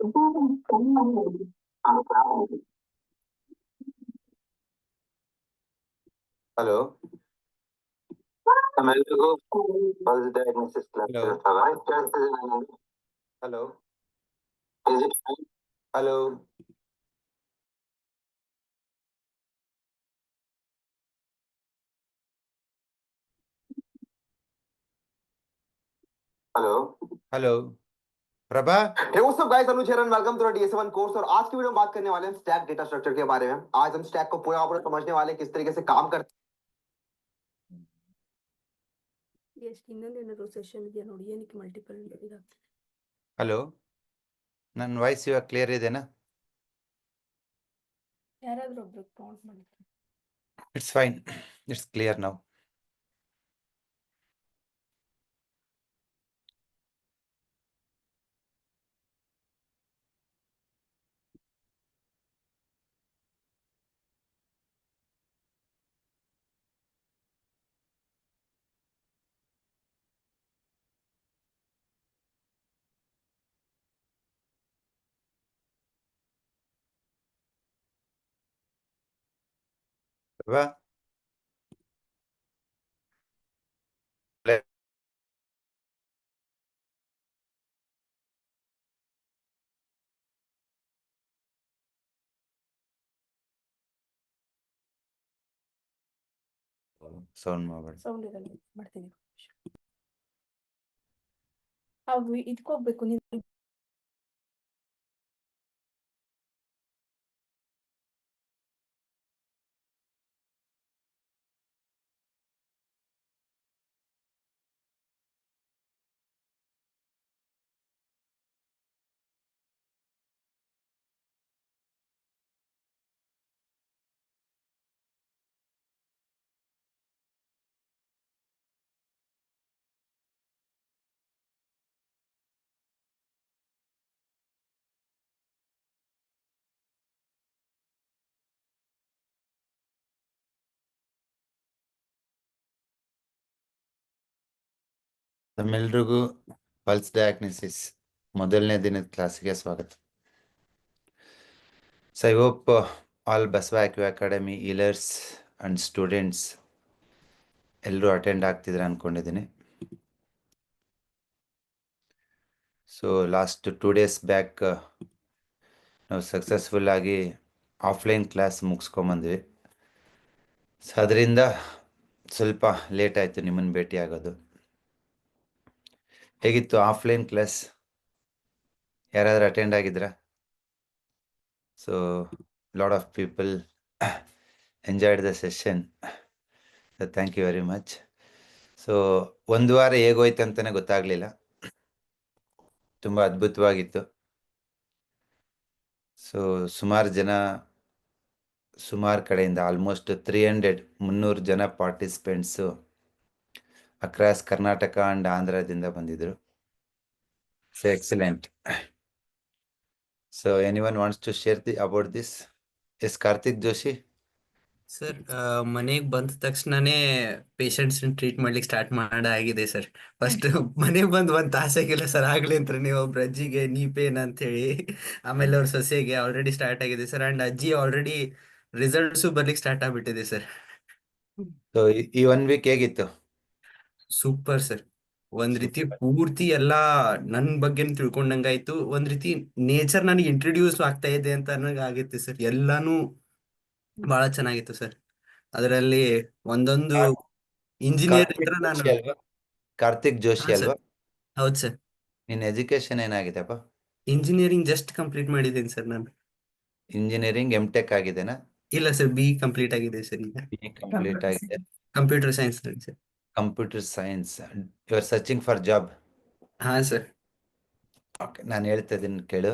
Hello, ನಮ್ಮೆಲ್ಲರಿಗೂ pulse diagnosis class ಕೇಳಿಸ್ತದ? Hello, hello, hello hello Prabha. Hey, what's up guys, Anuj here and welcome to our DSA1 course. और आज की video में बात करने वाले हैं स्टैक डेटा स्ट्रक्चर के बारे में। आज हम स्टैक को पूरा पूरा समझने वाले हैं, किस तरीके से काम करते हैं। ಎಷ್ಟು ಇನ್ನೊಂದೇನಾದ್ರು ಸೆಷನ್ ಇದೆಯಾ ನೋಡಿ, ಏನಕ್ಕೆ ಮಲ್ಟಿಪಲ್ ಇದಾಗ್ತದೆ? ಹಲೋ, ನನ್ನ ವಾಯ್ಸ್ ಇವಾಗ ಕ್ಲಿಯರ್ ಇದೆನಾ? ಯಾರಾದ್ರೂ ಒಬ್ರು ಕೌಂಟ್ ಮಾಡಿ. It's fine, it's clear now. Prabha, sound ಮಾಡಬೇಡ. ಸೌಂಡ್ ಇರಲ್ಲ, ಮಾಡ್ತೀನಿ. ಹೌದು, ಇದಕ್ಕೋಗ್ಬೇಕು ನೀನು. ತಮ್ಮೆಲ್ರಿಗೂ ಪಲ್ಸ್ ಡಯಾಗ್ನೋಸಿಸ್ ಮೊದಲನೇ ದಿನದ ಕ್ಲಾಸ್ಗೆ ಸ್ವಾಗತ. So I hope all Basava acu academy healers and students ಎಲ್ಲರೂ ಅಟೆಂಡ್ ಆಗ್ತಿದ್ರೆ ಅನ್ಕೊಂಡಿದ್ದೀನಿ. ಸೊ ಲಾಸ್ಟ್ 2 days ಬ್ಯಾಕ್ ನಾವು ಸಕ್ಸಸ್ಫುಲ್ ಆಗಿ ಆಫ್ಲೈನ್ ಕ್ಲಾಸ್ ಮುಗಿಸ್ಕೊಂಬಂದ್ವಿ. ಸೊ ಅದರಿಂದ ಸ್ವಲ್ಪ ಲೇಟ್ ಆಯಿತು ನಿಮ್ಮನ್ನು ಭೇಟಿ ಆಗೋದು. ಹೇಗಿತ್ತು ಆಫ್ಲೈನ್ ಕ್ಲಾಸ್? ಯಾರಾದರೂ ಅಟೆಂಡ್ ಆಗಿದ್ರಾ? So lot of people enjoyed the session. Thank you very much. So ಒಂದು ವಾರ ಹೇಗೋಯ್ತು ಅಂತಲೇ ಗೊತ್ತಾಗಲಿಲ್ಲ, ತುಂಬ ಅದ್ಭುತವಾಗಿತ್ತು. ಸೊ ಸುಮಾರು ಕಡೆಯಿಂದ ಆಲ್ಮೋಸ್ಟ್ 300 ಜನ ಪಾರ್ಟಿಸಿಪೆಂಟ್ಸು ಅಕ್ರಾಸ್ ಕರ್ನಾಟಕ ಆ್ಯಂಡ್ ಆಂಧ್ರದಿಂದ ಬಂದಿದ್ದರು. So excellent. So anyone wants to share about this? Yes Karthik Joshi sir, ಮನೆಗೆ ಬಂದ ತಕ್ಷಣನೇ ಪೇಷಂಟ್ಸ್ ಟ್ರೀಟ್ ಮಾಡ್ಲಿಕ್ಕೆ ಸ್ಟಾರ್ಟ್ ಮಾಡಾಗಿದೆ ಸರ್. ಫಸ್ಟ್ ಮನೆಗೆ ಬಂದು ಒಂದು ತಾಸಾಗಿಲ್ಲ ಸರ್, ಆಗ್ಲಿ ಅಂತ ನೀವು ಒಬ್ರು ಅಜ್ಜಿಗೆ ನೀ ಪೇನ್ ಅಂತ ಹೇಳಿ, ಆಮೇಲೆ ಅವ್ರ ಸೊಸೆಗೆ ಆಲ್ರೆಡಿ ಸ್ಟಾರ್ಟ್ ಆಗಿದೆ ಸರ್. ಅಂಡ್ ಅಜ್ಜಿ ಆಲ್ರೆಡಿ ರಿಸಲ್ಟ್ಸು ಬರ್ಲಿಕ್ಕೆ ಸ್ಟಾರ್ಟ್ ಆಗ್ಬಿಟ್ಟಿದೆ ಸರ್. ಸೊ ಈ 1 week ಹೇಗಿತ್ತು? Super sir. ಒಂದ್ ರೀತಿ ಪೂರ್ತಿ ಎಲ್ಲಾ ನನ್ ಬಗ್ಗೆ ತಿಳ್ಕೊಂಡಂಗಾಯ್ತು. ಒಂದ್ ರೀತಿ ನೇಚರ್ ನನಗೆ ಇಂಟ್ರೊಡ್ಯೂಸ್ ಆಗ್ತಾ ಇದೆ ಅಂತ ನನಗೆ ಆಗೈತೆ ಸರ್. ಎಲ್ಲಾನು ಬಹಳ ಚೆನ್ನಾಗಿತ್ತು ಸರ್. ಅದರಲ್ಲಿ ಒಂದೊಂದು ಇಂಜಿನಿಯರ್ ಹತ್ರ ನಾನು ಕಾರ್ತಿಕ್ ಜೋಶಿ ಅಲ್ವಾ? ಹೌದು ಸರ್. ನಿನ್ನ ಎಜುಕೇಶನ್ ಏನಾಗಿದೆಪ್ಪ? ಇಂಜಿನಿಯರಿಂಗ್ ಜಸ್ಟ್ ಕಂಪ್ಲೀಟ್ ಮಾಡಿದ್ದೀನಿ ಸರ್ ನಾನು. ಇಂಜಿನಿಯರಿಂಗ್ ಎಂ.ಟೆಕ್ ಆಗಿದೆನಾ? ಇಲ್ಲ ಸರ್, ಬಿ ಕಂಪ್ಲೀಟ್ ಆಗಿದೆ ಸರ್. ಈಗ ಕಂಪ್ಲೀಟ್ ಆಗಿದೆ. Computer science sir. Computer science. You are searching for job? ಹಾ ಸರ್. ಓಕೆ, ನಾನು ಹೇಳ್ತಾ ಇದ್ದೀನಿ ಕೇಳು,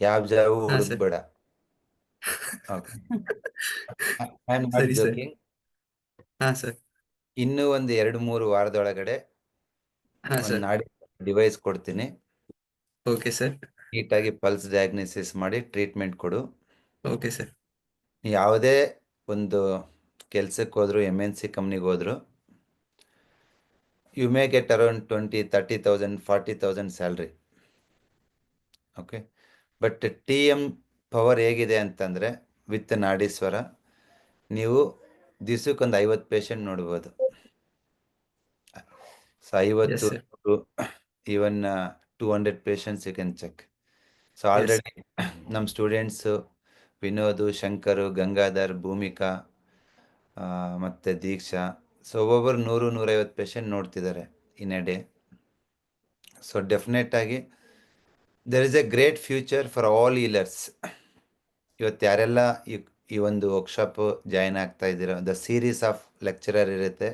ಯಾವ ಜಾಬ್ ಹುಡುಕ್ಬೇಡ. ಓಕೆ, ಐ ಆಮ್ ನಾಟ್ ಸರಿ ಸರ್. ಜೋಕಿಂಗ್. ಹಾ ಸರ್. ಇನ್ನೂ ಒಂದು 2-3 ವಾರದೊಳಗಡೆ ಹಾ ಒಂದು ಸರ್. ನಾಡಿ ಡಿವೈಸ್ ಕೊಡ್ತೀನಿ. Okay sir. ನೀಟಾಗಿ ಪಲ್ಸ್ ಡಯಾಗ್ನೋಸಿಸ್ ಮಾಡಿ ಟ್ರೀಟ್ಮೆಂಟ್ ಕೊಡು. Okay sir. ಯಾವುದೇ ಒಂದು ಕೆಲ್ಸಕ್ಕೆ ಹೋದ್ರು, MNC ಕಂಪ್ನಿಗೆ ಹೋದ್ರು, you may get around 20,000, 30,000, 40,000 salary. Okay, but T M power ಹೇಗಿದೆ ಅಂತಂದರೆ ವಿತ್ ನಾಡೀಶ್ವರ ನೀವು ದಿವ್ಸಕ್ಕೊಂದು 50 ಪೇಷಂಟ್ ನೋಡ್ಬೋದು. So 50 sir. Even 200 patients you can check. So Yes. Already ನಮ್ಮ ಸ್ಟೂಡೆಂಟ್ಸು ವಿನೋದು, ಶಂಕರು, ಗಂಗಾಧರ್, ಭೂಮಿಕಾ ಮತ್ತು ದೀಕ್ಷಾ, ಸೊ ಒಬ್ಬೊಬ್ಬರು 100-150 ಪೇಷಂಟ್ ನೋಡ್ತಿದ್ದಾರೆ in A day. So definite ಆಗಿ there is a great future for all healers. ಇವತ್ತು ಯಾರೆಲ್ಲ ಈ ಒಂದು ವರ್ಕ್ಶಾಪು ಜಾಯ್ನ್ ಆಗ್ತಾ ಇದ್ದೀರೋ, ದ ಸೀರೀಸ್ ಆಫ್ ಲೆಕ್ಚರರ್ ಇರುತ್ತೆ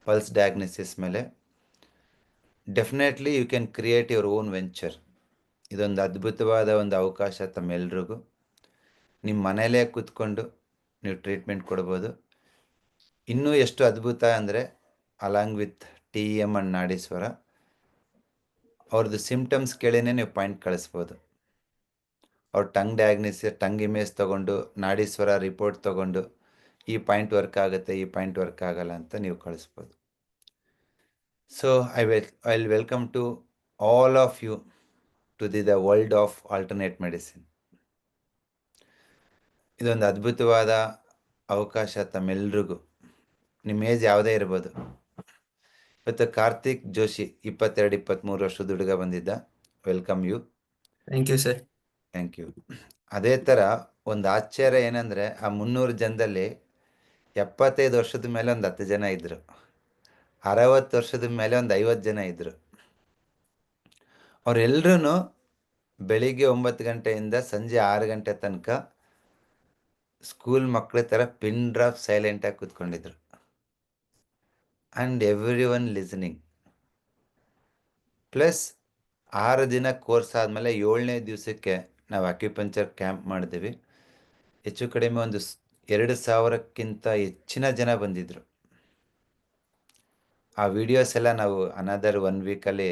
ಪಲ್ಸ್ ಡಯಾಗ್ನೋಸಿಸ್ ಮೇಲೆ. Definitely you can create your own venture. ಇದೊಂದು ಅದ್ಭುತವಾದ ಒಂದು ಅವಕಾಶ ತಮ್ಮೆಲ್ರಿಗೂ. ನಿಮ್ಮ ಮನೇಲೇ ಕೂತ್ಕೊಂಡು ನೀವು ಟ್ರೀಟ್ಮೆಂಟ್ ಕೊಡ್ಬೋದು. ಇನ್ನೂ ಎಷ್ಟು ಅದ್ಭುತ ಅಂದರೆ along with T M and Nadishwara ಅವ್ರದ್ದು ಸಿಮ್ಟಮ್ಸ್ ಕೇಳಿನೇ ನೀವು ಪಾಯಿಂಟ್ ಕಳಿಸ್ಬೋದು. ಅವ್ರ ಟಂಗ್ ಡಯಾಗ್ನೋಸಿಸ್, ಟಂಗ್ ಇಮೇಜ್ ತೊಗೊಂಡು ನಾಡೀಶ್ವರ ರಿಪೋರ್ಟ್ ತೊಗೊಂಡು ಈ ಪಾಯಿಂಟ್ ವರ್ಕ್ ಆಗುತ್ತೆ, ಈ ಪಾಯಿಂಟ್ ವರ್ಕ್ ಆಗಲ್ಲ ಅಂತ ನೀವು ಕಳಿಸ್ಬೋದು. So I will welcome to all of you to the world of alternate medicine. ಇದೊಂದು ಅದ್ಭುತವಾದ ಅವಕಾಶ ತಮ್ಮೆಲ್ರಿಗೂ. ನಿಮ್ಮ ಏಜ್ ಯಾವುದೇ ಇರ್ಬೋದು. ಇವತ್ತು ಕಾರ್ತಿಕ್ ಜೋಶಿ 22-23 ವರ್ಷದ ಹುಡುಗ ಬಂದಿದ್ದ. Welcome you. Thank you, sir. Thank you. ಅದೇ ಥರ ಒಂದು ಆಶ್ಚರ್ಯ ಏನಂದರೆ ಆ 300 ಜನದಲ್ಲಿ 75 ವರ್ಷದ ಮೇಲೆ ಒಂದು 10 ಜನ ಇದ್ದರು, 60 ವರ್ಷದ ಮೇಲೆ ಒಂದು 50 ಜನ ಇದ್ದರು. ಅವರೆಲ್ಲರೂ ಬೆಳಿಗ್ಗೆ 9 ಗಂಟೆಯಿಂದ ಸಂಜೆ 6 ಗಂಟೆ ತನಕ ಸ್ಕೂಲ್ ಮಕ್ಕಳ ಥರ ಪಿನ್ ಡ್ರಾಪ್ ಸೈಲೆಂಟಾಗಿ ಕೂತ್ಕೊಂಡಿದ್ರು. And everyone listening. Plus 6 ದಿನ ಕೋರ್ಸ್ ಆದಮೇಲೆ 7ನೇ ದಿವಸಕ್ಕೆ ನಾವು ಅಕ್ಯುಪಂಚರ್ ಕ್ಯಾಂಪ್ ಮಾಡಿದ್ವಿ. ಹೆಚ್ಚು ಕಡಿಮೆ ಒಂದು 2,000ಕ್ಕಿಂತ ಹೆಚ್ಚಿನ ಜನ ಬಂದಿದ್ದರು. ಆ ವಿಡಿಯೋಸ್ ಎಲ್ಲ ನಾವು ಅನದರ್ 1 ವೀಕಲ್ಲಿ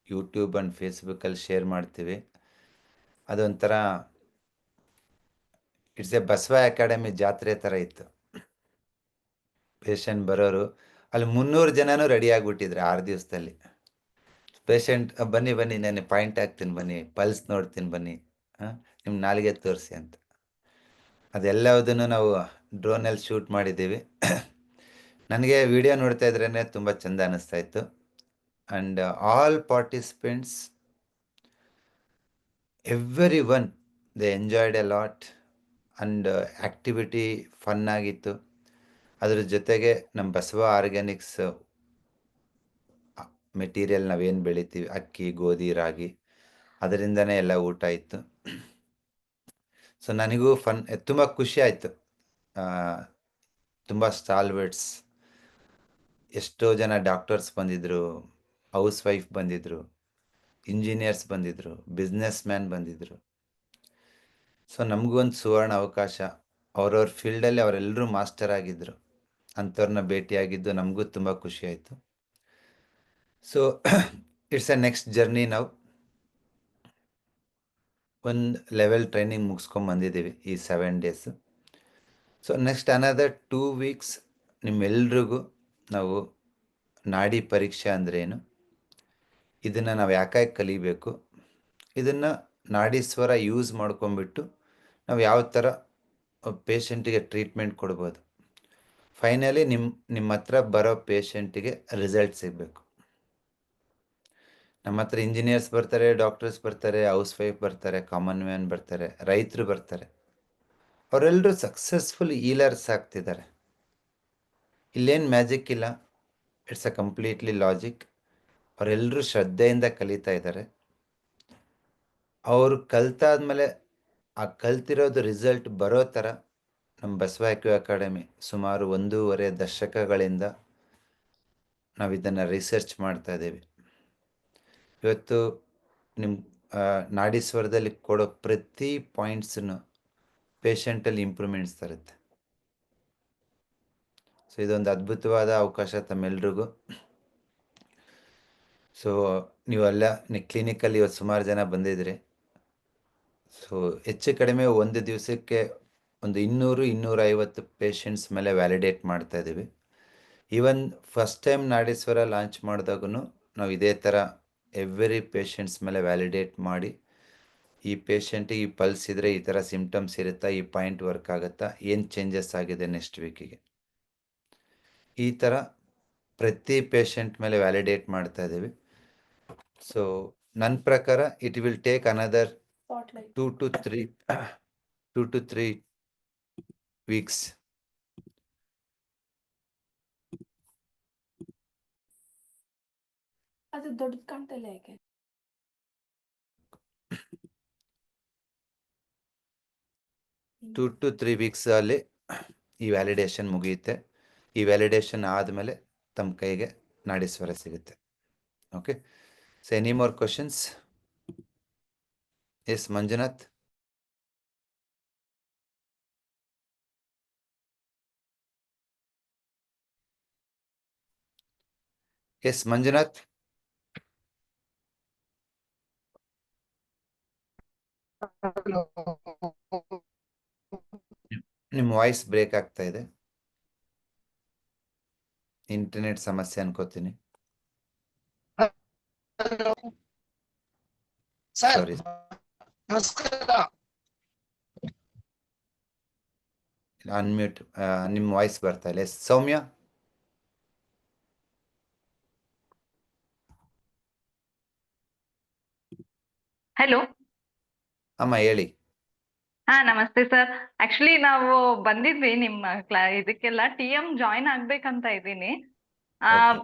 ಯೂಟ್ಯೂಬ್ ಆ್ಯಂಡ್ ಫೇಸ್ಬುಕ್ಕಲ್ಲಿ ಶೇರ್ ಮಾಡ್ತೀವಿ. ಅದೊಂಥರ ಇಟ್ಸ್ ಎ ಬಸವ ಅಕಾಡೆಮಿ ಜಾತ್ರೆ ಥರ ಇತ್ತು. ಪೇಷಂಟ್ ಬರೋರು ಅಲ್ಲಿ 300 ಜನನೂ ರೆಡಿ ಆಗಿಬಿಟ್ಟಿದ್ರು 6 ದಿವಸದಲ್ಲಿ. ಪೇಷಂಟ್ ಬನ್ನಿ ನಾನು ಪಾಯಿಂಟ್ ಹಾಕ್ತೀನಿ, ಬನ್ನಿ ಪಲ್ಸ್ ನೋಡ್ತೀನಿ, ಬನ್ನಿ ನಿಮ್ಮ ನಾಲಿಗೆ ತೋರಿಸಿ ಅಂತ. ಅದೆಲ್ಲದನ್ನು ನಾವು ಡ್ರೋನಲ್ಲಿ ಶೂಟ್ ಮಾಡಿದ್ದೀವಿ. ನನಗೆ ವಿಡಿಯೋ ನೋಡ್ತಾ ಇದ್ರೇ ತುಂಬ ಚೆಂದ ಅನ್ನಿಸ್ತಾ ಇತ್ತು. And all participants, every one they enjoyed A lot. And activity fun ಆಗಿತ್ತು. ಅದ್ರ ಜೊತೆಗೆ ನಮ್ಮ ಬಸವ ಆರ್ಗ್ಯಾನಿಕ್ಸ್ ಮೆಟೀರಿಯಲ್ ನಾವೇನು ಬೆಳಿತೀವಿ, ಅಕ್ಕಿ, ಗೋಧಿ, ರಾಗಿ, ಅದರಿಂದನೇ ಎಲ್ಲ ಊಟ ಇತ್ತು. ಸೊ ನನಗೂ ತುಂಬ ಖುಷಿ ಆಯಿತು. ತುಂಬ ಸ್ಟಾಲ್ವರ್ಡ್ಸ್, ಎಷ್ಟೋ ಜನ ಡಾಕ್ಟರ್ಸ್ ಬಂದಿದ್ದರು, ಹೌಸ್ ವೈಫ್ ಬಂದಿದ್ದರು, ಇಂಜಿನಿಯರ್ಸ್ ಬಂದಿದ್ದರು, ಬಿಸ್ನೆಸ್ ಮ್ಯಾನ್ ಬಂದಿದ್ದರು. ಸೊ ನಮಗೂ ಒಂದು ಸುವರ್ಣ ಅವಕಾಶ. ಅವ್ರವ್ರ ಫೀಲ್ಡಲ್ಲಿ ಅವರೆಲ್ಲರೂ ಮಾಸ್ಟರ್ ಆಗಿದ್ದರು. ಅಂಥವ್ರನ್ನ ಭೇಟಿಯಾಗಿದ್ದು ನಮಗೂ ತುಂಬ ಖುಷಿ ಆಯಿತು. So it's A next journey. ನಾವು ಒಂದು ಲೆವೆಲ್ ಟ್ರೈನಿಂಗ್ ಮುಗಿಸ್ಕೊಂಬಂದಿದ್ದೀವಿ ಈ 7 days. So next another 2 weeks ನಿಮ್ಮೆಲ್ರಿಗೂ ನಾವು ನಾಡಿ ಪರೀಕ್ಷೆ ಅಂದ್ರೇನು, ಇದನ್ನು ನಾವು ಯಾಕೆ ಕಲಿಬೇಕು, ಇದನ್ನು ನಾಡೀಶ್ವರ ಯೂಸ್ ಮಾಡ್ಕೊಂಬಿಟ್ಟು ನಾವು ಯಾವ ಥರ ಪೇಷಂಟಿಗೆ ಟ್ರೀಟ್ಮೆಂಟ್ ಕೊಡ್ಬೋದು. ಫೈನಲಿ ನಿಮ್ಮ ಹತ್ರ ಬರೋ ಪೇಷಂಟಿಗೆ ರಿಸಲ್ಟ್ ಸಿಗಬೇಕು. ನಮ್ಮ ಹತ್ರ ಇಂಜಿನಿಯರ್ಸ್ ಬರ್ತಾರೆ, ಡಾಕ್ಟರ್ಸ್ ಬರ್ತಾರೆ, ಹೌಸ್ ವೈಫ್ ಬರ್ತಾರೆ, ಕಾಮನ್ ಮ್ಯಾನ್ ಬರ್ತಾರೆ, ರೈತರು ಬರ್ತಾರೆ. ಅವರೆಲ್ಲರೂ ಸಕ್ಸಸ್ಫುಲ್ ಹೀಲರ್ಸ್ ಆಗ್ತಿದ್ದಾರೆ. ಇಲ್ಲೇನು ಮ್ಯಾಜಿಕ್ ಇಲ್ಲ, ಇಟ್ಸ್ ಅ ಕಂಪ್ಲೀಟ್ಲಿ ಲಾಜಿಕ್. ಅವರೆಲ್ಲರೂ ಶ್ರದ್ಧೆಯಿಂದ ಕಲಿತಾ ಇದ್ದಾರೆ. ಅವರು ಕಲ್ತಾದ್ಮೇಲೆ ಆ ಕಲ್ತಿರೋದು ರಿಸಲ್ಟ್ ಬರೋ ಥರ ನಮ್ಮ ಬಸವ ಅಕಾಡೆಮಿ ಸುಮಾರು 1.5 ದಶಕಗಳಿಂದ ನಾವು ಇದನ್ನು ರಿಸರ್ಚ್ ಮಾಡ್ತಾ ಇದ್ದೀವಿ. ಇವತ್ತು ನಿಮ್ಮ ನಾಡೀಶ್ವರದಲ್ಲಿ ಕೊಡೋ ಪ್ರತಿ ಪಾಯಿಂಟ್ಸನ್ನು ಪೇಷಂಟಲ್ಲಿ ಇಂಪ್ರೂವ್ಮೆಂಟ್ಸ್ ತರುತ್ತೆ. ಸೊ ಇದೊಂದು ಅದ್ಭುತವಾದ ಅವಕಾಶ ತಮ್ಮೆಲ್ರಿಗೂ. ಸೊ ನೀವೆಲ್ಲ ಕ್ಲಿನಿಕಲ್ಲಿ ಇವತ್ತು ಸುಮಾರು ಜನ ಬಂದಿದ್ರಿ. ಸೊ ಹೆಚ್ಚು ಕಡಿಮೆ ಒಂದು ದಿವಸಕ್ಕೆ ಒಂದು 200-250 ಪೇಷಂಟ್ಸ್ ಮೇಲೆ ವ್ಯಾಲಿಡೇಟ್ ಮಾಡ್ತಾ ಇದ್ದೀವಿ. ಈವನ್ ಫಸ್ಟ್ ಟೈಮ್ ನಾಡೀಶ್ವರ ಲಾಂಚ್ ಮಾಡಿದಾಗೂ ನಾವು ಇದೇ ಥರ ಎವ್ರಿ ಪೇಷಂಟ್ಸ್ ಮೇಲೆ ವ್ಯಾಲಿಡೇಟ್ ಮಾಡಿ ಈ ಪೇಷಂಟಿಗೆ ಈ ಪಲ್ಸ್ ಇದ್ರೆ ಈ ಥರ ಸಿಂಪ್ಟಮ್ಸ್ ಇರುತ್ತಾ, ಈ ಪಾಯಿಂಟ್ ವರ್ಕ್ ಆಗುತ್ತಾ, ಏನು ಚೇಂಜಸ್ ಆಗಿದೆ ನೆಕ್ಸ್ಟ್ ವೀಕಿಗೆ, ಈ ಥರ ಪ್ರತಿ ಪೇಷಂಟ್ ಮೇಲೆ ವ್ಯಾಲಿಡೇಟ್ ಮಾಡ್ತಾ ಇದ್ದೀವಿ. ಸೊ ನನ್ನ ಪ್ರಕಾರ it will take another spotlight 2 to 3 weeks. ಅದು ದೊಡ್ಡದು ಕಾಣ್ತಾ ಇಲ್ಲ ಯಾಕೆ? 2 to 3 weeks ಅಲ್ಲಿ ಈ ವ್ಯಾಲಿಡೇಷನ್ ಮುಗಿಯುತ್ತೆ. ಈ ವ್ಯಾಲಿಡೇಷನ್ ಆದಮೇಲೆ ತಮ್ಮ ಕೈಗೆ ನಾಡೀಶ್ವರ ಸಿಗುತ್ತೆ. Okay, so any more questions? Yes Manjunath. Yes Manjunath. ನಿಮ್ಮ ವಾಯ್ಸ್ ಬ್ರೇಕ್ ಆಗ್ತಾ ಇದೆ. ಇಂಟರ್ನೆಟ್ ಸಮಸ್ಯೆ ಅನ್ಕೋತೀನಿ. ಸಾರಿ, ಅನ್ಮ್ಯೂಟ್. ನಿಮ್ಮ ವಾಯ್ಸ್ ಬರ್ತಾ ಇಲ್ಲ. ಸೌಮ್ಯ. ಹಲೋ. ಅಮ್ಮ ಹೇಳಿ. ನಮಸ್ತೆ ಸರ್. ಆಕ್ಚುಲಿ ನಾವು ಬಂದಿದ್ವಿ ನಿಮ್ಮ ಇದಕ್ಕೆಲ್ಲ TM ಜಾಯಿನ್ ಆಗ್ಬೇಕಂತ ಇದ್ದೀನಿ. Okay.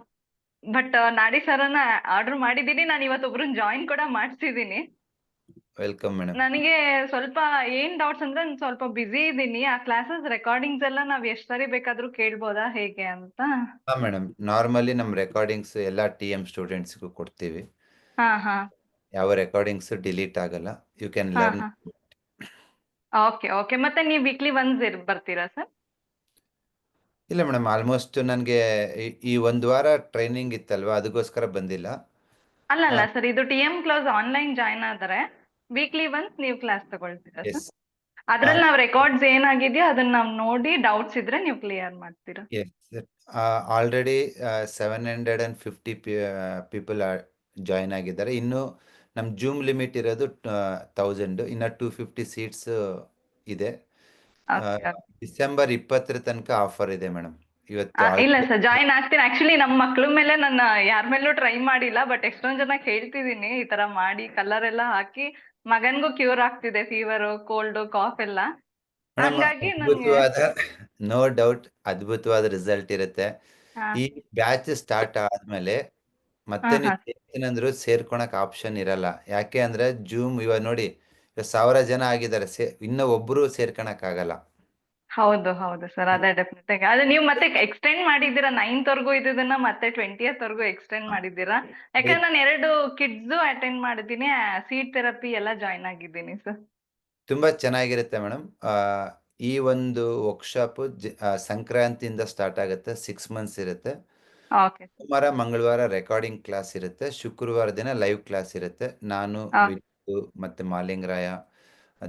ಬಟ್ ನಾಡಿ ಸರ್ನ ಆರ್ಡರ್ ಮಾಡಿದ್ದೀನಿ. ನಾನು ಇವತ್ತೊಬ್ರನ್ನ ಜಾಯಿನ್ ಕೂಡ ಮಾಡಿಸಿದ್ದೀನಿ. Welcome madam. ನನಗೆ ಸ್ವಲ್ಪ ಏನ್ ಡೌಟ್ಸ್ ಅಂದ್ರೆ ನಾನು ಸ್ವಲ್ಪ ಬಿಸಿ ಇದ್ದೀನಿ. ಆ ಕ್ಲಾಸಸ್ ರೆಕಾರ್ಡಿಂಗ್ಸ್ ಎಲ್ಲ ನಾವ್ ಎಷ್ಟ್ ಸರಿ ಬೇಕಾದ್ರೂ ಕೇಳ್ಬೋದಾ ಹೇಗೆ ಅಂತ? ಹಾ ಮೇಡಮ್, ನಾರ್ಮಲಿ ನಮ್ಮ ರೆಕಾರ್ಡಿಂಗ್ಸ್ ಎಲ್ಲ TM ಸ್ಟೂಡೆಂಟ್ಸ್ಗೂ ಕೊಡ್ತೀವಿ. ಹಾ. ಯಾವ ರೆಕಾರ್ಡಿಂಗ್ಸ್ ಡಿಲೀಟ್ ಆಗಲ್ಲ. ಯು ಕ್ಯಾನ್ ಹಾ ಲರ್ನ್. ಓಕೆ. ಮತ್ತೆ ನೀವು ವೀಕ್ಲಿ ಒನ್ಸ್ ಬರ್ತೀರಾ ಸರ್? ಇಲ್ಲ ಮೇಡಮ್, ಆಲ್ಮೋಸ್ಟ್ ನನಗೆ ಈ ಒಂದು ವಾರ ಟ್ರೈನಿಂಗ್ ಇತ್ತಲ್ವಾ, ಅದಕ್ಕೋಸ್ಕರ ಬಂದಿಲ್ಲ. ಅಲ್ಲ ಸರ್, ಇದು TM ಕ್ಲಾಸ್ ಆನ್ಲೈನ್ ಜಾಯಿನ್ ಆದ್ರೆ ವೀಕ್ಲಿ ಒನ್ಸ್ ನೀವು ಕ್ಲಾಸ್ ತಗೊಳ್ತೀರಾ ಸರ್? ಎಸ್ ಅದ್ರಲ್ಲಿ ನಾವ್ ರೆಕಾರ್ಡ್ಸ್ ಏನಾಗಿದೆಯೋ ಅದನ್ನ ನಾವ್ ನೋಡಿ ಡೌಟ್ಸ್ ಇದ್ರೆ ನೀವು ಕ್ಲಿಯರ್ ಮಾಡ್ತೀರಾ? ಆಲ್ರೆಡಿ 750 ಪೀಪಲ್ ಜಾಯಿನ್ ಆಗಿದ್ದಾರೆ. ಇನ್ನು ನಮ್ಮ ಜೂಮ್ ಲಿಮಿಟ್ ಇರೋದು 1000. ಇನ್ನು 250 ಸೀಟ್ಸ್ ಇದೆ. ಡಿಸೆಂಬರ್ 20 ತನಕ ಆಫರ್ ಇದೆ ಮೇಡಮ್. ಇವತ್ತು ಇಲ್ಲ ಸರ್, ಜಾಯಿನ್ ಆಗ್ತೀನಿ. ಆಕ್ಚುಲಿ ನಮ್ಮ ಮಕ್ಳ ಮೇಲೆ ನಾನು ಯಾರ ಮೇಲೂ ಟ್ರೈ ಮಾಡಿಲ್ಲ, ಬಟ್ ಎಷ್ಟೊಂದ್ ಜನ ಹೇಳ್ತಿದೀನಿ ಈ ತರ ಮಾಡಿ ಕಲರ್ ಎಲ್ಲ ಹಾಕಿ. ಮಗನ್ಗೂ ಕ್ಯೂರ್ ಆಗ್ತಿದೆ, ಫೀವರ್, ಕೋಲ್ಡ್, ಕಾಫ್ ಎಲ್ಲ. ಹಂಗಾಗಿ ನನ್ಗೆ ನೋ ಡೌಟ್ ಅದ್ಭುತವಾದ ರಿಸಲ್ಟ್ ಇರುತ್ತೆ. ಈ ಬ್ಯಾಚ್ ಸ್ಟಾರ್ಟ್ ಆದ್ಮೇಲೆ ಮತ್ತೆ ನೀವು ಸೇರ್ತೀನಂದ್ರು ಸೇರ್ಕೊಳಕ್ ಆಪ್ಷನ್ ಇರಲ್ಲ. ಯಾಕೆ ಅಂದ್ರೆ ಜೂಮ್ ಇವಾಗ ನೋಡಿ 1000 ಜನ ಆಗಿದ್ದಾರೆ, ಇನ್ನೂ ಒಬ್ರು ಸೇರ್ಕೊಳಕ್ ಆಗಲ್ಲ. ಹೌದು ಸರ್, ಅದೇ ಡೆಫಿನೆಟ್ ಆಗಿ. ಅದೇ ನೀವು ಮತ್ತೆ ಎಕ್ಸ್ಟೆಂಡ್ ಮಾಡಿದ್ದೀರಾ 9th ವರ್ಗೂ ಇದನ್ನ, ಮತ್ತೆ 20th ವರ್ಗೂ ಎಕ್ಸ್ಟೆಂಡ್ ಮಾಡಿದ್ದೀರಾ. ಯಾಕಂದ್ರೆ ನಾನು 2 ಕಿಡ್ಸ್ ಅಟೆಂಡ್ ಮಾಡಿದ್ದೀನಿ, ಸೀಡ್ ಥೆರಪಿ ಎಲ್ಲ ಜಾಯಿನ್ ಆಗಿದ್ದೀನಿ ಸರ್. ತುಂಬಾ ಚೆನ್ನಾಗಿರುತ್ತೆ ಮೇಡಮ್. ಈ ಒಂದು ವರ್ಕ್ಶಾಪ್ ಸಂಕ್ರಾಂತಿಯಿಂದ ಸ್ಟಾರ್ಟ್ ಆಗುತ್ತೆ. 6 ಮಂತ್ಸ್ ಇರುತ್ತೆ. ಓಕೆ. ಸೋಮವಾರ ಮಂಗಳವಾರ ರೆಕಾರ್ಡಿಂಗ್ ಕ್ಲಾಸ್ ಇರುತ್ತೆ. ಶುಕ್ರವಾರ ದಿನ ಲೈವ್ ಕ್ಲಾಸ್ ಇರುತ್ತೆ. ನಾನು ವಿತ್ತು ಮತ್ತೆ ಮಾಲಿಂಗರಾಯ,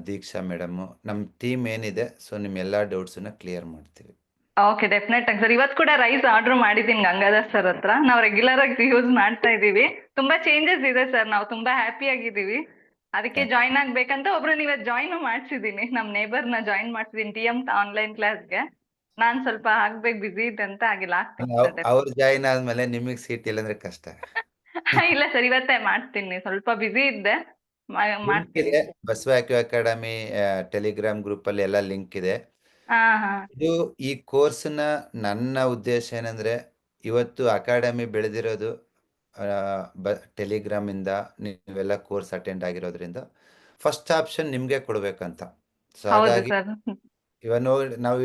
ದೀಕ್ಷಾ ಮೇಡಮ್, ನಮ್ಮ ಟೀಮ್ ಏನಿದೆ, ಸೊ ನಿಮ್ಮ ಎಲ್ಲಾ ಡೌಟ್ಸನ್ನ ಕ್ಲಿಯರ್ ಮಾಡ್ತೀವಿ. ಓಕೆ, ಡೆಫಿನೆಟ್ ಆಗಿ ಸರ್. ಇವತ್ತು ಕೂಡ ರೈಸ್ ಆರ್ಡರ್ ಮಾಡಿದ್ದೀನಿ ಗಂಗಾಧರ್ ಸರ್ ಹತ್ರ. ನಾವು ರೆಗ್ಯುಲರ್ ಆಗಿ ಯೂಸ್ ಮಾಡ್ತಾ ಇದೀವಿ. ತುಂಬಾ ಚೇಂಜಸ್ ಇದೆ ಸರ್, ನಾವು ತುಂಬಾ ಹ್ಯಾಪಿ ಆಗಿದ್ದೀವಿ. ಅದಕ್ಕೆ ಜಾಯಿನ್ ಆಗ್ಬೇಕಂತ ಒಬ್ರನ್ನ ಇವತ್ತು ಜಾಯಿನ್ ಮಾಡ್ಸಿದೀನಿ. ನಮ್ ನೇಬರ್ನ ಜಾಯಿನ್ ಮಾಡ್ಸಿದೀನಿ TM ಆನ್ಲೈನ್ ಕ್ಲಾಸ್ಗೆ. ನಾನ್ ಸ್ವಲ್ಪ ಆಗ್ಬೇಕು, ಬಿಸಿ ಇದೆ ಅಂತ ಆಗಿಲ್ಲ. ಅವ್ರು ಜಾಯಿನ್ ಆದ್ಮೇಲೆ ನಿಮಗೆ ಸೀಟ್ ಇಲ್ಲ ಕಷ್ಟ. ಇಲ್ಲ ಸರ್, ಇವತ್ತೇ ಮಾಡ್ತೀನಿ. ಸ್ವಲ್ಪ ಬಿಸಿ ಇದ್ದೆ, ಮಾಡ್ತೀನಿ. ಬಸವ ಅಕಾಡೆಮಿ ಟೆಲಿಗ್ರಾಮ್ ಗ್ರೂಪ್ ಅಲ್ಲಿ ಎಲ್ಲ ಲಿಂಕ್ ಇದೆ. ಇದು ಈ ಕೋರ್ಸ್ನ ನನ್ನ ಉದ್ದೇಶ ಏನಂದ್ರೆ, ಇವತ್ತು ಅಕಾಡೆಮಿ ಬೆಳೆದಿರೋದು ಟೆಲಿಗ್ರಾಮ್ ಇಂದ, ನೀವೆಲ್ಲ ಕೋರ್ಸ್ ಅಟೆಂಡ್ ಆಗಿರೋದ್ರಿಂದ ಫಸ್ಟ್ ಆಪ್ಷನ್ ನಿಮ್ಗೆ ಕೊಡ್ಬೇಕಂತ. ಸೊ ಹಾಗಾಗಿ ಇವಾಗ ನೋಡಿ, ನಾವು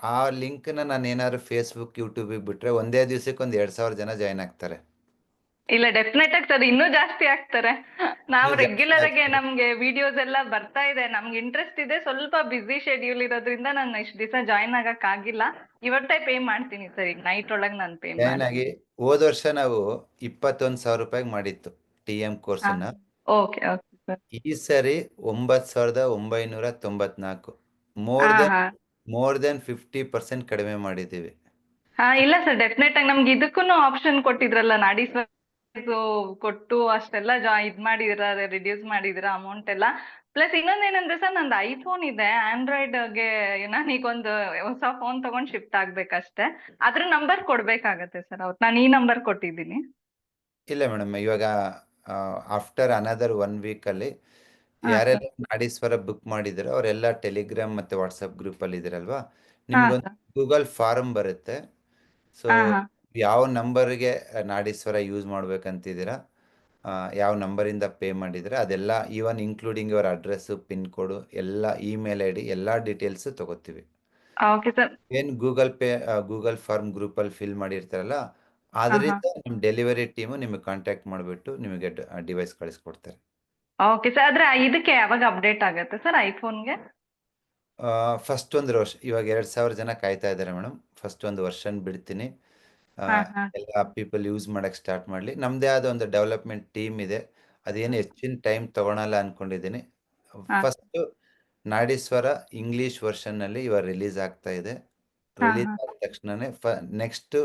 ಆ ಲಿಂಕ್ ನಾನು ಏನಾದ್ರು ಫೇಸ್ಬುಕ್, ಯೂಟ್ಯೂಬ್ ಬಿಟ್ರೆ ಒಂದೇ ದಿವಸಕ್ಕೆ 1000 ಜನ ಜಾಯಿನ್ ಆಗ್ತಾರೆ. ಇಲ್ಲ, ಡೆಫಿನೆಟ್ ಆಗಿ ಸರ್, ಇನ್ನೂ ಜಾಸ್ತಿ ಆಗ್ತಾರೆ. ನಾವು ರೆಗ್ಯುಲರ್ ಆಗಿ ನಮ್ಗೆ ವಿಡಿಯೋಸ್ ಎಲ್ಲ ಬರ್ತಾ ಇದೆ, ನಮ್ಗೆ ಇಂಟ್ರೆಸ್ಟ್ ಇದೆ. ಸ್ವಲ್ಪ ಬಿಸಿ ಶೆಡ್ಯೂಲ್ ಇರೋದ್ರಿಂದ ನಾನು ಇಷ್ಟು ದಿವಸ ಜಾಯಿನ್ ಆಗಕ್ ಆಗಿಲ್ಲ. ಇವತ್ತೇ ಪೇ ಮಾಡ್ತೀನಿ ಸರ್, ಈಗ ನೈಟ್ ಒಳಗೆ ನಾನು ಪೇ ಆಗಿ. ಹೋದ ವರ್ಷ ನಾವು 21,000 ರೂಪಾಯಿಗೆ ಮಾಡಿತ್ತು TM ಕೋರ್ಸ್ ಅನ್ನ. Okay sir. ಈ ಸರಿ 9,994, ಮೋರ್ ದೆನ್ 50% ಕಡಿಮೆ ಮಾಡಿದ್ದೀವಿ. ಇಲ್ಲ ಸರ್, ಡೆಫಿನೆಟ್ ಆಗಿ ನಮ್ಗೆ ಇದಕ್ಕೂ ಆಪ್ಷನ್ ಕೊಟ್ಟಿದ್ರಲ್ಲ, ನಾಡೀಶ್ವರ ಕೊಟ್ಟು ಅಷ್ಟೆಲ್ಲ ಇದ್ ಮಾಡಿದಿರ, ರಿಡ್ಯೂಸ್ ಮಾಡಿದಿರ ಅಮೌಂಟ್ ಎಲ್ಲ. ಪ್ಲಸ್ ಇನ್ನೊಂದೇನಂದ್ರೆ ಸರ್, ನಂದು ಐಫೋನ್ ಇದೆ, ಆಂಡ್ರಾಯ್ಡ್ಗೆ ನಾನೀಗೊಂದು ಹೊಸ ಫೋನ್ ತಗೊಂಡ್ ಶಿಫ್ಟ್ ಆಗ್ಬೇಕಷ್ಟೇ. ಅದ್ರ ನಂಬರ್ ಕೊಡ್ಬೇಕಾಗತ್ತೆ ಸರ್ ಅವ್ರು, ನಾನು ಈ ನಂಬರ್ ಕೊಟ್ಟಿದ್ದೀನಿ. ಇಲ್ಲ ಮೇಡಮ್, ಇವಾಗ ಆಫ್ಟರ್ ಅನದರ್ 1 ವೀಕಲ್ಲಿ ಹಾ ಯಾರೆಲ್ಲ ನಾಡೀಶ್ವರ ಬುಕ್ ಮಾಡಿದಾರೋ ಅವರೆಲ್ಲ ಟೆಲಿಗ್ರಾಮ್ ಮತ್ತು ವಾಟ್ಸಪ್ ಗ್ರೂಪಲ್ಲಿ ಇದ್ದೀರಲ್ವಾ, ಹಾ ನಿಮಗೊಂದು ಸರ್. ಗೂಗಲ್ ಫಾರಮ್ ಬರುತ್ತೆ. ಸೊ ಹಾ ಯಾವ ನಂಬರ್ಗೆ ನಾಡೀಶ್ವರ ಯೂಸ್ ಮಾಡ್ಬೇಕಂತಿದ್ದೀರಾ, ಯಾವ ನಂಬರಿಂದ ಪೇ ಮಾಡಿದರೆ ಅದೆಲ್ಲ, even including your address, pin ಕೋಡು, ಎಲ್ಲ ಇಮೇಲ್ ಐ ಡಿ, ಎಲ್ಲ ಡೀಟೇಲ್ಸು ತೊಗೋತೀವಿ. Okay sir. ಏನು ಗೂಗಲ್ ಫಾರ್ಮ್ ಗ್ರೂಪಲ್ಲಿ ಫಿಲ್ ಮಾಡಿರ್ತಾರಲ್ಲ, ಹಾ ಅದರಿಂದ ನಿಮ್ಮ ಡೆಲಿವರಿ ಟೀಮು ನಿಮಗೆ ಕಾಂಟ್ಯಾಕ್ಟ್ ಮಾಡಿಬಿಟ್ಟು ನಿಮಗೆ ಡಿವೈಸ್ ಕಳಿಸ್ಕೊಡ್ತಾರೆ. ಓಕೆ ಸರ್, ಆದ್ರೆ ಇದಕ್ಕೆ ಯಾವಾಗ ಅಪ್ಡೇಟ್ ಆಗುತ್ತೆ ಸರ್ ಐಫೋನ್ಗೆ? ಫಸ್ಟ್ ಒಂದು ವರ್ಷ, ಇವಾಗ 2,000 ಜನ ಕಾಯ್ತಾ ಇದ್ದಾರೆ ಮೇಡಮ್. ಫಸ್ಟ್ ಒಂದು ವರ್ಷನ್ ಬಿಡ್ತೀನಿ, ಹಾ ಎಲ್ಲ ಪೀಪಲ್ ಯೂಸ್ ಮಾಡಕ್ಕೆ ಸ್ಟಾರ್ಟ್ ಮಾಡಲಿ. ನಮ್ಮದೇ ಆದ ಒಂದು ಡೆವಲಪ್ಮೆಂಟ್ ಟೀಮ್ ಇದೆ, ಅದೇನು ಹೆಚ್ಚಿನ ಟೈಮ್ ತೊಗೊಳಲ್ಲ ಅಂದ್ಕೊಂಡಿದ್ದೀನಿ. ಹಾ ಫಸ್ಟು ನಾಡೀಶ್ವರ ಇಂಗ್ಲೀಷ್ ವರ್ಷನ್ನಲ್ಲಿ ಇವಾಗ ರಿಲೀಸ್ ಆಗ್ತಾ ಇದೆ. ಹಾ ರಿಲೀಸ್ ಆದ ತಕ್ಷಣವೇ ನೆಕ್ಸ್ಟು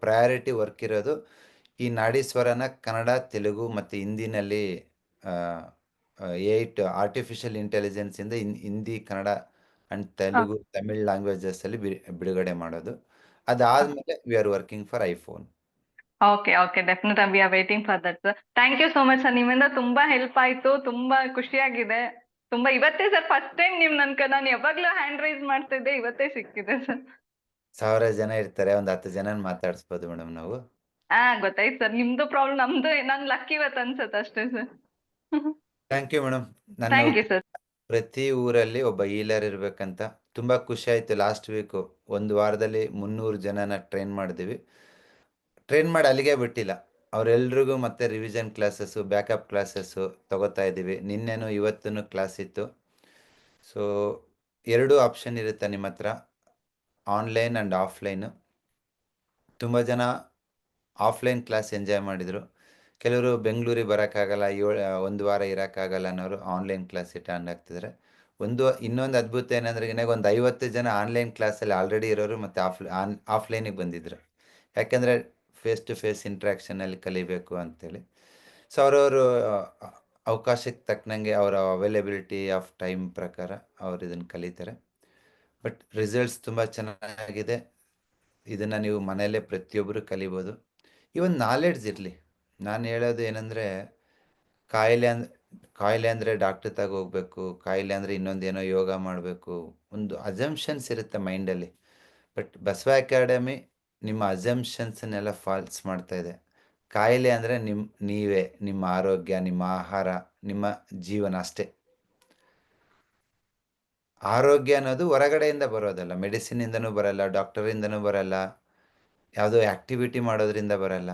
ಪ್ರಯಾರಿಟಿ ವರ್ಕ್ ಇರೋದು ಈ ನಾಡೀಶ್ವರನ ಕನ್ನಡ, ತೆಲುಗು ಮತ್ತು ಹಿಂದಿನಲ್ಲಿ ಆರ್ಟಿಫಿಷಿಯಲ್ ಇಂಟೆಲಿಜೆನ್ಸಿಂದ ಹಿಂದಿ, ಕನ್ನಡ ಆ್ಯಂಡ್ ತೆಲುಗು, ತಮಿಳ್ ಲ್ಯಾಂಗ್ವೇಜಸಲ್ಲಿ ಬಿಡುಗಡೆ ಮಾಡೋದು. ಅದಾದಮೇಲೆ we are working for iPhone. Okay okay, definite we are waiting for that sir. Thank you so much sir, ನಿಮ್ಮಿಂದ ತುಂಬಾ ಹೆಲ್ಪ್ ಆಯ್ತು, ತುಂಬಾ ಖುಷಿಯಾಗಿದೆ. ತುಂಬಾ ಇವತ್ತೇ ಸರ್ ಫಸ್ಟ್ ಟೈಮ್ ನಾನು ಯಾವಾಗ್ಲೂ ಹ್ಯಾಂಡ್ ರೈಸ್ ಮಾಡ್ತಿದ್ದೆ, ಇವತ್ತೇ ಸಿಕ್ಕಿದೆ ಸರ್. 1,000 ಜನ ಇರ್ತಾರೆ, ಒಂದು 10 ಜನನ ಮಾತಾಡಿಸ್ಬೋದು ಮೇಡಮ್ ನಾವು. ಗೊತ್ತಾಯ್ತು ಸರ್, ನಿಮ್ದು ಪ್ರಾಬ್ಲಮ್, ನಮ್ದು ನನ್ ಲಕ್ಕಿ ಇವತ್ತು ಅನ್ಸುತ್ತೆ ಅಷ್ಟೇ ಸರ್. Thank you madam. ನನ್ನ ಥ್ಯಾಂಕ್ ಯು ಸರ್. ಪ್ರತಿ ಊರಲ್ಲಿ ಒಬ್ಬ ಹೀಲರ್ ಇರಬೇಕಂತ ತುಂಬ ಖುಷಿ ಆಯಿತು. ಲಾಸ್ಟ್ ವೀಕು 1 ವಾರದಲ್ಲಿ 300 ಜನನ ಟ್ರೈನ್ ಮಾಡಿದ್ವಿ. ಟ್ರೈನ್ ಮಾಡಿ ಅಲ್ಲಿಗೆ ಬಿಟ್ಟಿಲ್ಲ, ಅವರೆಲ್ರಿಗೂ ಮತ್ತೆ ರಿವಿಷನ್ ಕ್ಲಾಸಸ್ಸು, ಬ್ಯಾಕಪ್ ಕ್ಲಾಸಸ್ಸು ತಗೋತಾ ಇದ್ದೀವಿ. ನಿನ್ನೆನೂ ಇವತ್ತೂ ಕ್ಲಾಸ್ ಇತ್ತು. ಸೊ 2 ಆಪ್ಷನ್ ಇರುತ್ತೆ ನಿಮ್ಮ ಹತ್ರ, ಆನ್ಲೈನ್ ಆ್ಯಂಡ್ ಆಫ್ಲೈನು. ತುಂಬ ಜನ ಆಫ್ಲೈನ್ ಕ್ಲಾಸ್ ಎಂಜಾಯ್ ಮಾಡಿದರು. ಕೆಲವರು ಬೆಂಗಳೂರಿಗೆ ಬರೋಕ್ಕಾಗಲ್ಲ, 1 ವಾರ ಇರೋಕ್ಕಾಗಲ್ಲ ಅನ್ನೋರು ಆನ್ಲೈನ್ ಕ್ಲಾಸ್ ಅಟೆಂಡ್ ಆಗ್ತಿದ್ದಾರೆ. ಇನ್ನೊಂದು ಅದ್ಭುತ ಏನಂದ್ರೆ, ಒಂದು 50 ಜನ ಆನ್ಲೈನ್ ಕ್ಲಾಸಲ್ಲಿ ಆಲ್ರೆಡಿ ಇರೋರು ಮತ್ತು ಆಫ್ಲೈನಿಗೆ ಬಂದಿದ್ರು. ಯಾಕೆಂದರೆ ಫೇಸ್ ಟು ಫೇಸ್ ಇಂಟ್ರ್ಯಾಕ್ಷನಲ್ಲಿ ಕಲಿಬೇಕು ಅಂತೇಳಿ. ಸೊ ಅವರವರು ಅವಕಾಶಕ್ಕೆ ತಕ್ಕನಂಗೆ ಅವರ ಅವೈಲೇಬಿಲಿಟಿ ಆಫ್ ಟೈಮ್ ಪ್ರಕಾರ ಅವರು ಇದನ್ನು ಕಲಿತಾರೆ. ಬಟ್ ರಿಸಲ್ಟ್ಸ್ ತುಂಬ ಚೆನ್ನಾಗಿದೆ. ಇದನ್ನು ನೀವು ಮನೆಯಲ್ಲೇ ಪ್ರತಿಯೊಬ್ಬರು ಕಲಿಬೋದು. ಈ ಒಂದು ನಾಲೆಡ್ಜ್ ಇರಲಿ. ನಾನು ಹೇಳೋದು ಏನಂದರೆ, ಕಾಯಿಲೆ ಅಂದರೆ ಡಾಕ್ಟ್ರ್ ತಗ ಹೋಗಬೇಕು, ಕಾಯಿಲೆ ಅಂದರೆ ಇನ್ನೊಂದೇನೋ ಯೋಗ ಮಾಡಬೇಕು, ಒಂದು ಅಸಂಪ್ಷನ್ಸ್ ಇರುತ್ತೆ ಮೈಂಡಲ್ಲಿ. ಬಟ್ ಬಸವ ಅಕಾಡೆಮಿ ನಿಮ್ಮ ಅಸಂಪ್ಷನ್ಸನ್ನೆಲ್ಲ ಫಾಲ್ಸ್ ಮಾಡ್ತಾ ಇದೆ. ಕಾಯಿಲೆ ಅಂದರೆ ನೀವೇ, ನಿಮ್ಮ ಆರೋಗ್ಯ, ನಿಮ್ಮ ಆಹಾರ, ನಿಮ್ಮ ಜೀವನ ಅಷ್ಟೇ. ಆರೋಗ್ಯ ಅನ್ನೋದು ಹೊರಗಡೆಯಿಂದ ಬರೋದಲ್ಲ, ಮೆಡಿಸಿನಿಂದನೂ ಬರಲ್ಲ, ಡಾಕ್ಟರಿಂದನೂ ಬರಲ್ಲ, ಯಾವುದೋ ಆ್ಯಕ್ಟಿವಿಟಿ ಮಾಡೋದ್ರಿಂದ ಬರಲ್ಲ.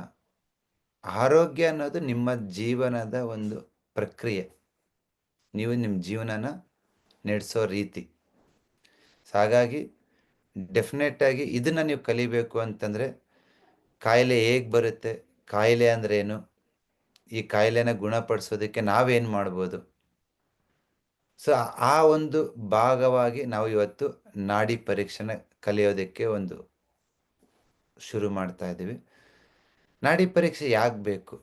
ಆರೋಗ್ಯ ಅನ್ನೋದು ನಿಮ್ಮ ಜೀವನದ ಒಂದು ಪ್ರಕ್ರಿಯೆ, ನೀವು ನಿಮ್ಮ ಜೀವನನ ನಡೆಸೋ ರೀತಿ. ಸೊ ಹಾಗಾಗಿ ಡೆಫಿನೆಟಾಗಿ ಇದನ್ನು ನೀವು ಕಲಿಬೇಕು ಅಂತಂದರೆ, ಕಾಯಿಲೆ ಹೇಗೆ ಬರುತ್ತೆ, ಕಾಯಿಲೆ ಅಂದ್ರೇನು, ಈ ಕಾಯಿಲೆನ ಗುಣಪಡಿಸೋದಕ್ಕೆ ನಾವೇನು ಮಾಡ್ಬೋದು. ಸೊ ಆ ಒಂದು ಭಾಗವಾಗಿ ನಾವು ಇವತ್ತು ನಾಡಿ ಪರೀಕ್ಷೆನ ಕಲಿಯೋದಕ್ಕೆ ಒಂದು ಶುರು ಮಾಡ್ತಾ ಇದ್ದೀವಿ. ನಾಡಿ ಪರೀಕ್ಷೆ ಯಾಕೆ ಬೇಕು,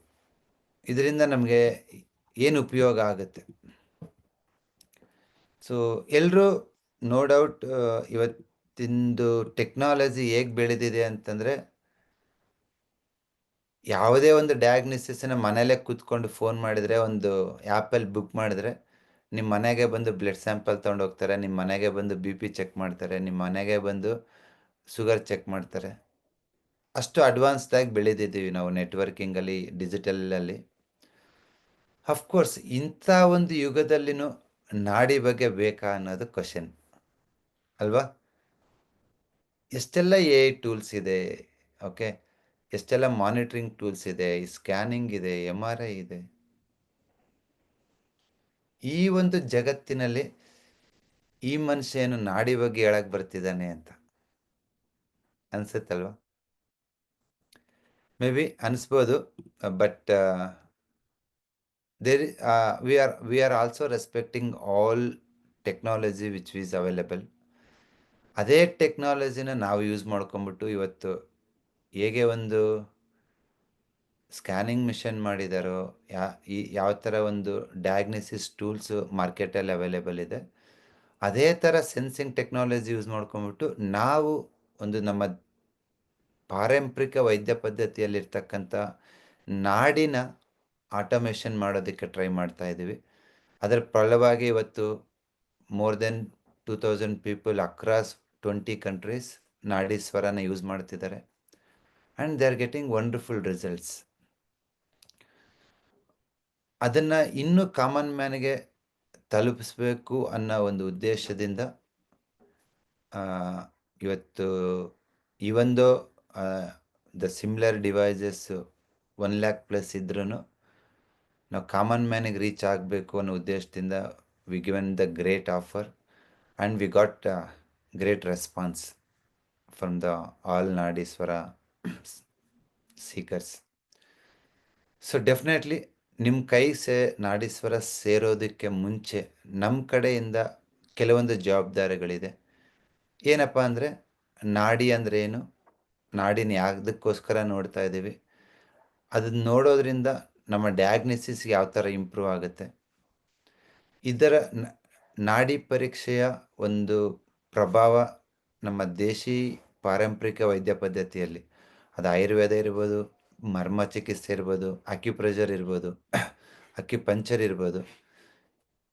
ಇದರಿಂದ ನಮಗೆ ಏನು ಉಪಯೋಗ ಆಗುತ್ತೆ. ಸೊ ಎಲ್ಲರೂ ನೋ ಡೌಟ್ ಇವತ್ತಿಂದು ಟೆಕ್ನಾಲಜಿ ಹೇಗೆ ಬೆಳೆದಿದೆ ಅಂತಂದರೆ, ಯಾವುದೇ ಒಂದು ಡಯಾಗ್ನೋಸಿಸನ್ನ ಮನೇಲೇ ಕೂತ್ಕೊಂಡು ಫೋನ್ ಮಾಡಿದರೆ, ಒಂದು ಆ್ಯಪಲ್ಲಿ ಬುಕ್ ಮಾಡಿದ್ರೆ ನಿಮ್ಮ ಮನೆಗೆ ಬಂದು ಬ್ಲಡ್ ಸ್ಯಾಂಪಲ್ ತೊಗೊಂಡೋಗ್ತಾರೆ, ನಿಮ್ಮ ಮನೆಗೆ ಬಂದು BP ಚೆಕ್ ಮಾಡ್ತಾರೆ, ನಿಮ್ಮ ಮನೆಗೆ ಬಂದು ಶುಗರ್ ಚೆಕ್ ಮಾಡ್ತಾರೆ. ಅಷ್ಟು ಅಡ್ವಾನ್ಸ್ಡಾಗಿ ಬೆಳೆದಿದ್ದೀವಿ ನಾವು ನೆಟ್ವರ್ಕಿಂಗಲ್ಲಿ, ಡಿಜಿಟಲಲ್ಲಿ. ಅಫ್ಕೋರ್ಸ್ ಇಂಥ ಒಂದು ಯುಗದಲ್ಲಿನೂ ನಾಡಿ ಬಗ್ಗೆ ಬೇಕಾ ಅನ್ನೋದು ಕ್ವಶನ್ ಅಲ್ವಾ. ಎಷ್ಟೆಲ್ಲ AI ಟೂಲ್ಸ್ ಇದೆ, ಓಕೆ, ಎಷ್ಟೆಲ್ಲ ಮಾನಿಟ್ರಿಂಗ್ ಟೂಲ್ಸ್ ಇದೆ, ಸ್ಕ್ಯಾನಿಂಗ್ ಇದೆ, MRI ಇದೆ. ಈ ಒಂದು ಜಗತ್ತಿನಲ್ಲಿ ಈ ಮನುಷ್ಯ ಏನು ನಾಡಿ ಬಗ್ಗೆ ಹೇಳಕ್ಕೆ ಬರ್ತಿದ್ದಾನೆ ಅಂತ ಅನ್ಸುತ್ತಲ್ವ. ಮೇ ಬಿ ಅನಿಸ್ಬೋದು, but we are also respecting all technology which is available. ಅದೇ ಟೆಕ್ನಾಲಜಿನ ನಾವು ಯೂಸ್ ಮಾಡ್ಕೊಂಬಿಟ್ಟು ಇವತ್ತು ಹೇಗೆ ಒಂದು ಸ್ಕ್ಯಾನಿಂಗ್ ಮಿಷನ್ ಮಾಡಿದಾರೋ, ಯಾವ ಥರ ಒಂದು ಡಯಾಗ್ನೋಸಿಸ್ ಟೂಲ್ಸು ಮಾರ್ಕೆಟಲ್ಲಿ ಅವೈಲೇಬಲ್ ಇದೆ, ಅದೇ ಥರ ಸೆನ್ಸಿಂಗ್ ಟೆಕ್ನಾಲಜಿ ಯೂಸ್ ಮಾಡ್ಕೊಂಬಿಟ್ಟು ನಾವು ಒಂದು ನಮ್ಮ ಪಾರಂಪರಿಕ ವೈದ್ಯ ಪದ್ಧತಿಯಲ್ಲಿರ್ತಕ್ಕಂಥ ನಾಡಿನ ಆಟೋಮೇಷನ್ ಮಾಡೋದಕ್ಕೆ ಟ್ರೈ ಮಾಡ್ತಾ ಇದ್ದೀವಿ. ಅದರ ಫಲವಾಗಿ ಇವತ್ತು more than 2000 people across 20 countries ನಾಡಿ ಸ್ವರನ ಯೂಸ್ ಮಾಡ್ತಿದ್ದಾರೆ and they are getting wonderful results. ಅದನ್ನು ಇನ್ನೂ ಕಾಮನ್ ಮ್ಯಾನ್ಗೆ ತಲುಪಿಸ್ಬೇಕು ಅನ್ನೋ ಒಂದು ಉದ್ದೇಶದಿಂದ ಇವತ್ತು ಇವೊಂದು the similar devices 1 lakh plus ಇದ್ರೂ ನಾವು ಕಾಮನ್ ಮ್ಯಾನಿಗೆ ರೀಚ್ ಆಗಬೇಕು ಅನ್ನೋ ಉದ್ದೇಶದಿಂದ we given the great offer and we got great response from the all Nadishwara seekers. So definitely ನಿಮ್ಮ ಕೈ ನಾಡೀಶ್ವರ ಸೇರೋದಕ್ಕೆ ಮುಂಚೆ ನಮ್ಮ ಕಡೆಯಿಂದ ಕೆಲವೊಂದು ಜವಾಬ್ದಾರಿಗಳಿದೆ. ಏನಪ್ಪ ಅಂದರೆ, ನಾಡಿ ಅಂದರೆ ಏನು, ನಾಡಿನ ಯಾವುದಕ್ಕೋಸ್ಕರ ನೋಡ್ತಾ ಇದ್ದೀವಿ, ಅದನ್ನು ನೋಡೋದ್ರಿಂದ ನಮ್ಮ ಡಯಾಗ್ನೋಸಿಸ್ ಯಾವ ಥರ ಇಂಪ್ರೂವ್ ಆಗುತ್ತೆ, ಇದರ ನಾಡಿ ಪರೀಕ್ಷೆಯ ಒಂದು ಪ್ರಭಾವ ನಮ್ಮ ದೇಶಿ ಪಾರಂಪರಿಕ ವೈದ್ಯ ಪದ್ಧತಿಯಲ್ಲಿ, ಅದು ಆಯುರ್ವೇದ ಇರ್ಬೋದು, ಮರ್ಮ ಚಿಕಿತ್ಸೆ ಇರ್ಬೋದು, ಅಕ್ಯುಪ್ರೆಷರ್ ಇರ್ಬೋದು, ಅಕ್ಯುಪಂಕ್ಚರ್ ಇರ್ಬೋದು,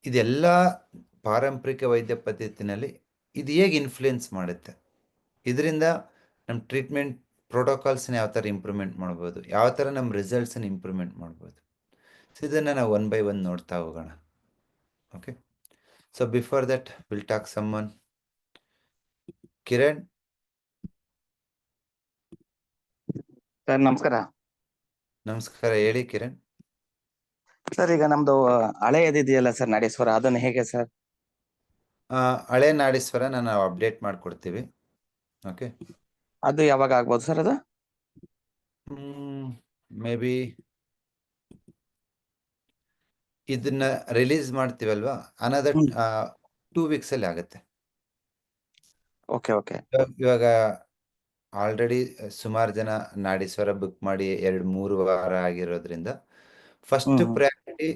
ಇದೆಲ್ಲ ಪಾರಂಪರಿಕ ವೈದ್ಯ ಪದ್ಧತಿನಲ್ಲಿ ಇದು ಹೇಗೆ ಇನ್ಫ್ಲುಯೆನ್ಸ್ ಮಾಡುತ್ತೆ, ಇದರಿಂದ ನಮ್ಮ ಟ್ರೀಟ್ಮೆಂಟ್ ಪ್ರೋಟೋಕಾಲ್ಸ್ನ ಯಾವ ಥರ ಇಂಪ್ರೂವ್ಮೆಂಟ್ ಮಾಡ್ಬೋದು, ಯಾವ ಥರ ನಮ್ಮ ರಿಸಲ್ಟ್ಸನ್ನು ಇಂಪ್ರೂವ್ಮೆಂಟ್ ಮಾಡ್ಬೋದು. ಸೊ ಇದನ್ನು ನಾವು 1 by 1 ನೋಡ್ತಾ ಹೋಗೋಣ. Okay, so before that will talk summon. Kiran sir ನಮಸ್ಕಾರ. ನಮಸ್ಕಾರ, ಹೇಳಿ ಕಿರಣ್. ಸರ್ ಈಗ ನಮ್ದು ಹಳೆಯದಿದೆಯಲ್ಲ ಸರ್ ನಾಡೀಶ್ವರ, ಅದನ್ನ ಹೇಗೆ ಸರ್? ಹಳೆ ನಾಡೀಶ್ವರನ ನಾವು ಅಪ್ಡೇಟ್ ಮಾಡಿಕೊಡ್ತೀವಿ. ಓಕೆ, ಅದು ಯಾವಾಗ ಆಗ್ಬೋದು ಸರ್? ಅದು ಮೇ ಬಿ ಇದನ್ನ ರಿಲೀಸ್ ಮಾಡ್ತೀವಲ್ವಾ, ಅನದರ್ 2 weeks ಅಲ್ಲಿ ಆಗುತ್ತೆ. Okay okay. ಇವಾಗ ಆಲ್ರೆಡಿ ಸುಮಾರು ಜನ ನಾಡೀಶ್ವರ ಬುಕ್ ಮಾಡಿ 2-3 ವಾರ ಆಗಿರೋದ್ರಿಂದ ಫಸ್ಟ್ ಪ್ರಯಾರಿಟಿ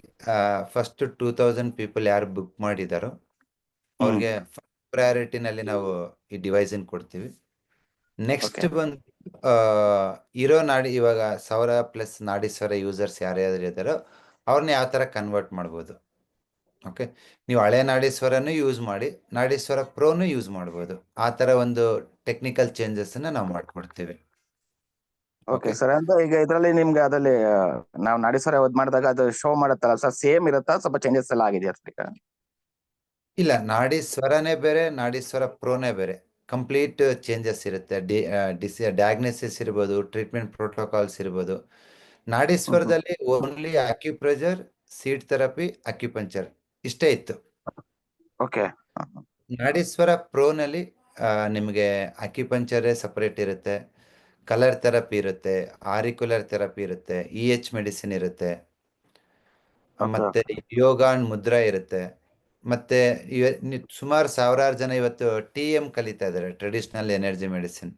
ಫಸ್ಟ್ 2000 ಪೀಪಲ್ ಯಾರು ಬುಕ್ ಮಾಡಿದಾರೋ ಅವ್ರಿಗೆ ಪ್ರಯಾರಿಟಿನಲ್ಲಿ ನಾವು ಈ ಡಿವೈಸನ್ ಕೊಡ್ತೀವಿ. ನೆಕ್ಸ್ಟ್ ಬಂದು ಇರೋ ಇವಾಗ 1000+ ನಾಡೀಶ್ವರ ಯೂಸರ್ಸ್ ಯಾರ್ಯಾರು ಇದ್ದಾರೋ ಅವ್ರನ್ನ ಯಾವ ಥರ ಕನ್ವರ್ಟ್ ಮಾಡ್ಬೋದು. ಓಕೆ, ನೀವು ಹಳೆ ನಾಡೀಶ್ವರನೂ ಯೂಸ್ ಮಾಡಿ ನಾಡೀಶ್ವರ ಪ್ರೋನು ಯೂಸ್ ಮಾಡ್ಬೋದು. ಆ ಥರ ಒಂದು ಟೆಕ್ನಿಕಲ್ ಚೇಂಜಸ್ನ ನಾವು ಮಾಡ್ಕೊಡ್ತೀವಿ. Okay sir. ಅಂದ್ರೆ ಈಗ ಇದರಲ್ಲಿ ನಿಮ್ಗೆ ಅದರಲ್ಲಿ ನಾವು ನಾಡೀಶ್ವರ ಮಾಡಿದಾಗ ಅದು ಶೋ ಮಾಡುತ್ತಲ್ಲ ಸರ್, ಸೇಮ್ ಇರುತ್ತಾ, ಸ್ವಲ್ಪ ಚೇಂಜಸ್ ಎಲ್ಲ ಆಗಿದೆಯಾ ಸರ್ ಈಗ? ಇಲ್ಲ, ನಾಡೀಶ್ವರನೇ ಬೇರೆ, ನಾಡೀಶ್ವರ ಪ್ರೋನೇ ಬೇರೆ, ಕಂಪ್ಲೀಟ್ ಚೇಂಜಸ್ ಇರುತ್ತೆ. ಡಯಾಗ್ನೋಸಿಸ್ ಇರ್ಬೋದು, ಟ್ರೀಟ್ಮೆಂಟ್ ಪ್ರೋಟೋಕಾಲ್ಸ್ ಇರ್ಬೋದು. ನಾಡೀಶ್ವರದಲ್ಲಿ only acupressure, seed therapy, acupuncture ಇಷ್ಟೇ ಇತ್ತು. ಓಕೆ. ನಾಡೀಶ್ವರ ಪ್ರೋನಲ್ಲಿ ನಿಮಗೆ ಅಕ್ಯುಪಂಕ್ಚರೇ ಸಪರೇಟ್ ಇರುತ್ತೆ, ಕಲರ್ ಥೆರಪಿ ಇರುತ್ತೆ, ಆರಿಕ್ಯುಲರ್ ಥೆರಪಿ ಇರುತ್ತೆ, EH ಮೆಡಿಸಿನ್ ಇರುತ್ತೆ, ಮತ್ತೆ ಯೋಗ ಅಂಡ್ ಮುದ್ರಾ ಇರುತ್ತೆ. ಮತ್ತೆ ಸುಮಾರು ಸಾವಿರಾರು ಜನ ಇವತ್ತು TM ಕಲಿತಾ ಇದ್ದಾರೆ, ಟ್ರೆಡಿಷನಲ್ ಎನರ್ಜಿ ಮೆಡಿಸಿನ್.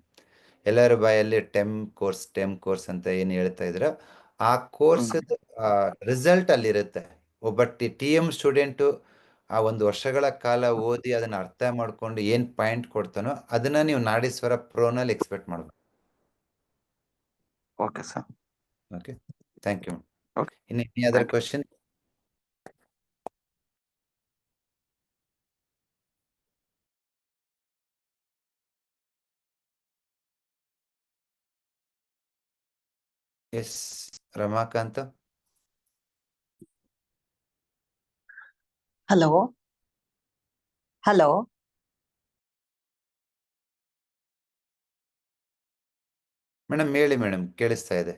ಎಲ್ಲರ ಬಾಯಲ್ಲಿ ಟೆಮ್ ಕೋರ್ಸ್ ಅಂತ ಏನು ಹೇಳ್ತಾ ಇದ್ರು, ಆ ಕೋರ್ಸ್ ರಿಸಲ್ಟ್ ಅಲ್ಲಿರುತ್ತೆ. ಒಬ್ಬ TM ಸ್ಟೂಡೆಂಟು ಆ 1 ವರ್ಷಗಳ ಕಾಲ ಓದಿ ಅದನ್ನ ಅರ್ಥ ಮಾಡ್ಕೊಂಡು ಏನ್ ಪಾಯಿಂಟ್ ಕೊಡ್ತಾನೋ ಅದನ್ನ ನೀವು ನಾಡೀಶ್ವರ ಪ್ರೋನಲ್ಲಿ ಎಕ್ಸ್ಪೆಕ್ಟ್ ಮಾಡ್ಬೋದು. Okay sir. Okay, thank you. Okay. Any other question? Yes, Ramakanta. Hello hello madam ಹೇಳಿ ಮೇಡಮ್, ಕೇಳಿಸ್ತಾ ಇದೆ.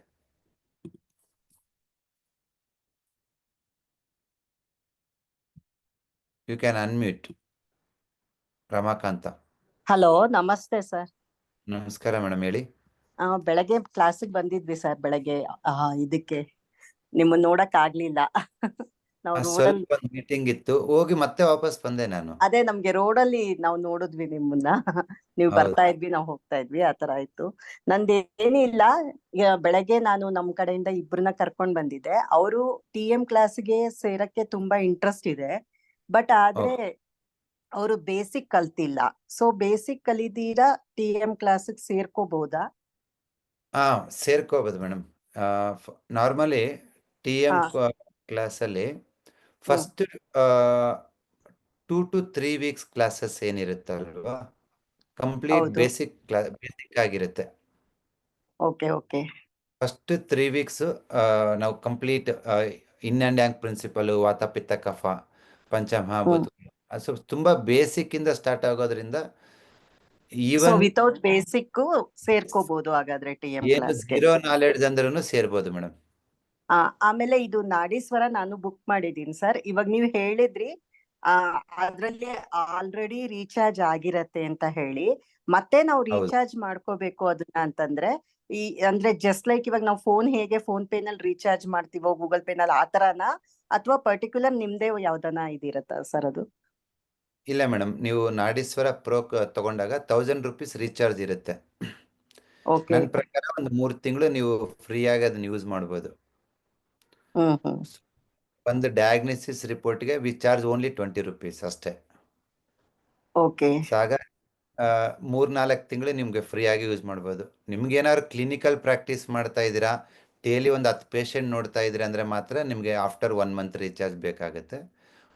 You can unmute. Ramakanta. Hello, ನಮಸ್ತೆ ಸರ್. ನಮಸ್ಕಾರ ಮೇಡಮ್, ಹೇಳಿ. ಬೆಳಗ್ಗೆ ಕ್ಲಾಸಿಗೆ ಬಂದಿದ್ವಿ ಸರ್, ಬೆಳಗ್ಗೆ ಇದಕ್ಕೆ ನಿಮ್ಮನ್ನ ನೋಡಕ್ ಆಗ್ಲಿಲ್ಲ. ನಾವು ರೋಡಲ್ಲಿ ಸ್ವಲ್ಪ ಒಂದು ಮೀಟಿಂಗ್ ಇತ್ತು, ಹೋಗಿ ಮತ್ತೆ ವಾಪಸ್ ಬಂದೆ ನಾನು. ಅದೇ ನಮ್ಗೆ ರೋಡಲ್ಲಿ ನಾವು ನೋಡಿದ್ವಿ ನಿಮ್ಮನ್ನ. ನೀವು ಬರ್ತಾ ಹೌದಾ? ಇದ್ವಿ, ನಾವು ಹೋಗ್ತಾ ಇದ್ವಿ, ಆತರ ಆಯ್ತು. ನಂದು ಏನಿಲ್ಲ, ಈಗ ಬೆಳಗ್ಗೆ ನಾನು ನಮ್ ಕಡೆಯಿಂದ ಇಬ್ರನ್ನ ಕರ್ಕೊಂಡ್ ಬಂದಿದ್ದೆ. ಅವರು TM ಕ್ಲಾಸ್ಗೆ ಸೇರಕ್ಕೆ ತುಂಬಾ ಇಂಟ್ರೆಸ್ಟ್ ಇದೆ, ಬಟ್ ಆದ್ರೆ ಅವರು ಬೇಸಿಕ್ ಕಲ್ತಿಲ್ಲ. ಸೊ ಬೇಸಿಕ್ ಕಲಿದೀರಾ TM ಕ್ಲಾಸಿಗೆ ಸೇರ್ಕೋಬಹುದಾ? ಹಾ, ಸೇರ್ಕೋಬೋದು ಮೇಡಮ್. ನಾರ್ಮಲಿ TM ಹಾ. ಕ್ಲಾಸಲ್ಲಿ ಫಸ್ಟ್ 2 to 3 weeks ಕ್ಲಾಸಸ್ ಏನಿರುತ್ತಲ್ವಾ, ಕಂಪ್ಲೀಟ್ ಹೌದು. ಬೇಸಿಕ್ ಆಗಿರುತ್ತೆ. Okay okay. ಫಸ್ಟ್ 3 weeks ನಾವು complete yin and yang principle, vata pitta kapha, panchamahabhuta, so ತುಂಬಾ ಬೇಸಿಕ್ ಇಂದ ಸ್ಟಾರ್ಟ್ ಆಗೋದ್ರಿಂದ ಸೊ ಈವನ್ ವಿತೌಟ್ ಬೇಸಿಕ್ ಸೇರ್ಕೋಬಹುದು ಹಾಗಾದ್ರೆ TM ಏನು ಕ್ಲಾಸ್ಗೆ. 0 ನಾಲೆಡ್ಜ್ ಅಂದ್ರೂ ಸೇರ್ಬೋದು ಮೇಡಮ್. ಆಮೇಲೆ ಇದು ನಾಡೀಶ್ವರ ನಾನು ಬುಕ್ ಮಾಡಿದೀನಿ ಸರ್. ಇವಾಗ ನೀವು ಹೇಳಿದ್ರಿ ಅದ್ರಲ್ಲಿ ಆಲ್ರೆಡಿ ರೀಚಾರ್ಜ್ ಆಗಿರತ್ತೆ ಅಂತ ಹೇಳಿ, ಮತ್ತೆ ನಾವು ಹೌದು. ರೀಚಾರ್ಜ್ ಮಾಡ್ಕೋಬೇಕು ಅದನ್ನ ಅಂತಂದ್ರೆ, ಅಂದ್ರೆ ಜಸ್ಟ್ ಲೈಕ್ ಇವಾಗ ನಾವು ಫೋನ್ ಹೇಗೆ ಫೋನ್ ಪೇ ನಲ್ಲಿ ರೀಚಾರ್ಜ್ ಮಾಡ್ತೀವೋ, ಗೂಗಲ್ ಪೇ ನಲ್ಲಿ ಆತರನ, ಅಥವಾ ಪರ್ಟಿಕ್ಯುಲರ್ ನಿಮ್ದೇ ಯಾವ್ದನ ಇದಿರತ್ತ ಸರ್ ಅದು? ಇಲ್ಲ ಮೇಡಮ್, ನೀವು ನಾಡೀಶ್ವರ ಪ್ರೋ ತಗೊಂಡಾಗ 1000 rupees ರೀಚಾರ್ಜ್ ಇರುತ್ತೆ. ಓಕೆ. ನನ್ನ ಪ್ರಕಾರ ಒಂದು 3 ತಿಂಗಳು ನೀವು ಫ್ರೀ ಆಗಿ ಅದನ್ನ ಯೂಸ್ ಮಾಡ್ಬೋದು. ಹ್ಮ್. ಒಂದು ಡಯಾಗ್ನೋಸಿಸ್ ರಿಪೋರ್ಟ್ಗೆ ವಿ ಚಾರ್ಜ್ ಓನ್ಲಿ 20 rupees ಅಷ್ಟೇ. ಓಕೆ. ಸೊ ಆಗ 3-4 ತಿಂಗಳು ನಿಮ್ಗೆ ಫ್ರೀ ಆಗಿ ಯೂಸ್ ಮಾಡ್ಬೋದು. ನಿಮ್ಗೆ ಏನಾದ್ರು ಕ್ಲಿನಿಕಲ್ ಪ್ರಾಕ್ಟೀಸ್ ಮಾಡ್ತಾ ಇದ್ದೀರಾ, ಡೈಲಿ ಒಂದು 10 ಪೇಷಂಟ್ ನೋಡ್ತಾ ಇದ್ದೀರಾ ಅಂದ್ರೆ ಮಾತ್ರ ನಿಮ್ಗೆ ಆಫ್ಟರ್ 1 month ರೀಚಾರ್ಜ್ ಬೇಕಾಗುತ್ತೆ.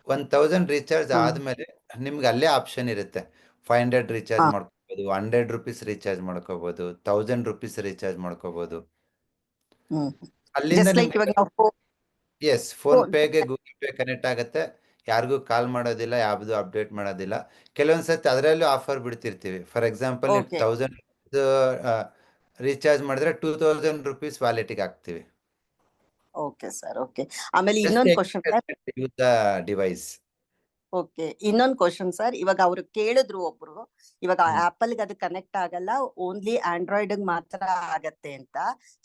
1000 ರೀಚಾರ್ಜ್ ಆದ್ಮೇಲೆ ನಿಮ್ಗೆ ಅಲ್ಲೇ ಆಪ್ಷನ್ ಇರುತ್ತೆ. 500 ರೀಚಾರ್ಜ್ ಮಾಡ್ಕೋಬಹುದು, 100 rupees ರೀಚಾರ್ಜ್ ಮಾಡ್ಕೋಬಹುದು, 1000 rupees ರೀಚಾರ್ಜ್ ಮಾಡ್ಕೋಬಹುದು. ಅಲ್ಲಿಂದ ಜಸ್ಟ್ ಲೈಕ್ ಇವಾಗ ನಾವು ಎಸ್, ಫೋನ್ ಪೇಗೆ ಗೂಗಲ್ ಪೇ ಕನೆಕ್ಟ್ ಆಗುತ್ತೆ. ಯಾರಿಗೂ ಕಾಲ್ ಮಾಡೋದಿಲ್ಲ, ಯಾವ್ದು ಅಪ್ಡೇಟ್ ಮಾಡೋದಿಲ್ಲ. ಕೆಲವೊಂದ್ಸತಿ ಅದರಲ್ಲೂ ಆಫರ್ ಬಿಡ್ತಿರ್ತೀವಿ. ಫಾರ್ ಎಕ್ಸಾಂಪಲ್, ನೀವು Okay. 1000 ರೀಚಾರ್ಜ್ ಮಾಡಿದ್ರೆ 2000 rupees ವ್ಯಾಲೆಟ್ಗೆ ಹಾಕ್ತೀವಿ. Okay sir. ಓಕೆ. ಆಮೇಲೆ ಇನ್ನೊಂದು question sir. Use the device. Okay, ಇನ್ನೊಂದು ಕ್ವಶನ್ ಸರ್. ಇವಾಗ ಅವ್ರು ಕೇಳಿದ್ರು ಒಬ್ರು, ಇವಾಗ ಆಪಲ್ ಗೆ ಅದು ಕನೆಕ್ಟ್ ಆಗಲ್ಲ, ಓನ್ಲಿ ಆಂಡ್ರಾಯ್ಡ್ ಮಾತ್ರ ಆಗತ್ತೆ ಅಂತ.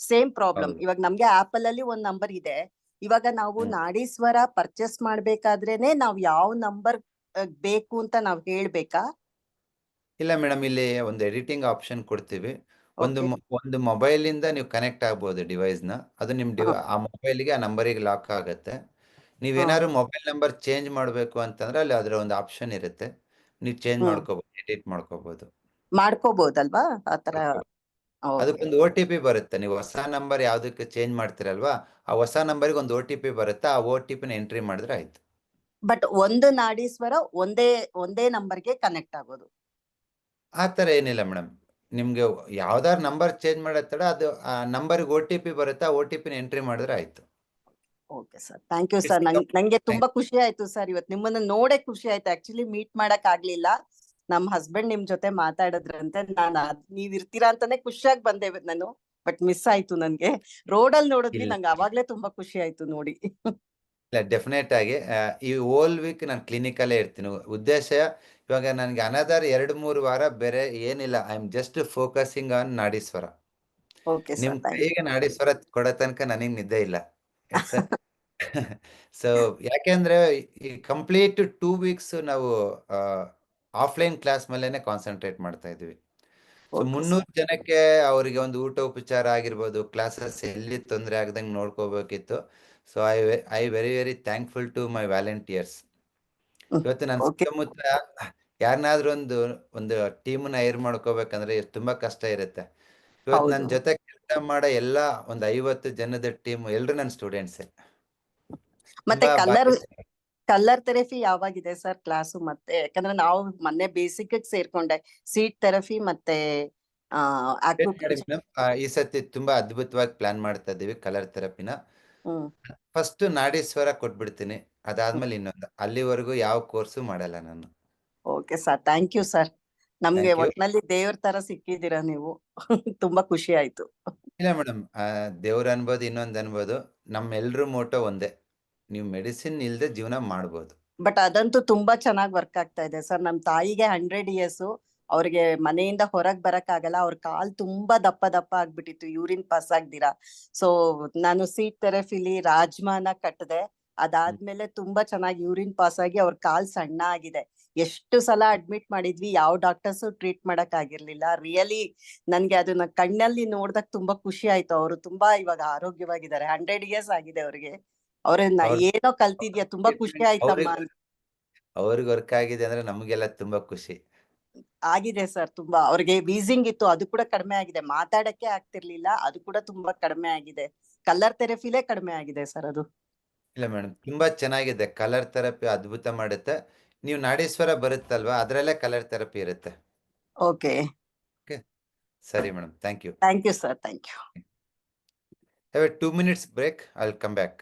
Same problem. ಹೌದು. ಇವಾಗ ನಮ್ಗೆ ಆಪಲ್ ಅಲ್ಲಿ ಒಂದ್ ನಂಬರ್ ಇದೆ. ಇವಾಗ ನಾವು ನಾಡೀಶ್ವರ ಪರ್ಚೇಸ್ ಮಾಡ್ಬೇಕಾದ್ರೇನೆ ನಾವ್ ಯಾವ ನಂಬರ್ ಬೇಕು ಅಂತ ನಾವ್ ಹೇಳ್ಬೇಕಾ? ಇಲ್ಲ ಮೇಡಮ್, ಇಲ್ಲಿ ಒಂದು ಎಡಿಟಿಂಗ್ ಆಪ್ಷನ್ ಕೊಡ್ತೀವಿ. ಒಂದು Okay. ಒಂದು ಮೊಬೈಲ್ ಇಂದ ನೀವು ಕನೆಕ್ಟ್ ಆಗ್ಬೋದು ಡಿವೈಸ್ ನ. ಅದು ನಿಮ್ ಆ ಮೊಬೈಲ್ಗೆ, ಆ ನಂಬರಿಗೆ ಲಾಕ್ ಆಗುತ್ತೆ. ನೀವೇನಾದ್ರು ಮೊಬೈಲ್ ನಂಬರ್ ಚೇಂಜ್ ಮಾಡಬೇಕು ಅಂತಂದ್ರೆ ಅಲ್ಲಿ ಅದರ ಒಂದು ಆಪ್ಷನ್ ಇರುತ್ತೆ. ನೀವು ಚೇಂಜ್ ಮಾಡ್ಕೋಬಹುದು, ಎಡಿಟ್ ಮಾಡ್ಕೋಬಹುದು. ಮಾಡ್ಕೋಬಹುದಲ್ವಾ ಆತರ? ಅದಕ್ಕೊಂದು OTP ಬರುತ್ತೆ. ನೀವು ಹೊಸ ನಂಬರ್ ಯಾವ್ದಕ್ಕೆ ಚೇಂಜ್ ಮಾಡ್ತೀರಲ್ವಾ, ಆ ಹೊಸ ನಂಬರ್ಗೆ ಒಂದು OTP ಬರುತ್ತೆ. ಆ OTP ನ ಎಂಟ್ರಿ ಮಾಡಿದ್ರೆ ಆಯ್ತು. ಬಟ್ ಒಂದು ನಾಡೀಶ್ವರ ಒಂದೇ ನಂಬರ್ಗೆ ಕನೆಕ್ಟ್ ಆಗೋದು? ಆ ತರ ಏನಿಲ್ಲ ಮೇಡಮ್. ನಿಮ್ಗೆ ಯಾವ್ದಾದ್ರು ನಂಬರ್ ಚೇಂಜ್ ಮಾಡತ್ತಡ ಅದು ಆ ನಂಬರ್ಗೆ OTP ಬರುತ್ತೆ. ಆ OTP ನ ಎಂಟ್ರಿ ಮಾಡಿದ್ರೆ ಆಯ್ತು. Okay sir, thank you sir. ನಂಗೆ ತುಂಬಾ ಖುಷಿ ಆಯ್ತು ಸರ್. ಇವತ್ತು ನಿಮ್ಮನ್ನ ನೋಡೇ ಖುಷಿ ಆಯ್ತು. ಆಕ್ಚುಲಿ ಮೀಟ್ ಮಾಡಕ್ ಆಗ್ಲಿಲ್ಲ. ನಮ್ ಹಸ್ಬೆಂಡ್ ನಿಮ್ ಜೊತೆ ಮಾತಾಡಿದ್ರಂತೆ. ನೀವ್ ಇರ್ತೀರಾ ಅಂತಾನೆ ಖುಷಿಯಾಗಿ ಬಂದೆ ನಾನು, ಬಟ್ ಮಿಸ್ ಆಯ್ತು ನನ್ಗೆ. ರೋಡಲ್ಲಿ ನೋಡಿದ್ವಿ, ಇಲ್ಲ. ನಂಗೆ ಅವಾಗ್ಲೇ ತುಂಬಾ ಖುಷಿ ಆಯ್ತು ನೋಡಿ. ಇಲ್ಲ, ಡೆಫಿನೆಟ್ ಆಗಿ ಈ ಹೋಲ್ ವೀಕ್ ನಾನು ಕ್ಲಿನಿಕಲ್ಲೇ ಇರ್ತೀನಿ. ಉದ್ದೇಶ ಇವಾಗ ನನಗೆ ಅನದರ್ 2-3 ವಾರ ಬೇರೆ ಏನಿಲ್ಲ. I am just focusing on Nadishwara. Okay ನಿಮ್ ಸರ್, ಥ್ಯಾಂಕ್ ಕೈಗೆ ನಾಡೀಶ್ವರ ಕೊಡೋ ತನಕ ನನಗೆ ನಿದ್ದೆ ಇಲ್ಲ. ಸೊ ಯಾಕೆಂದ್ರೆ ಈ ಕಂಪ್ಲೀಟ್ 2 weeks ನಾವು ಆಫ್ಲೈನ್ ಕ್ಲಾಸ್ ಮೇಲೆನೆ ಕಾನ್ಸಂಟ್ರೇಟ್ ಮಾಡ್ತಾ ಇದೀವಿ. ಸೊ 300 ಜನಕ್ಕೆ ಅವರಿಗೆ ಒಂದು ಊಟ ಉಪಚಾರ ಆಗಿರ್ಬೋದು, ಕ್ಲಾಸಸ್ ಎಲ್ಲಿ ತೊಂದರೆ ಆಗದಂಗೆ ನೋಡ್ಕೋಬೇಕಿತ್ತು. So I very thankful to my volunteers. ಇವತ್ತು ನನ್ನ ಸುತ್ತಮುತ್ತ ಯಾರನ್ನಾದ್ರೂ ಒಂದು ಟೀಮ್ನ ಹೈರ್ ಮಾಡ್ಕೋಬೇಕಂದ್ರೆ ತುಂಬಾ ಕಷ್ಟ ಇರುತ್ತೆ. ಇವತ್ತು ನನ್ನ ಜೊತೆ ಕೆಲಸ ಮಾಡೋ ಎಲ್ಲ ಒಂದು 50 ಜನದ ಟೀಮ್ ಎಲ್ರು ನನ್ನ ಸ್ಟೂಡೆಂಟ್ಸೇ. ಮತ್ತೆ ಕಲರ್ ಥೆರಪಿ ಯಾವಾಗಿದೆ ಸರ್ ಕ್ಲಾಸು? ಮತ್ತೆ ಯಾಕಂದ್ರೆ ನಾವು ಮೊನ್ನೆ ಬೇಸಿಕ್ ಸೇರ್ಕೊಂಡೆ, ಸೀಟ್ ಥೆರಪಿ ಮತ್ತೆ ಈ ಸತಿ ತುಂಬಾ ಅದ್ಭುತವಾಗಿ ಪ್ಲಾನ್ ಮಾಡ್ತಾ ಇದೀವಿ ಕಲರ್ ಥೆರಪಿನ. ಫಸ್ಟ್ ನಾಡೀಶ್ವರ ಕೊಟ್ಬಿಡ್ತೀನಿ, ಅದಾದ್ಮೇಲೆ ಇನ್ನೊಂದು. ಅಲ್ಲಿವರೆಗೂ ಯಾವ ಕೋರ್ಸು ಮಾಡಲ್ಲ ನಾನು. Okay sir, thank you sir. ನಮ್ಗೆ ಒಟ್ನಲ್ಲಿ ದೇವ್ರ ತರ ಸಿಕ್ಕಿದ್ದೀರಾ ನೀವು. ತುಂಬಾ ಖುಷಿ ಆಯ್ತು. ಇಲ್ಲ ಮೇಡಮ್, ದೇವ್ರ ಅನ್ಬೋದು, ಇನ್ನೊಂದು ಅನ್ಬೋದು, ನಮ್ಮೆಲ್ರ ಮೋಟೋ ಒಂದೇ, ನೀವು ಮೆಡಿಸಿನ್ ಇಲ್ದೆ ಜೀವನ ಮಾಡ್ಬೋದು. ಬಟ್ ಅದಂತೂ ತುಂಬಾ ಚೆನ್ನಾಗಿ ವರ್ಕ್ ಆಗ್ತಾ ಇದೆ ಸರ್. ನಮ್ ತಾಯಿಗೆ 100 years, ಅವ್ರಿಗೆ ಮನೆಯಿಂದ ಹೊರಗ್ ಬರಕ್ ಆಗಲ್ಲ. ಅವ್ರ ಕಾಲ್ ತುಂಬಾ ದಪ್ಪ ಆಗ್ಬಿಟ್ಟಿತ್ತು ಯೂರಿನ್ ಪಾಸ್ ಆಗ್ದಿರಾ. ಸೊ ನಾನು ಸೀಟ್ ಥೆರಪಿಲಿ ರಾಜ್ಮಾನ ಕಟ್ಟದೆ, ಅದಾದ್ಮೇಲೆ ತುಂಬಾ ಚೆನ್ನಾಗಿ ಯೂರಿನ್ ಪಾಸ್ ಆಗಿ ಅವ್ರ ಕಾಲ್ ಸಣ್ಣ ಆಗಿದೆ. ಎಷ್ಟು ಸಲ ಅಡ್ಮಿಟ್ ಮಾಡಿದ್ವಿ, ಯಾವ ಡಾಕ್ಟರ್ಸ್ ಟ್ರೀಟ್ ಮಾಡಕ್ ಆಗಿರ್ಲಿಲ್ಲ. ರಿಯಲಿ ನನ್ಗೆ ಅದನ್ನ ಕಣ್ಣಲ್ಲಿ ನೋಡ್ದಾಗ ತುಂಬಾ ಖುಷಿ ಆಯ್ತು. ಅವರು ತುಂಬಾ ಇವಾಗ ಆರೋಗ್ಯವಾಗಿದ್ದಾರೆ. 100 years ಆಗಿದೆ ಅವ್ರಿಗೆ. ಅವ್ರನ್ನ ಅವ್ರ ಏನೋ ಕಲ್ತಿದ್ಯಾ, ತುಂಬಾ ಖುಷಿ ಆಯ್ತಮ್ಮ. ಅವ್ರಿಗೆ ವರ್ಕ್ ಆಗಿದೆ ಅಂದ್ರೆ ನಮಗೆಲ್ಲ ತುಂಬಾ ಖುಷಿ. ಆಗಿದೆ ಸರ್. ತುಂಬಾ ಅವ್ರಿಗೆ ವೀಸಿಂಗ್ ಇತ್ತು, ಅದು ಕೂಡ ಕಡಿಮೆ ಆಗಿದೆ. ಮಾತಾಡಕ್ಕೆ ಆಗ್ತಿರ್ಲಿಲ್ಲ, ಅದು ಕೂಡ ತುಂಬಾ ಕಡಿಮೆ ಆಗಿದೆ. ಕಲರ್ ಥೆರಪಿಲೇ ಕಡಿಮೆ ಆಗಿದೆ ಸರ್ ಅದು. ಇಲ್ಲ ಮೇಡಮ್, ತುಂಬಾ ಚೆನ್ನಾಗಿದೆ. ಕಲರ್ ಥೆರಪಿ ಅದ್ಭುತ ಮಾಡುತ್ತೆ. ನೀವು ನಾಡೀಶ್ವರ ಬರುತ್ತಲ್ವಾ, ಅದರಲ್ಲೇ ಕಲರ್ ಥೆರಪಿ ಇರುತ್ತೆ. ಓಕೆ, ಓಕೆ, ಸರಿ ಮೇಡಮ್, thank you. Thank you sir, thank you. Have a 2 minutes break. I'll come back.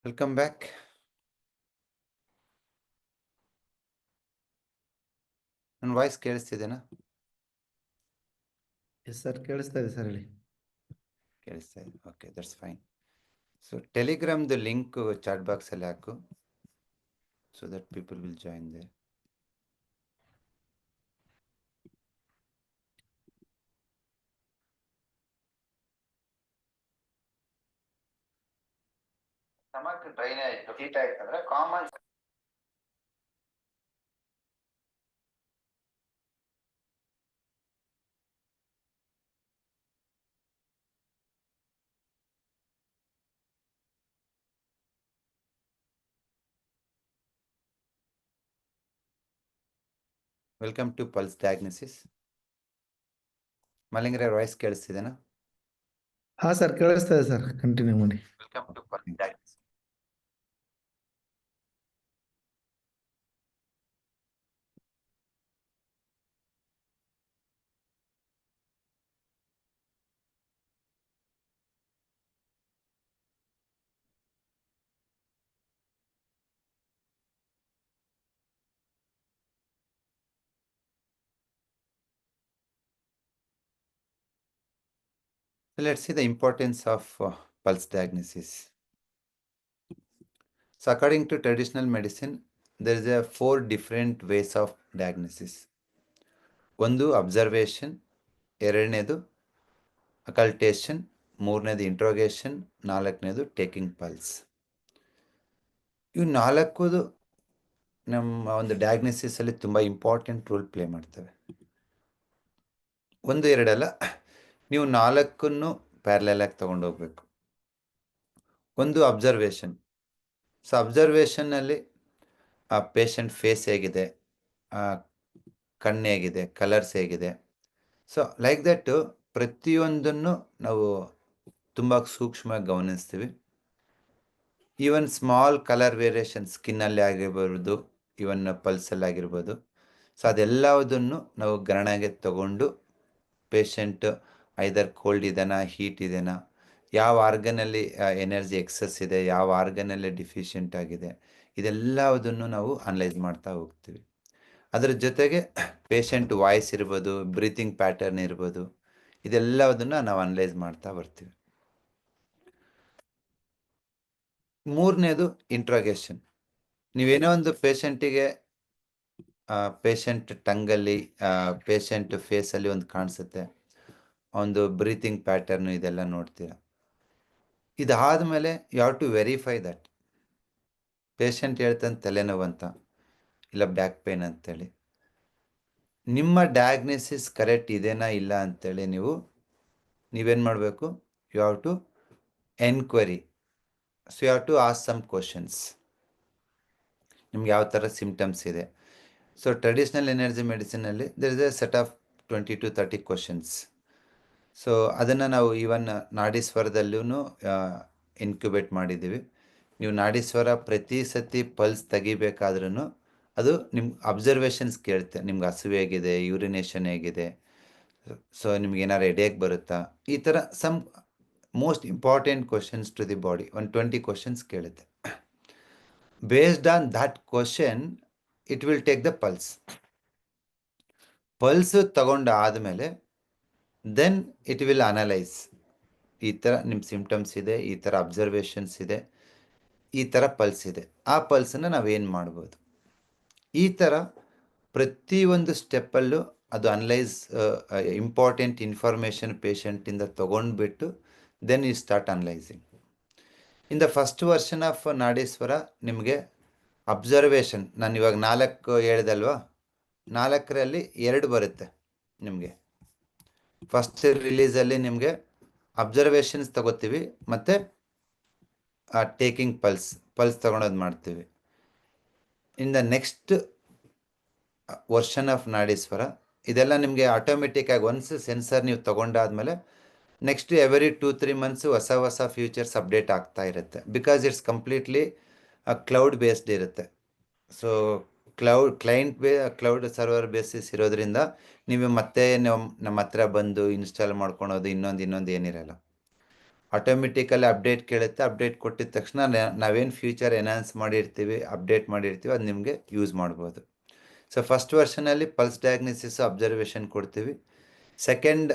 Welcome back. ನನ್ನ ವಾಯ್ಸ್ ಕೇಳಿಸ್ತಿದೆನಾ? ಎಸ್ ಸರ್, ಕೇಳಿಸ್ತಾ ಇದೆ ಸರ್, ಹೇಳಿ. ಕೇಳಿಸ್ತಾ ಇದೆ, ಓಕೆ, ದಟ್ಸ್ ಫೈನ್. ಸೊ ಟೆಲಿಗ್ರಾಮ್ದು ಲಿಂಕ್ ಚಾಟ್ ಬಾಕ್ಸಲ್ಲಿ ಹಾಕು, so that people will join they. Stomach drain ಆಯಿತು, ಹೀಟ್ ಆಯ್ತು ಅಂದರೆ common welcome to pulse diagnosis. ಮಲ್ಲಿಂಗ್ರೆ ವಾಯ್ಸ್ ಕೇಳಿಸ್ತಿದೆನಾ? ಹಾಂ ಸರ್, ಕೇಳಿಸ್ತಾ ಇದೆ ಸರ್, ಕಂಟಿನ್ಯೂ ಮಾಡಿ. Welcome to pulse diagnosis. Let's see the importance of pulse diagnosis. So according to traditional medicine, there is a 4 different ways of diagnosis. ಒಂದು observation, ಎರಡನೇದು ಅಕಲ್ಟೇಷನ್, ಮೂರನೇದು interrogation, ನಾಲ್ಕನೇದು ಟೇಕಿಂಗ್ ಪಲ್ಸ್. ಇವು ನಾಲ್ಕು ನಮ್ಮ ಒಂದು ಡಯಾಗ್ನೋಸಿಸಲ್ಲಿ ತುಂಬ ಇಂಪಾರ್ಟೆಂಟ್ ರೋಲ್ ಪ್ಲೇ ಮಾಡ್ತವೆ. ಒಂದು ಎರಡಲ್ಲ, ನೀವು 4 ಪ್ಯಾರಲಲ್ ಆಗಿ ತಗೊಂಡೋಗ್ಬೇಕು. ಒಂದು ಅಬ್ಸರ್ವೇಷನ್. ಸೊ ಅಬ್ಸರ್ವೇಷನ್ನಲ್ಲಿ ಆ ಪೇಷಂಟ್ ಫೇಸ್ ಹೇಗಿದೆ, ಕಣ್ಣು ಹೇಗಿದೆ, ಕಲರ್ಸ್ ಹೇಗಿದೆ, ಸೊ ಲೈಕ್ ದಟ್ ಪ್ರತಿಯೊಂದನ್ನು ನಾವು ತುಂಬ ಸೂಕ್ಷ್ಮವಾಗಿ ಗಮನಿಸ್ತೀವಿ. ಈವನ್ ಸ್ಮಾಲ್ ಕಲರ್ ವೇರಿಯೇಷನ್ ಸ್ಕಿನ್ನಲ್ಲಿ ಆಗಿರ್ಬೋದು, ಈವನ್ ಪಲ್ಸಲ್ಲಿ ಆಗಿರ್ಬೋದು. ಸೊ ಅದೆಲ್ಲದನ್ನು ನಾವು ಗಣನೆಗೆ ತಗೊಂಡು ಪೇಷಂಟ್ ಐದರ್ ಕೋಲ್ಡ್ ಇದೆನಾ, ಹೀಟ್ ಇದೆನಾ, ಯಾವ ಆರ್ಗನಲ್ಲಿ ಎನರ್ಜಿ ಎಕ್ಸಸ್ ಇದೆ, ಯಾವ ಆರ್ಗನಲ್ಲಿ ಡಿಫಿಷಿಯೆಂಟ್ ಆಗಿದೆ, ಇದೆಲ್ಲದನ್ನು ನಾವು ಅನಲೈಸ್ ಮಾಡ್ತಾ ಹೋಗ್ತೀವಿ. ಅದರ ಜೊತೆಗೆ ಪೇಷಂಟ್ ವಾಯ್ಸ್ ಇರ್ಬೋದು, ಬ್ರೀತಿಂಗ್ ಪ್ಯಾಟರ್ನ್ ಇರ್ಬೋದು, ಇದೆಲ್ಲದನ್ನು ನಾವು ಅನಲೈಸ್ ಮಾಡ್ತಾ ಬರ್ತೀವಿ. ಮೂರನೇದು ಇಂಟ್ರೋಗೇಷನ್. ನೀವೇನೋ ಒಂದು ಪೇಷಂಟಿಗೆ ಪೇಷಂಟ್ ಟಂಗಲ್ಲಿ, ಪೇಷಂಟ್ ಫೇಸಲ್ಲಿ ಒಂದು ಕಾಣಿಸುತ್ತೆ, ಒಂದು ಬ್ರೀತಿಂಗ್ ಪ್ಯಾಟರ್ನು, ಇದೆಲ್ಲ ನೋಡ್ತೀರ. ಇದಾದಮೇಲೆ you have to verify that. Patient ಹೇಳ್ತಾನೆ ತಲೆನೋವು ಅಂತ, ಇಲ್ಲ ಬ್ಯಾಕ್ ಪೇನ್ ಅಂತೇಳಿ. ನಿಮ್ಮ ಡಯಾಗ್ನೋಸಿಸ್ ಕರೆಕ್ಟ್ ಇದೆನಾ ಇಲ್ಲ ಅಂತೇಳಿ ನೀವೇನು ಮಾಡಬೇಕು? You have to enquiry. So you have to ask some questions. ನಿಮ್ಗೆ ಯಾವ ಥರ ಸಿಮ್ಟಮ್ಸ್ ಇದೆ. ಸೊ ಟ್ರೆಡಿಷ್ನಲ್ ಎನರ್ಜಿ ಮೆಡಿಸಿನಲ್ಲಿ there is a set of 20 to 30 questions. So ಅದನ್ನು ನಾವು ಈವನ್ ನಾಡೀಶ್ವರದಲ್ಲೂ ಇನ್ಕ್ಯುಬೇಟ್ ಮಾಡಿದ್ದೀವಿ. ನೀವು ನಾಡೀಶ್ವರ ಪ್ರತಿ ಸತಿ ಪಲ್ಸ್ ತೆಗಿಬೇಕಾದ್ರೂ ಅದು ನಿಮ್ಮ ಅಬ್ಸರ್ವೇಷನ್ಸ್ ಕೇಳುತ್ತೆ. ನಿಮ್ಗೆ ಹಸಿವು ಹೇಗಿದೆ, ಯೂರಿನೇಷನ್ ಹೇಗಿದೆ, ಸೊ ನಿಮ್ಗೆ ಏನಾರು ಹೆಡೇಕ್ ಬರುತ್ತಾ, ಈ ಥರ some most important questions to the body, ಒಂದು 20 ಕ್ವಶನ್ಸ್ ಕೇಳುತ್ತೆ. Based on that question it will take the pulse. Pulse ತಗೊಂಡು ಆದಮೇಲೆ ದೆನ್ ಇಟ್ ವಿಲ್ ಅನಲೈಸ್. ಈ ಥರ ನಿಮ್ಮ ಸಿಮ್ಟಮ್ಸ್ ಇದೆ, ಈ ಥರ ಅಬ್ಸರ್ವೇಷನ್ಸ್ ಇದೆ, ಈ ಥರ ಪಲ್ಸ್ ಇದೆ, ಆ ಪಲ್ಸನ್ನು ನಾವೇನು ಮಾಡ್ಬೋದು. ಈ ಥರ ಪ್ರತಿಯೊಂದು ಸ್ಟೆಪ್ಪಲ್ಲೂ ಅದು ಅನಲೈಸ್ ಇಂಪಾರ್ಟೆಂಟ್ ಇನ್ಫಾರ್ಮೇಷನ್ ಪೇಷಂಟಿಂದ ತೊಗೊಂಡ್ಬಿಟ್ಟು then you start analysing. In the first version of Nadishwara ನಿಮಗೆ ಅಬ್ಸರ್ವೇಷನ್, ನಾನು ಇವಾಗ 4 ಹೇಳಿದಲ್ವಾ, 4ರಲ್ಲಿ 2 ಬರುತ್ತೆ ನಿಮಗೆ. ಫಸ್ಟ್ ರಿಲೀಸಲ್ಲಿ ನಿಮಗೆ ಅಬ್ಸರ್ವೇಷನ್ಸ್ ತಗೋತೀವಿ ಮತ್ತು ಟೇಕಿಂಗ್ ಪಲ್ಸ್ ತಗೊಳೋದು ಮಾಡ್ತೀವಿ. In the next version of Nadishwara ಇದೆಲ್ಲ ನಿಮಗೆ ಆಟೋಮೆಟಿಕ್ಕಾಗಿ ಒನ್ಸ್ ಸೆನ್ಸರ್ ನೀವು ತೊಗೊಂಡಾದ್ಮೇಲೆ ನೆಕ್ಸ್ಟ್ ಎವ್ರಿ 2-3 ಮಂತ್ಸು ಹೊಸ ಫ್ಯೂಚರ್ಸ್ ಅಪ್ಡೇಟ್ ಆಗ್ತಾ ಇರುತ್ತೆ. Because it's completely cloud based ಇರುತ್ತೆ. ಸೊ ಕ್ಲೌಡ್ ಸರ್ವರ್ ಬೇಸಿಸ್ ಇರೋದ್ರಿಂದ ನೀವು ಮತ್ತೆ ನಮ್ಮ ಹತ್ರ ಬಂದು ಇನ್ಸ್ಟಾಲ್ ಮಾಡ್ಕೊಳೋದು ಇನ್ನೊಂದು ಏನಿರಲ್ಲ. ಆಟೋಮೆಟಿಕಲ್ಲಿ ಅಪ್ಡೇಟ್ ಕೇಳುತ್ತೆ. ಅಪ್ಡೇಟ್ ಕೊಟ್ಟಿದ ತಕ್ಷಣ ನಾವೇನು ಫ್ಯೂಚರ್ ಎನ್ಹಾನ್ಸ್ ಮಾಡಿರ್ತೀವಿ, ಅಪ್ಡೇಟ್ ಮಾಡಿರ್ತೀವಿ, ಅದು ನಿಮಗೆ ಯೂಸ್ ಮಾಡ್ಬೋದು. ಸೊ ಫಸ್ಟ್ ವರ್ಷನಲ್ಲಿ ಪಲ್ಸ್ ಡಯಾಗ್ನಿಸಿಸ್ ಅಬ್ಸರ್ವೇಷನ್ ಕೊಡ್ತೀವಿ. ಸೆಕೆಂಡ್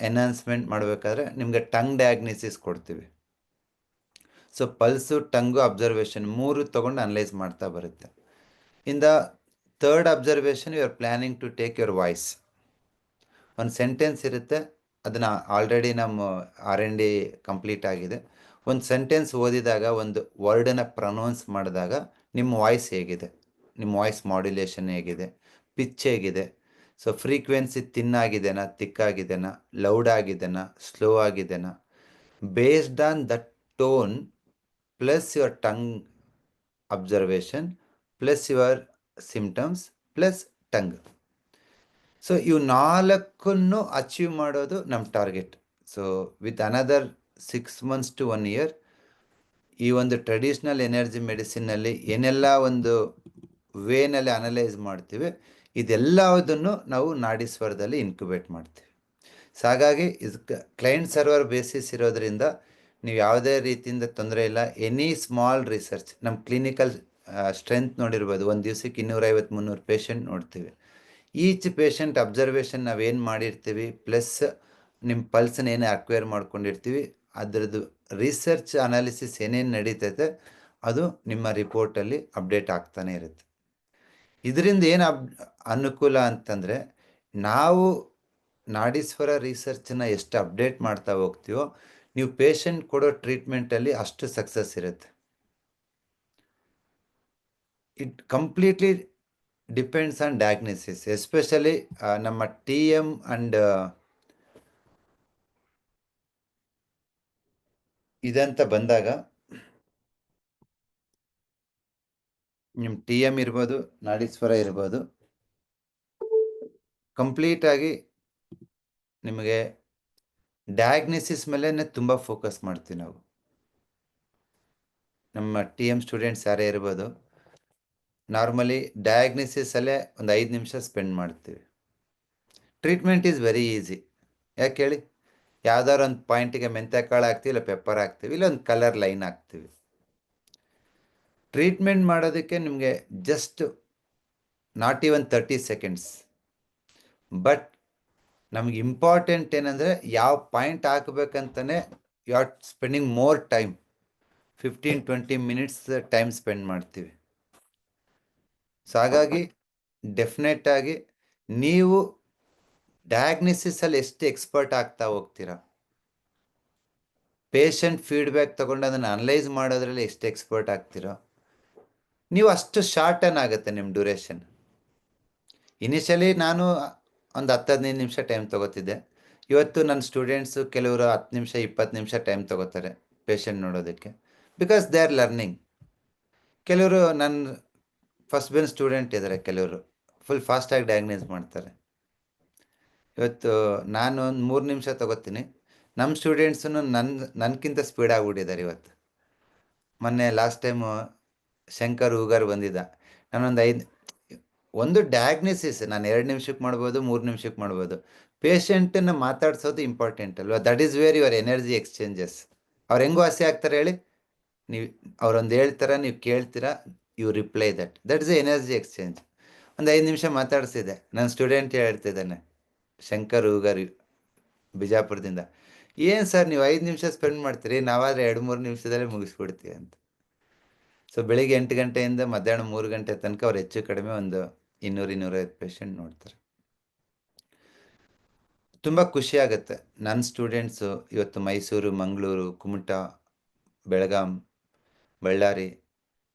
ಎನ್ಹಾನ್ಸ್ಮೆಂಟ್ ಮಾಡಬೇಕಾದ್ರೆ ನಿಮಗೆ ಟಂಗ್ ಡಯಾಗ್ನಿಸಿಸ್ ಕೊಡ್ತೀವಿ. ಸೊ ಪಲ್ಸು, ಟಂಗು, ಅಬ್ಸರ್ವೇಷನ್ 3 ತೊಗೊಂಡು ಅನಲೈಸ್ ಮಾಡ್ತಾ ಬರುತ್ತೆ. In the third observation you are planning to take your voice. ಒಂದು ಸೆಂಟೆನ್ಸ್ ಇರುತ್ತೆ, ಅದನ್ನು ಆಲ್ರೆಡಿ ನಮ್ಮ R&D ಕಂಪ್ಲೀಟ್ ಆಗಿದೆ. ಒಂದು ಸೆಂಟೆನ್ಸ್ ಓದಿದಾಗ, ಒಂದು ವರ್ಡನ್ನು ಪ್ರೊನೌನ್ಸ್ ಮಾಡಿದಾಗ ನಿಮ್ಮ ವಾಯ್ಸ್ ಹೇಗಿದೆ, ನಿಮ್ಮ ವಾಯ್ಸ್ ಮಾಡ್ಯುಲೇಷನ್ ಹೇಗಿದೆ, ಪಿಚ್ ಹೇಗಿದೆ, ಸೊ ಫ್ರೀಕ್ವೆನ್ಸಿ ತಿನ್ನಾಗಿದೆನಾ, ತಿಕ್ಕಾಗಿದೆನಾ, ಲೌಡ್ ಆಗಿದೆನಾ, ಸ್ಲೋ ಆಗಿದೆನಾ, based on that tone plus your tongue observation plus your symptoms plus tongue. So ಇವು 4 ಅಚೀವ್ ಮಾಡೋದು ನಮ್ಮ target. So with another 6 months to 1 year ಈ ಒಂದು ಟ್ರೆಡಿಷ್ನಲ್ ಎನರ್ಜಿ ಮೆಡಿಸಿನ್ನಲ್ಲಿ ಏನೆಲ್ಲ ಒಂದು ವೇನಲ್ಲಿ ಅನಲೈಸ್ ಮಾಡ್ತೀವಿ, ಇದೆಲ್ಲದನ್ನು ನಾವು ನಾಡೀಶ್ವರದಲ್ಲಿ ಇನ್ಕ್ಯುಬೇಟ್ ಮಾಡ್ತೀವಿ. ಸೊ ಹಾಗಾಗಿ ಇದು ಕ್ಲೈಂಟ್ ಸರ್ವರ್ ಬೇಸಿಸ್ ಇರೋದ್ರಿಂದ ನೀವು ಯಾವುದೇ ರೀತಿಯಿಂದ ತೊಂದರೆ ಇಲ್ಲ. ಎನಿ ಸ್ಮಾಲ್ ರಿಸರ್ಚ್, ನಮ್ಮ ಕ್ಲಿನಿಕಲ್ ಸ್ಟ್ರೆಂತ್ ನೋಡಿರ್ಬೋದು, ಒಂದು ದಿವಸಕ್ಕೆ 250-300 ಪೇಷಂಟ್ ನೋಡ್ತೀವಿ. ಈಚ್ ಪೇಷಂಟ್ ಅಬ್ಸರ್ವೇಷನ್ ನಾವೇನು ಮಾಡಿರ್ತೀವಿ ಪ್ಲಸ್ ನಿಮ್ಮ ಪಲ್ಸನ್ನ ಏನೇ ಅಕ್ವೈರ್ ಮಾಡ್ಕೊಂಡಿರ್ತೀವಿ, ಅದರದ್ದು ರಿಸರ್ಚ್ ಅನಾಲಿಸಿಸ್ ಏನೇನು ನಡೀತೈತೆ ಅದು ನಿಮ್ಮ ರಿಪೋರ್ಟಲ್ಲಿ ಅಪ್ಡೇಟ್ ಆಗ್ತಾನೆ ಇರುತ್ತೆ. ಇದರಿಂದ ಏನು ಅನುಕೂಲ ಅಂತಂದರೆ, ನಾವು ನಾಡೀಶ್ವರ ರಿಸರ್ಚನ್ನ ಎಷ್ಟು ಅಪ್ಡೇಟ್ ಮಾಡ್ತಾ ಹೋಗ್ತೀವೋ ನೀವು ಪೇಷಂಟ್ ಕೊಡೋ ಟ್ರೀಟ್ಮೆಂಟಲ್ಲಿ ಅಷ್ಟು ಸಕ್ಸಸ್ ಇರುತ್ತೆ. It completely depends on diagnosis, especially ನಮ್ಮ TM ಆ್ಯಂಡ್ ಇದಂತ ಬಂದಾಗ, ನಿಮ್ಮ TM ಇರ್ಬೋದು, ನಾಡೀಶ್ವರ ಇರ್ಬೋದು, ಕಂಪ್ಲೀಟಾಗಿ ನಿಮಗೆ ಡಯಾಗ್ನೋಸಿಸ್ ಮೇಲೆ ತುಂಬ ಫೋಕಸ್ ಮಾಡ್ತೀವಿ ನಾವು. ನಮ್ಮ TM ಸ್ಟೂಡೆಂಟ್ಸ್ ಯಾರೇ ಇರ್ಬೋದು, ನಾರ್ಮಲಿ ಡಯಾಗ್ನೋಸಿಸಲ್ಲೇ ಒಂದು 5 ನಿಮಿಷ ಸ್ಪೆಂಡ್ ಮಾಡ್ತೀವಿ. Treatment is very easy. ಯಾಕೆ ಹೇಳಿ, ಯಾವ್ದಾದ್ರು ಒಂದು ಪಾಯಿಂಟಿಗೆ ಮೆಂತ್ಯಕಾಳು ಹಾಕ್ತೀವಿ, ಇಲ್ಲ ಪೆಪ್ಪರ್ ಹಾಕ್ತೀವಿ, ಇಲ್ಲ ಒಂದು ಕಲರ್ ಲೈನ್ ಹಾಕ್ತೀವಿ. ಟ್ರೀಟ್ಮೆಂಟ್ ಮಾಡೋದಕ್ಕೆ ನಿಮಗೆ just not even 30 seconds. But ನಮಗೆ ಇಂಪಾರ್ಟೆಂಟ್ ಏನಂದರೆ ಯಾವ ಪಾಯಿಂಟ್ ಹಾಕಬೇಕಂತಲೇ you are spending more time, 15-20 minutes time spend ಮಾಡ್ತೀವಿ. ಸೊ ಹಾಗಾಗಿ ಡೆಫಿನೆಟಾಗಿ ನೀವು ಡಯಾಗ್ನೋಸಿಸಲ್ಲಿ ಎಷ್ಟು ಎಕ್ಸ್ಪರ್ಟ್ ಆಗ್ತಾ ಹೋಗ್ತೀರಾ, ಪೇಷಂಟ್ ಫೀಡ್ಬ್ಯಾಕ್ ತೊಗೊಂಡು ಅದನ್ನು ಅನಲೈಸ್ ಮಾಡೋದ್ರಲ್ಲಿ ಎಷ್ಟು ಎಕ್ಸ್ಪರ್ಟ್ ಆಗ್ತೀರೋ, ನೀವು ಅಷ್ಟು ಶಾರ್ಟನ್ ಆಗುತ್ತೆ ನಿಮ್ಮ ಡ್ಯೂರೇಷನ್. ಇನಿಷಿಯಲಿ ನಾನು ಒಂದು 10-15 ನಿಮಿಷ ಟೈಮ್ ತೊಗೋತಿದ್ದೆ. ಇವತ್ತು ನನ್ನ ಸ್ಟೂಡೆಂಟ್ಸು ಕೆಲವರು 10 ನಿಮಿಷ 20 ನಿಮಿಷ ಟೈಮ್ ತೊಗೋತಾರೆ ಪೇಷಂಟ್ ನೋಡೋದಕ್ಕೆ, ಬಿಕಾಸ್ ದೇ ಆರ್ ಲರ್ನಿಂಗ್. ಕೆಲವರು ನನ್ನ ಫಸ್ಟ್ ಬೆಂಚ್ ಸ್ಟೂಡೆಂಟ್ ಇದ್ದಾರೆ, ಕೆಲವರು ಫುಲ್ ಫಾಸ್ಟಾಗಿ ಡಯಾಗ್ನೈಸ್ ಮಾಡ್ತಾರೆ. ಇವತ್ತು ನಾನು ಒಂದು 3 ನಿಮಿಷ ತೊಗೋತೀನಿ, ನಮ್ಮ ಸ್ಟೂಡೆಂಟ್ಸು ನನಗಿಂತ ಸ್ಪೀಡ್ ಆಗಿಬಿಟ್ಟಿದ್ದಾರೆ ಇವತ್ತು. ಮೊನ್ನೆ ಲಾಸ್ಟ್ ಟೈಮು ಶಂಕರ್ ಹೂಗಾರ್ ಬಂದಿದ್ದ, ಒಂದು ಡಯಾಗ್ನೋಸಿಸ್ ನಾನು 2 ನಿಮಿಷಕ್ಕೆ ಮಾಡ್ಬೋದು, 3 ನಿಮಿಷಕ್ಕೆ ಮಾಡ್ಬೋದು. ಪೇಷಂಟನ್ನು ಮಾತಾಡ್ಸೋದು ಇಂಪಾರ್ಟೆಂಟ್ ಅಲ್ವಾ? That is where your energy exchanges. ಅವ್ರು ಹೆಂಗೂ ವಾಸಿ ಆಗ್ತಾರೆ ಹೇಳಿ, ನೀವು ಅವರೊಂದು ಹೇಳ್ತಾರೆ, ನೀವು ಕೇಳ್ತೀರಾ, you reply that is a energy exchange. ಒಂದು 5 ನಿಮಿಷ ಮಾತಾಡಿಸಿದೆ, ನನ್ನ ಸ್ಟೂಡೆಂಟ್ ಹೇಳ್ತಿದ್ದಾನೆ, ಶಂಕರ್ ಹೂಗಾರ್ ಬಿಜಾಪುರದಿಂದ, ಏನು ಸರ್ ನೀವು 5 ನಿಮಿಷ ಸ್ಪೆಂಡ್ ಮಾಡ್ತೀರಿ, ನಾವಾದರೆ 2-3 ನಿಮಿಷದಲ್ಲೇ ಮುಗಿಸ್ಬಿಡ್ತೀವಿ ಅಂತ. ಸೊ ಬೆಳಿಗ್ಗೆ 8 ಗಂಟೆಯಿಂದ ಮಧ್ಯಾಹ್ನ 3 ಗಂಟೆ ತನಕ ಅವ್ರು ಹೆಚ್ಚು ಕಡಿಮೆ ಒಂದು 200-250 ಪೇಷಂಟ್ ನೋಡ್ತಾರೆ. ತುಂಬ ಖುಷಿ ಆಗುತ್ತೆ. ನನ್ನ ಸ್ಟೂಡೆಂಟ್ಸು ಇವತ್ತು ಮೈಸೂರು, ಮಂಗಳೂರು, ಕುಮಟಾ, ಬೆಳಗಾಂ, ಬಳ್ಳಾರಿ,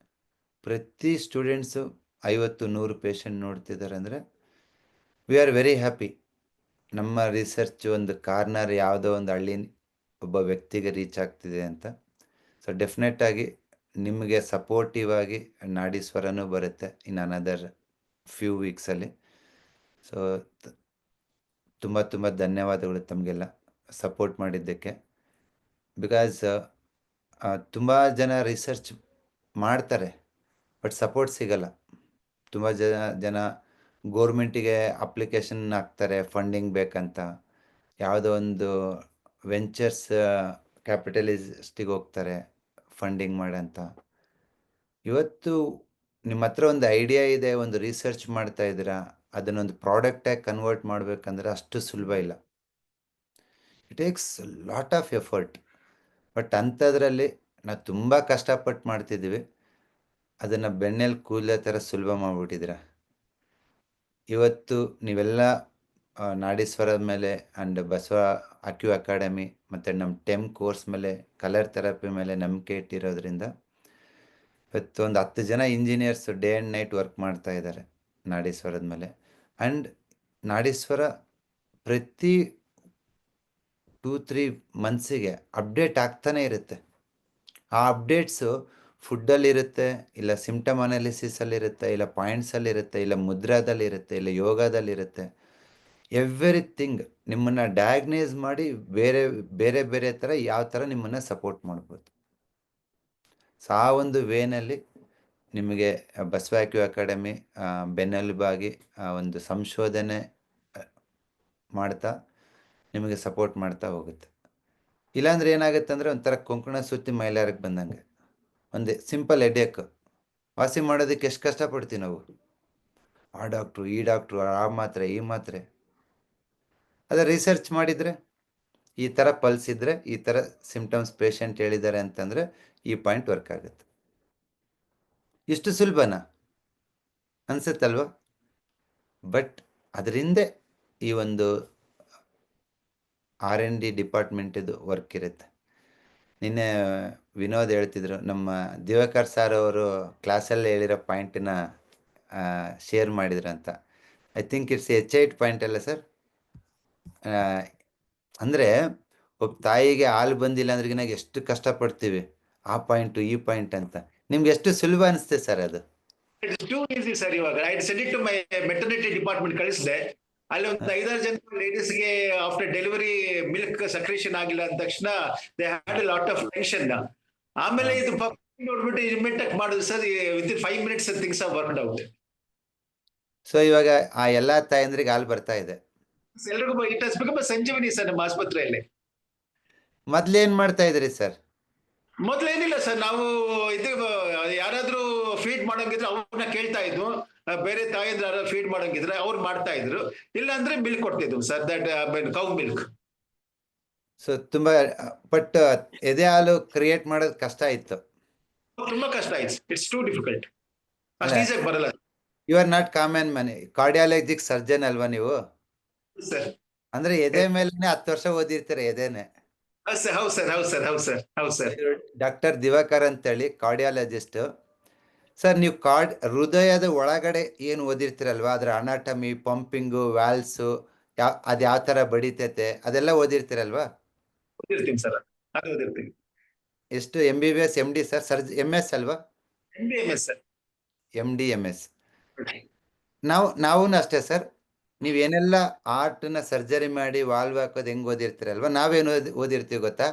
ಪ್ರತಿ ಸ್ಟೂಡೆಂಟ್ಸು 50-100 ಪೇಷಂಟ್ ನೋಡ್ತಿದ್ದಾರೆ ಅಂದರೆ ವಿ ಆರ್ ವೆರಿ ಹ್ಯಾಪಿ. ನಮ್ಮ ರಿಸರ್ಚ್ ಒಂದು ಕಾರ್ನರ್ ಯಾವುದೋ ಒಂದು ಹಳ್ಳಿ ಒಬ್ಬ ವ್ಯಕ್ತಿಗೆ ರೀಚ್ ಆಗ್ತಿದೆ ಅಂತ. ಸೊ ಡೆಫಿನೆಟಾಗಿ ನಿಮಗೆ ಸಪೋರ್ಟಿವ್ ಆಗಿ ನಾಡೀಶ್ವರನೂ ಬರುತ್ತೆ ಇನ್ ಅನದರ್ ಫ್ಯೂ ವೀಕ್ಸಲ್ಲಿ. ಸೊ ತುಂಬ ಧನ್ಯವಾದಗಳು ತಮಗೆಲ್ಲ ಸಪೋರ್ಟ್ ಮಾಡಿದ್ದಕ್ಕೆ. ಬಿಕಾಸ್ ತುಂಬ ಜನ ರಿಸರ್ಚ್ ಮಾಡ್ತಾರೆ, ಬಟ್ ಸಪೋರ್ಟ್ ಸಿಗಲ್ಲ. ತುಂಬ ಜನ ಗೋರ್ಮೆಂಟಿಗೆ ಅಪ್ಲಿಕೇಶನ್ ಹಾಕ್ತಾರೆ ಫಂಡಿಂಗ್ ಬೇಕಂತ, ಯಾವುದೋ ಒಂದು ವೆಂಚರ್ಸ್ ಕ್ಯಾಪಿಟಲಿಸ್ಟಿಗೆ ಹೋಗ್ತಾರೆ ಫಂಡಿಂಗ್ ಮಾಡಂತ. ಇವತ್ತು ನಿಮ್ಮ ಹತ್ರ ಒಂದು ಐಡಿಯಾ ಇದೆ, ಒಂದು ರಿಸರ್ಚ್ ಮಾಡ್ತಾ ಇದ್ದೀರಾ, ಅದನ್ನೊಂದು ಪ್ರಾಡಕ್ಟಾಗಿ ಕನ್ವರ್ಟ್ ಮಾಡಬೇಕಂದ್ರೆ ಅಷ್ಟು ಸುಲಭ ಇಲ್ಲ. It takes lot of effort. But ಅಂಥದ್ರಲ್ಲಿ ನಾವು ತುಂಬ ಕಷ್ಟಪಟ್ಟು ಮಾಡ್ತಿದ್ದೀವಿ. ಅದನ್ನು ಬೆಣ್ಣೆಲಿ ಕೂದಲೋ ಥರ ಸುಲಭ ಮಾಡಿಬಿಟ್ಟಿದ್ದೀರ. ಇವತ್ತು ನೀವೆಲ್ಲ ನಾಡೀಶ್ವರದ ಮೇಲೆ ಆ್ಯಂಡ್ ಬಸವ ಅಕ್ಯೂ ಅಕಾಡೆಮಿ ಮತ್ತು ನಮ್ಮ ಟೆಮ್ ಕೋರ್ಸ್ ಮೇಲೆ, ಕಲರ್ ಥೆರಪಿ ಮೇಲೆ ನಂಬಿಕೆ ಇಟ್ಟಿರೋದ್ರಿಂದ ಇವತ್ತು ಒಂದು 10 ಜನ engineers day and night work ಮಾಡ್ತಾ ಇದ್ದಾರೆ ನಾಡೀಶ್ವರದ ಮೇಲೆ. ಆ್ಯಂಡ್ ನಾಡೀಶ್ವರ ಪ್ರತಿ 2-3 ಮಂತ್ಸಿಗೆ ಅಪ್ಡೇಟ್ ಆಗ್ತಾನೆ ಇರುತ್ತೆ. ಆ ಅಪ್ಡೇಟ್ಸು ಫುಡ್ಡಲ್ಲಿರುತ್ತೆ, ಇಲ್ಲ ಸಿಮ್ಟಮ್ ಅನಾಲಿಸಿಸಲ್ಲಿರುತ್ತೆ, ಇಲ್ಲ ಪಾಯಿಂಟ್ಸಲ್ಲಿರುತ್ತೆ, ಇಲ್ಲ ಮುದ್ರಾದಲ್ಲಿರುತ್ತೆ, ಇಲ್ಲ ಯೋಗದಲ್ಲಿರುತ್ತೆ. ಎವ್ರಿಥಿಂಗ್ ನಿಮ್ಮನ್ನು ಡಯಾಗ್ನೈಸ್ ಮಾಡಿ ಬೇರೆ ಬೇರೆ ಬೇರೆ ಥರ ಯಾವ ಥರ ನಿಮ್ಮನ್ನು ಸಪೋರ್ಟ್ ಮಾಡ್ಬೋದು. ಸೊ ಆ ಒಂದು ವೇನಲ್ಲಿ ನಿಮಗೆ ಬಸವ ಅಕ್ಯೂ ಅಕಾಡೆಮಿ ಬೆನ್ನೆಲುಬಾಗಿ ಒಂದು ಸಂಶೋಧನೆ ಮಾಡ್ತಾ ನಿಮಗೆ ಸಪೋರ್ಟ್ ಮಾಡ್ತಾ ಹೋಗುತ್ತೆ. ಇಲ್ಲಾಂದ್ರೆ ಏನಾಗುತ್ತೆ ಅಂದರೆ ಒಂಥರ ಕೊಂಕಣ ಸುತ್ತಿ ಮೈಲಾರಕ್ಕೆ ಬಂದಂಗೆ. ಒಂದು ಸಿಂಪಲ್ ಹೆಡ್ಏಕ್ ವಾಸಿ ಮಾಡೋದಕ್ಕೆ ಎಷ್ಟು ಕಷ್ಟಪಡ್ತೀವಿ ನಾವು. ಆ ಡಾಕ್ಟ್ರು, ಈ ಡಾಕ್ಟ್ರು, ಆ ಮಾತ್ರೆ, ಈ ಮಾತ್ರೆ. ಅದೇ ರಿಸರ್ಚ್ ಮಾಡಿದರೆ ಈ ಥರ ಪಲ್ಸ್ ಇದ್ದರೆ, ಈ ಥರ ಸಿಮ್ಟಮ್ಸ್ ಪೇಷಂಟ್ ಹೇಳಿದ್ದಾರೆ ಅಂತಂದರೆ ಈ ಪಾಯಿಂಟ್ ವರ್ಕ್ ಆಗುತ್ತೆ. ಇಷ್ಟು ಸುಲಭನಾ ಅನ್ಸುತ್ತಲ್ವ? ಬಟ್ ಅದರಿಂದ ಈ ಒಂದು R&D ಡಿಪಾರ್ಟ್ಮೆಂಟಿದು ವರ್ಕ್ ಇರುತ್ತೆ. ನಿನ್ನೆ ವಿನೋದ್ ಹೇಳ್ತಿದ್ರು, ನಮ್ಮ ದಿವಾಕರ್ ಸರ್ ಅವರು ಕ್ಲಾಸಲ್ಲಿ ಹೇಳಿರೋ ಪಾಯಿಂಟನ್ನ ಶೇರ್ ಮಾಡಿದ್ರಂತ. I think it's H8 point ಅಲ್ಲ ಸರ್? ಅಂದರೆ ಒಬ್ಬ ತಾಯಿಗೆ ಹಾಲು ಬಂದಿಲ್ಲ ಅಂದ್ರೆ ಎಷ್ಟು ಕಷ್ಟಪಡ್ತೀವಿ, ಆ ಪಾಯಿಂಟು ಈ ಪಾಯಿಂಟ್ ಅಂತ. ನಿಮ್ಗೆ ಎಷ್ಟು ಸುಲಭ ಅನಿಸುತ್ತೆ ಸರ್ ಅದು? It's too easy sir. ಇವಾಗ I send it to my maternity department ಕಳಿಸಿದೆ. ಅಲ್ಲಿ ಒಂದು 5-6 ಜನ ಲೇಡೀಸ್ಗೆ ಆಫ್ಟರ್ ಡೆಲಿವರಿ ಮಿಲ್ಕ್ ಸಕ್ರೇಷನ್ ಆಗಿಲ್ಲ ಅಂದ ತಕ್ಷಣ they had a lot of tension. ಆಮೇಲೆ ಇದು ನೋಡ್ಬಿಟ್ಟು ಇಮಿಡಿಯೇಟ್ ಮಾಡುದು sir, within 5 minutes things are worked out. So ಇವಾಗ ಆ ಎಲ್ಲ ತಾಯಂದ್ರಿಗೆ ಹಾಲು ಬರ್ತಾ ಇದೆ. ಎಲ್ರಿಗೂ it has become Sanjeevani sir ನಮ್ಮ ಆಸ್ಪತ್ರೆಯಲ್ಲಿ. ಮೊದ್ಲೇನ್ ಮಾಡ್ತಾ ಇದ್ರಿ ಸರ್? ಮೊದ್ಲೇನಿಲ್ಲ ಸರ್, ನಾವು ಇದು ಯಾರಾದ್ರೂ ಫೀಡ್ ಮಾಡೋಂಗಿದ್ರೆ ಅವ್ರನ್ನ ಕೇಳ್ತಾ ಇದ್ವು. ಬೇರೆ ತಾಯಿದ್ರೆ ಯಾರಾದ್ರು ಫೀಡ್ ಮಾಡೋಂಗಿದ್ರೆ ಅವ್ರು ಮಾಡ್ತಾ ಇದ್ರು. ಇಲ್ಲ ಅಂದ್ರೆ ಮಿಲ್ಕ್ ಕೊಡ್ತಿದ್ವು sir, that cow milk. So ತುಂಬಾ ಬಟ್ ಎದೆ ಹಾಲು ಕ್ರಿಯೇಟ್ ಮಾಡೋದು ಕಷ್ಟ ಇತ್ತು. ತುಂಬಾ ಕಷ್ಟ ಆಯ್ತು. It's too difficult. ಅಷ್ಟು ಈಸಿಯಾಗಿ ಬರಲ್ಲ. You are not common money cardiologic surgeon ಅಲ್ವಾ ನೀವು? ಸರ್ ಅಂದ್ರೆ ಎದೆ ಮೇಲೆ 10 ವರ್ಷ ಓದಿರ್ತೀರ ಎದೆನೆ. ಹೌದು ಸರ್, ಹೌದು ಸರ್, ಹೌದು ಸರ್, ಹೌದು ಸರ್. ಡಾಕ್ಟರ್ ದಿವಾಕರ್ ಅಂತೇಳಿ ಕಾರ್ಡಿಯಾಲಜಿಸ್ಟ್ ಸರ್. ನೀವು ಹೃದಯದ ಒಳಗಡೆ ಏನು ಓದಿರ್ತೀರಲ್ವಾ, ಅದರ ಅನಾಟಮಿ, ಪಂಪಿಂಗು, ವ್ಯಾಲ್ಸು, ಅದು ಯಾವ ಥರ ಬಡಿತೈತೆ ಅದೆಲ್ಲ ಓದಿರ್ತೀರಲ್ವಾ? ಓದಿರ್ತೀನಿ ಸರ್, ಅದು ಓದಿರ್ತೀನಿ. ಎಷ್ಟು MBBS MD ಸರ್? MS ಅಲ್ವಾ? MD/MS sir. MD MS. ನಾವು ಅಷ್ಟೇ ಸರ್. ನೀವೇನೆಲ್ಲ ಆರ್ಟ್ನ ಸರ್ಜರಿ ಮಾಡಿ ವಾಲ್ವ್ ಹಾಕೋದು ಹೆಂಗ್ ಓದಿರ್ತೀರಲ್ವಾ, ನಾವೇನು ಓದಿರ್ತೀವಿ ಗೊತ್ತಾ?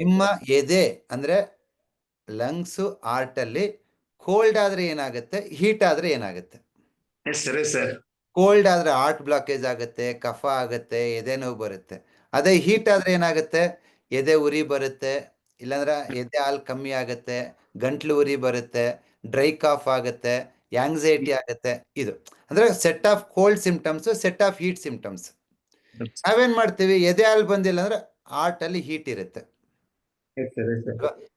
ನಿಮ್ಮ ಎದೆ ಅಂದ್ರೆ ಲಂಗ್ಸು ಆರ್ಟಲ್ಲಿ ಕೋಲ್ಡ್ ಆದ್ರೆ ಏನಾಗುತ್ತೆ, ಹೀಟ್ ಆದ್ರೆ ಏನಾಗುತ್ತೆ? ಕೋಲ್ಡ್ ಆದ್ರೆ ಹಾರ್ಟ್ ಬ್ಲಾಕೇಜ್ ಆಗುತ್ತೆ, ಕಫ ಆಗುತ್ತೆ, ಎದೆ ನೋವು ಬರುತ್ತೆ. ಅದೇ ಹೀಟ್ ಆದ್ರೆ ಏನಾಗುತ್ತೆ, ಎದೆ ಉರಿ ಬರುತ್ತೆ, ಇಲ್ಲಾಂದ್ರೆ ಎದೆ ಹಾಲು ಕಮ್ಮಿ ಆಗುತ್ತೆ, ಗಂಟ್ಲು ಉರಿ ಬರುತ್ತೆ, ಡ್ರೈ ಕಾಫ್ ಆಗುತ್ತೆ, ಆಂಗ್ಸೈಟಿ ಆಗುತ್ತೆ. ಇದು ಅಂದ್ರೆ set of cold symptoms, set of heat symptoms. ನಾವೇನ್ ಮಾಡ್ತೀವಿ, ಎದೆ ಹಾಲು ಬಂದಿಲ್ಲ ಅಂದ್ರೆ ಹಾರ್ಟ್ ಅಲ್ಲಿ ಹೀಟ್ ಇರುತ್ತೆ.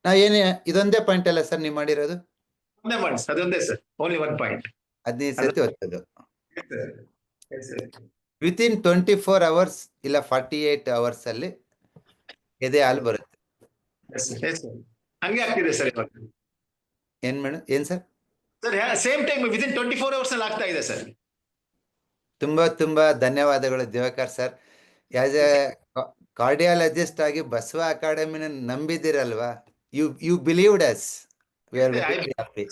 ನಾವೇನೇ ಇದೊಂದೇ ಪಾಯಿಂಟ್ ಅಲ್ಲ ಸರ್ ನೀವು ಮಾಡಿರೋದು? ಅದೊಂದೇ ಸರ್, ಓನ್ಲಿ ಒನ್ ಪಾಯಿಂಟ್. 15 ಸತಿ ಹೊತ್ತದು. ವಿತಿನ್ 24 hours ಇಲ್ಲ 48 hours ಅಲ್ಲಿ ಎದೆ ಹಾಲು ಬರುತ್ತೆ. ಹಂಗೆ ಆಗ್ತಿದೆ ಸರ್ ಇವಾಗ. ಏನ್ sir? Sir same time within 24 hours ಅಲ್ಲಿ ಆಗ್ತಾ ಇದೆ ಸರ್. ತುಂಬಾ ಧನ್ಯವಾದಗಳು Diwakar sir. As a cardiologist ಆಗಿ ಬಸವ ಅಕಾಡೆಮಿನ ನಂಬಿದಿರಲ್ವಾ? You believed us. We are very happy.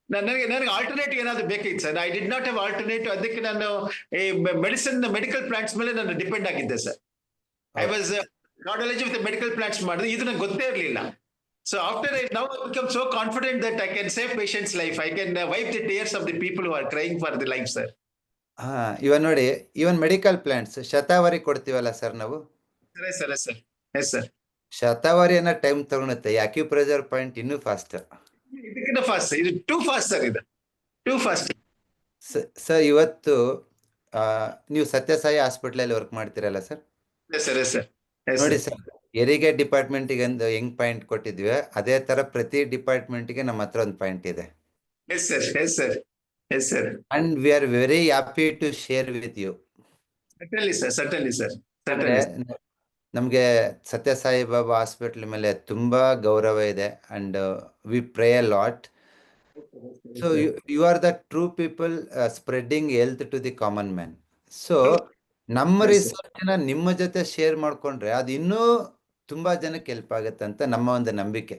ನನಗೆ ಆಲ್ಟರ್ನೇಟಿವ್ ಏನಾದ್ರು ಬೇಕಿತ್ತು sir. I did not have alternative. ಅದಕ್ಕೆ ನಾನು ಮೆಡಿಕಲ್ ಪ್ಲಾಂಟ್ಸ್ ಮೇಲೆ ನಾನು ಡಿಪೆಂಡ್ ಆಗಿದ್ದೆ sir. I was cardiology with medical plants ಮಾಡಿದ್ರೆ ಇದು ನಂಗೆ ಗೊತ್ತೇ ಇರಲಿಲ್ಲ. So after I now become so confident that I can save patients' life. I can wipe the tears of the people who are crying for the life, sir. ಇವಾಗ ನೋಡಿ, ಇವನ್ medical plants shatavari ಕೊಡ್ತೀವಲ್ಲ sir ನಾವು. Yes, sir. Shatavari ಅನ್ನೋ time ತಗೊಳುತ್ತೆ, acupressure point ಇನ್ನೂ fast. ಇದಕ್ಕೆ fast ಇದು ಟೂ ಫಾಸ್ಟ್ ಸರ್, ಇದು ಟೂ ಫಾಸ್ಟ್. ಸರ್ ಇವತ್ತು ನೀವು ಸತ್ಯಸಾಯಿ ಹಾಸ್ಪಿಟ್ಲಲ್ಲಿ ವರ್ಕ್ ಮಾಡ್ತೀರಲ್ಲ sir? Yes sir, yes sir, yes ನೋಡಿ ಸರ್. ಸರ್, ಹೆರಿಗೆ ಡಿಪಾರ್ಟ್ಮೆಂಟಿಗೆ ಒಂದು ಹೆಂಗ್ ಪಾಯಿಂಟ್ ಕೊಟ್ಟಿದ್ವಿ, ಅದೇ ತರ ಪ್ರತಿ ಡಿಪಾರ್ಟ್ಮೆಂಟ್ಗೆ ನಮ್ಮ ಹತ್ರ ಒಂದು ಪಾಯಿಂಟ್ ಇದೆ. Yes sir, yes sir, yes sir. And we are very happy to share with you. Certainly sir, certainly sir, ಅಂದ್ರೆ ಸರ್ಟನ್ಲಿ. ನಮ್ಗೆ ಸತ್ಯಸಾಯಿ ಬಾಬಾ ಹಾಸ್ಪಿಟಲ್ ಮೇಲೆ ತುಂಬಾ ಗೌರವ ಇದೆ and we pray a lot. So you are the true people spreading health to the common man. So ನಮ್ಮ Yes, sir. Research ನಿಮ್ಮ ಜೊತೆ share ಮಾಡ್ಕೊಂಡ್ರೆ ಅದು ಇನ್ನೂ ತುಂಬಾ ಜನಕ್ಕೆ ಹೆಲ್ಪ್ ಆಗುತ್ತೆ ಅಂತ ನಮ್ಮ ಒಂದು ನಂಬಿಕೆ.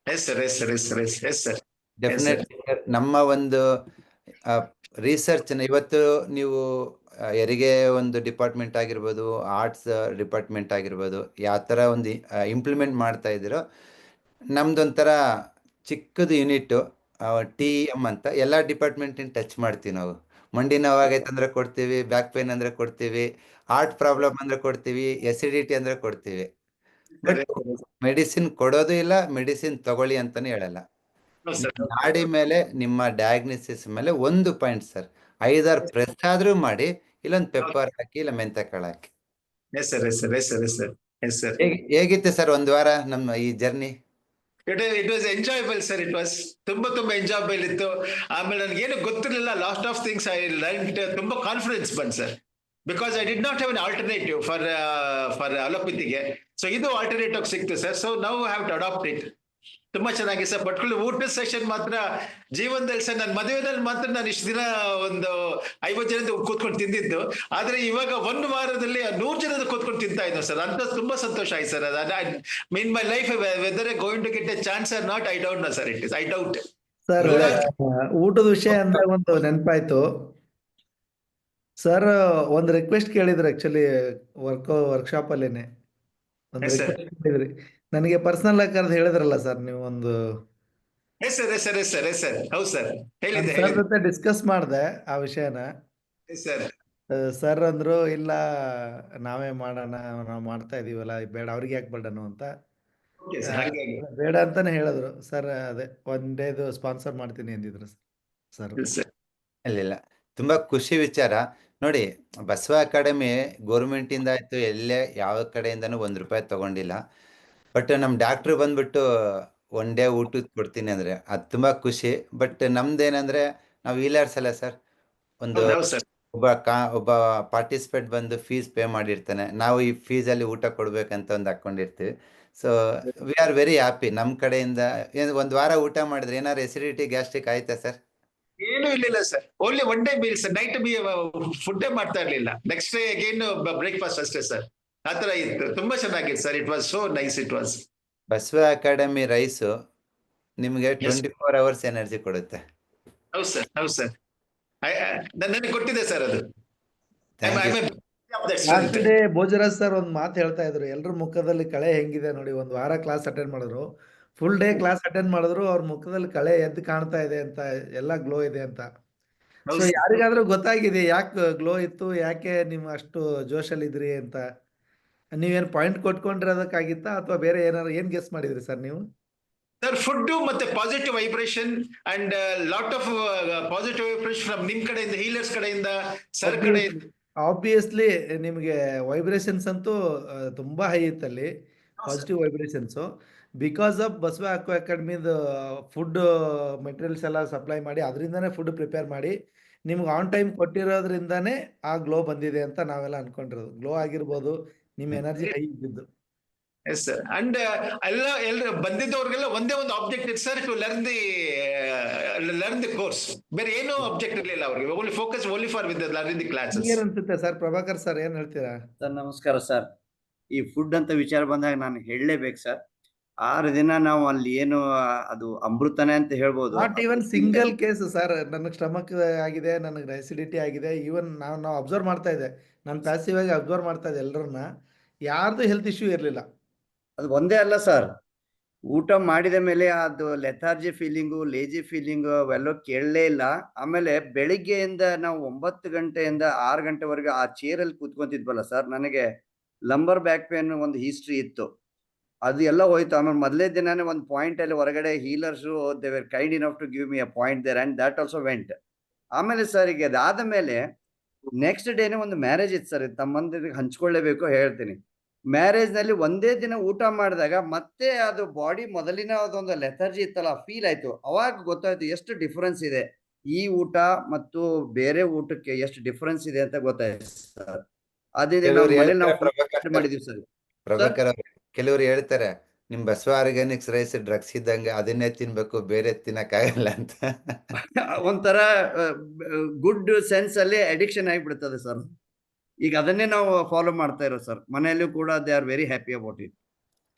S sir, yes sir, yes sir, yes sir. Definitely ನಮ್ಮ ಒಂದು ರಿಸರ್ಚ್ ಇವತ್ತು ನೀವು ಹೆರಿಗೆ ಒಂದು ಡಿಪಾರ್ಟ್ಮೆಂಟ್ ಆಗಿರ್ಬೋದು, ಆರ್ಟ್ಸ್ ಡಿಪಾರ್ಟ್ಮೆಂಟ್ ಆಗಿರ್ಬೋದು, ಯಾವ ಥರ ಒಂದು ಇಂಪ್ಲಿಮೆಂಟ್ ಮಾಡ್ತಾ ಇದ್ದೀರೋ, ನಮ್ದೊಂಥರ ಚಿಕ್ಕದು ಯೂನಿಟ್ಟು TEM ಅಂತ ಎಲ್ಲ ಡಿಪಾರ್ಟ್ಮೆಂಟಿನ ಟಚ್ ಮಾಡ್ತೀವಿ ನಾವು. ಮಂಡಿ ನೋವಾಗೈತೆ ಅಂದ್ರೆ ಕೊಡ್ತೀವಿ, ಬ್ಯಾಕ್ ಪೇನ್ ಅಂದ್ರೆ ಕೊಡ್ತೀವಿ, ಹಾರ್ಟ್ ಪ್ರಾಬ್ಲಮ್ ಅಂದ್ರೆ ಕೊಡ್ತೀವಿ, ಎಸಿಡಿಟಿ ಅಂದ್ರೆ ಕೊಡ್ತೀವಿ. ಬಟ್ ಮೆಡಿಸಿನ್ ಕೊಡೋದು ಇಲ್ಲ, ಮೆಡಿಸಿನ್ ತಗೊಳ್ಳಿ ಅಂತಾನೆ ಹೇಳಲ್ಲ. ನಾಡಿ ಮೇಲೆ ನಿಮ್ಮ ಡಯಾಗ್ನೋಸಿಸ್ ಮೇಲೆ ಒಂದು ಪಾಯಿಂಟ್ ಸರ್, 5-6 ಪ್ರೆಸ್ ಆದ್ರೂ ಮಾಡಿ, ಇಲ್ಲೊಂದು ಪೆಪ್ಪರ್ ಹಾಕಿ, ಇಲ್ಲ ಮೆಂತೆಕಾಳು ಹಾಕಿ. Yes sir, yes sir, yes sir, yes sir, yes sir. ಹೇಗಿತ್ತು ಸರ್ ಒಂದು ವಾರ ನಮ್ಮ ಈ journey? It was enjoyable sir, it was ತುಂಬಾ ಎಂಜಾಯಬಲ್ ಇತ್ತು. ಆಮೇಲೆ ನನಗೇನು ಗೊತ್ತಿರಲಿಲ್ಲ, last of things I learned. ತುಂಬಾ ಕಾನ್ಫಿಡೆನ್ಸ್ ಬಂತು sir, because I did not have an alternative for ಅಲೋಪತಿಗೆ. ಸೊ ಇದು ಆಲ್ಟರ್ನೇಟಿವ್ ಸಿಕ್ತು ಸರ್. ಸೊ ನಾವು ಹ್ಯಾವ್ ಟು ಅಡಾಪ್ಟ್ ಇಟ್. ತುಂಬಾ ಚೆನ್ನಾಗಿ ಸರ್. ಪರ್ಟಿಕ್ಯುಲರ್ ಊಟದ ಸೆಷನ್ ಮಾತ್ರ ಜೀವನದಲ್ಲಿ ಸರ್, ನನ್ನ ಮದುವೆನಲ್ಲಿ ಮಾತ್ರ ನಾನು ಇಷ್ಟು ದಿನ ಒಂದು 50 ಜನದ ಕೂತ್ಕೊಂಡು ತಿಂದಿದ್ದು. ಆದ್ರೆ ಇವಾಗ 1 ವಾರದಲ್ಲಿ 100 ಜನದ ಕೂತ್ಕೊಂಡು ತಿಂತಾ ಇದ್ದೆ ಸರ್. ಅಂತ ತುಂಬಾ ಸಂತೋಷ ಆಯ್ತು sir. Mean my life whether going to get a chance or not, I don't know sir. It is I doubt. Sir ಊಟದ ವಿಷಯ ಅಂದ್ರೆ ಒಂದು ನೆನಪಾಯ್ತು ಸರ್. ಒಂದು ರಿಕ್ವೆಸ್ಟ್ ಕೇಳಿದ್ರು ಆಕ್ಚುಲಿ ವರ್ಕ್ಶಾಪ್ ಅಲ್ಲೇನೆ ಒಂದು Yes, sir. ರಿಕ್ವೆಸ್ಟ್ ಕೇಳಿದ್ರಿ. ನನಗೆ ಪರ್ಸನಲ್ ಆಗಿ ಕರೆದು ಹೇಳಿದ್ರಲ್ಲ ಸರ್, ನೀವು ಒಂದು S sir, yes sir, yes sir, yes sir. ಹೌದು ಸರ್, ಹೇಳಿದ್ದೆ ಸರ್ ಹೇಳಿದ್ದೆ. ಜೊತೆ ಡಿಸ್ಕಸ್ ಮಾಡಿದೆ ಆ ವಿಷಯನ. Yes sir. ಸರ್ ಅಂದ್ರು ಇಲ್ಲ ನಾವೇ ಮಾಡೋಣ, ನಾವು ಮಾಡ್ತಾ ಇದೀವಲ್ಲ, ಬೇಡ ಅವ್ರಿಗೆ ಯಾಕೆ ಬರ್ಡನು ಅಂತ. ಓಕೆ ಸರ್, ಹಾಗಾಗಿ ಬೇಡ ಅಂತಾನೆ ಹೇಳಿದ್ರು ಸರ್. ಅದೇ ಒನ್ ಡೇದು ಸ್ಪಾನ್ಸರ್ ಮಾಡ್ತೀನಿ ಅಂದಿದ್ರು ಸರ್. Yes sir. ಇಲ್ಲ, ತುಂಬಾ ಖುಷಿ ವಿಚಾರ. ನೋಡಿ, ಬಸವ ಅಕಾಡೆಮಿ ಗೌರ್ಮೆಂಟ್ ಇಂದ ಆಯ್ತು, ಎಲ್ಲೇ ಯಾವ ಕಡೆಯಿಂದನೂ ₹1 ತಗೊಂಡಿಲ್ಲ. ಬಟ್ ನಮ್ಮ ಡಾಕ್ಟ್ರು ಬಂದ್ಬಿಟ್ಟು ಒನ್ ಡೇ ಊಟಕ್ಕೆ ಕೊಡ್ತೀನಿ ಅಂದ್ರೆ ಅದು ತುಂಬಾ ಖುಷಿ. ಬಟ್ ನಮ್ದೇನಂದ್ರೆ ನಾವು ವೀಲರ್ಸ್ ಅಲ್ಲ ಸರ್. ಒಂದು ಹೌದು ಸರ್. ಒಬ್ಬ ಪಾರ್ಟಿಸಿಪೇಟ್ ಬಂದು ಫೀಸ್ ಪೇ ಮಾಡಿರ್ತಾನೆ, ನಾವು ಈ ಫೀಸಲ್ಲಿ ಊಟ ಕೊಡ್ಬೇಕಂತ ಒಂದು ಹಾಕೊಂಡಿರ್ತೀವಿ. So we are very happy. ನಮ್ಮ ಕಡೆಯಿಂದ ಒಂದು ವಾರ ಊಟ ಮಾಡಿದ್ರೆ ಏನಾದ್ರು ಎಸಿಡಿಟಿ, ಗ್ಯಾಸ್ಟ್ರಿಕ್ ಆಯ್ತಾ ಸರ್? ಏನು ಇರ್ಲಿಲ್ಲ sir. Only one day meal sir. Night ಫುಡ್ಡೇ ಮಾಡ್ತಾ ಇರ್ಲಿಲ್ಲ. ನೆಕ್ಸ್ಟ್ ಡೇ ಅಗೇನ್ ಬ್ರೇಕ್ಫಾಸ್ಟ್ ಅಷ್ಟೇ ಸರ್. ಆತರ ಇತ್ತು. ತುಂಬಾ ಚೆನ್ನಾಗಿತ್ತು sir. It was so nice. It was. Basava Academy rice ನಿಮಗೆ Yes. 24 hours ಎನರ್ಜಿ ಕೊಡುತ್ತೆ. ಹೌದು ಸರ್, ಹೌದು ಸರ್. ನನಗೆ ಕೊಟ್ಟಿದೆ ಸರ್ ಅದು. Thank you. Last day Bhojaraj sir ಒಂದು ಮಾತು ಹೇಳ್ತಾ ಇದ್ರು, ಎಲ್ರ ಮುಖದಲ್ಲಿ ಕಳೆ ಹೆಂಗಿದೆ ನೋಡಿ. ಒಂದು ವಾರ ಕ್ಲಾಸ್ ಅಟೆಂಡ್ ಮಾಡಿದ್ರು, ಫುಲ್ ಡೇ ಕ್ಲಾಸ್ ಅಟೆಂಡ್ ಮಾಡಿದ್ರು, ಅವ್ರ ಮುಖದಲ್ಲಿ ಕಳೆ ಎದ್ದು ಕಾಣ್ತಾ ಇದೆ ಅಂತ, ಎಲ್ಲ ಗ್ಲೋ ಇದೆ ಅಂತ. ಹೌದು ಸೊ ಸರ್. ಯಾರಿಗಾದ್ರೂ ಗೊತ್ತಾಗಿದೆ ಯಾಕೆ ಗ್ಲೋ ಇತ್ತು, ಯಾಕೆ ನೀವು ಅಷ್ಟು ಜೋಶಲ್ಲಿ ಇದ್ರಿ ಅಂತ? ನೀವೇನು ಪಾಯಿಂಟ್ ಕೊಟ್ಕೊಂಡಿರೋದಕ್ಕಾಗಿತ್ತಾ ಅಥವಾ ಬೇರೆ ಏನಾದ್ರು ಏನ್ ಗೆಸ್ ಮಾಡಿದ್ರಿ ಸರ್ ನೀವು? ಸರ್, ಫುಡ್ ಮತ್ತೆ positive vibration and lot of positive vibration from ನಿಮ್ ಕಡೆಯಿಂದ, ಹೀಲರ್ಸ್ ಕಡೆಯಿಂದ, ಸರ್ ಕಡೆಯಿಂದ. ಆಬ್ವಿಯಸ್ಲಿ ನಿಮಗೆ ವೈಬ್ರೇಷನ್ಸ್ ಅಂತೂ ತುಂಬಾ ಹೈ ಇತ್ತಲ್ಲಿ, positive vibrations. Because of Basava ಅಕ್ವಾ ಅಕಾಡೆಮಿದು ಫುಡ್ ಮೆಟೀರಿಯಲ್ಸ್ ಎಲ್ಲ ಸಪ್ಲೈ ಮಾಡಿ, ಅದರಿಂದನೇ ಫುಡ್ ಪ್ರಿಪೇರ್ ಮಾಡಿ ನಿಮ್ಗೆ ಆನ್ ಟೈಮ್ ಕೊಟ್ಟಿರೋದ್ರಿಂದಾನೇ ಆ ಗ್ಲೋ ಬಂದಿದೆ ಅಂತ ನಾವೆಲ್ಲ ಅನ್ಕೊಂಡಿರೋದು. ಗ್ಲೋ ಆಗಿರ್ಬೋದು, ನಿಮ್ಮ ಎನರ್ಜಿ ಹೈ ಇದ್ದಿದ್ದು. Yes sir. ಅಂಡ್ ಎಲ್ಲರೂ ಬಂದಿದ್ದವ್ರಿಗೆಲ್ಲ ಒಂದೇ ಒಂದು ಆಬ್ಜೆಕ್ಟ್ ಇತ್ತು sir, to learn the course. ಬೇರೆ ಏನೋ ಆಬ್ಜೆಕ್ಟ್ ಇರಲಿಲ್ಲ ಅವ್ರಿಗೆ. Only focus only for with learning the classes. ಏನ್ ಅನ್ಸುತ್ತೆ ಸರ್? ಪ್ರಭಾಕರ್ ಸರ್ ಏನ್ ಹೇಳ್ತೀರಾ? ಸರ್ ನಮಸ್ಕಾರ ಸರ್. ಈ ಫುಡ್ ಅಂತ ವಿಚಾರ ಬಂದಾಗ ನಾನು ಹೇಳಲೇಬೇಕು ಸರ್. 6 ದಿನ ನಾವು ಅಲ್ಲಿ ಏನು ಅದು ಅಮೃತನೇ ಅಂತ ಹೇಳ್ಬೋದು. Not even single case sir. ನನಗೆ ಸ್ಟಮಕ್ ಆಗಿದೆ, ನನಗೆ ಅಸಿಡಿಟಿ ಆಗಿದೆ. ಈವನ್ ನಾವು ಅಬ್ಸರ್ವ್ ಮಾಡ್ತಾ ಇದ್ದೆ, ನಾನು ಪ್ಯಾಸಿವ್ ಆಗಿ ಅಬ್ಸರ್ವ್ ಮಾಡ್ತಾ ಇದ್ದೆ ಎಲ್ಲರನ್ನ. ಯಾರ್ದು ಹೆಲ್ತ್ ಇಶ್ಯೂ ಇರಲಿಲ್ಲ. ಅದು ಒಂದೇ ಅಲ್ಲ ಸರ್, ಊಟ ಮಾಡಿದ ಮೇಲೆ ಅದು ಲೆಥಾರ್ಜಿ ಫೀಲಿಂಗು, ಲೇಜಿ ಫೀಲಿಂಗು ಅವೆಲ್ಲ ಕೇಳಲೇ ಇಲ್ಲ. ಆಮೇಲೆ ಬೆಳಿಗ್ಗೆಯಿಂದ ನಾವು 9 ಗಂಟೆಯಿಂದ 6 ಗಂಟೆವರೆಗೆ ಆ ಚೇರಲ್ಲಿ ಕೂತ್ಕೊಂತಿದ್ವಲ್ಲ ಸರ್, ನನಗೆ ಲಂಬರ್ ಬ್ಯಾಕ್ ಪೇನ್ ಒಂದು ಹಿಸ್ಟ್ರಿ ಇತ್ತು. ಅದು ಎಲ್ಲ ಹೋಯ್ತು. ಆಮೇಲೆ ಮೊದಲೇ ದಿನಾನೇ ಒಂದು ಪಾಯಿಂಟ್ ಅಲ್ಲಿ ಹೊರಗಡೆ healers they were kind enough to give me a point there and that also went. ಆಮೇಲೆ ಸರ್ ಈಗ ಅದಾದ ಮೇಲೆ ನೆಕ್ಸ್ಟ್ ಡೇನೆ ಒಂದು ಮ್ಯಾರೇಜ್ ಇತ್ತು ಸರ್, ತಮ್ಮಂದಿರಿಗೆ ಹಂಚ್ಕೊಳ್ಳೇಬೇಕು ಹೇಳ್ತೀನಿ. ಮ್ಯಾರೇಜ್ ನಲ್ಲಿ ಒಂದೇ ದಿನ ಊಟ ಮಾಡಿದಾಗ ಮತ್ತೆ ಅದು ಬಾಡಿ ಮೊದಲಿನ ಅದೊಂದು ಲೆಥರ್ಜಿ ಇತ್ತಲ್ಲ ಫೀಲ್ ಆಯ್ತು. ಅವಾಗ ಗೊತ್ತಾಯ್ತು ಎಷ್ಟು ಡಿಫರೆನ್ಸ್ ಇದೆ ಈ ಊಟ ಮತ್ತು ಬೇರೆ ಊಟಕ್ಕೆ ಎಷ್ಟು ಡಿಫರೆನ್ಸ್ ಇದೆ ಅಂತ ಗೊತ್ತಾಯ್ತು ಸರ್. ಅದೇ ನಮ್ಮ ಕೆಲವ್ರು ಮನೇಲಿ ನಾವು ಹೇಳ್ತಾರೆ ಪ್ರಭಾಕರ್ ಮಾಡಿದೀವಿ ಸರ್. ಪ್ರಭಾಕರ್ ಅವ್ರೆ, ಕೆಲವ್ರು ಹೇಳ್ತಾರೆ ನಿಮ್ ಬಸವ ಆರ್ಗ್ಯಾನಿಕ್ಸ್ ರೈಸ್ ಡ್ರಗ್ಸ್ ಇದ್ದಂಗೆ ಅದನ್ನೇ ತಿನ್ಬೇಕು ಬೇರೆ ತಿನ್ನಕ್ಕಾಗಲ್ಲ ಅಂತ. ಒಂಥರ ಗುಡ್ ಸೆನ್ಸ್ ಅಲ್ಲಿ ಅಡಿಕ್ಷನ್ ಆಗಿಬಿಡ್ತದೆ ಸರ್. ಈಗ ಅದನ್ನೇ ನಾವು ಫಾಲೋ ಮಾಡ್ತಾ ಇರೋ ಸರ್. ಮನೆಯಲ್ಲೂ ಕೂಡ they are very happy about it.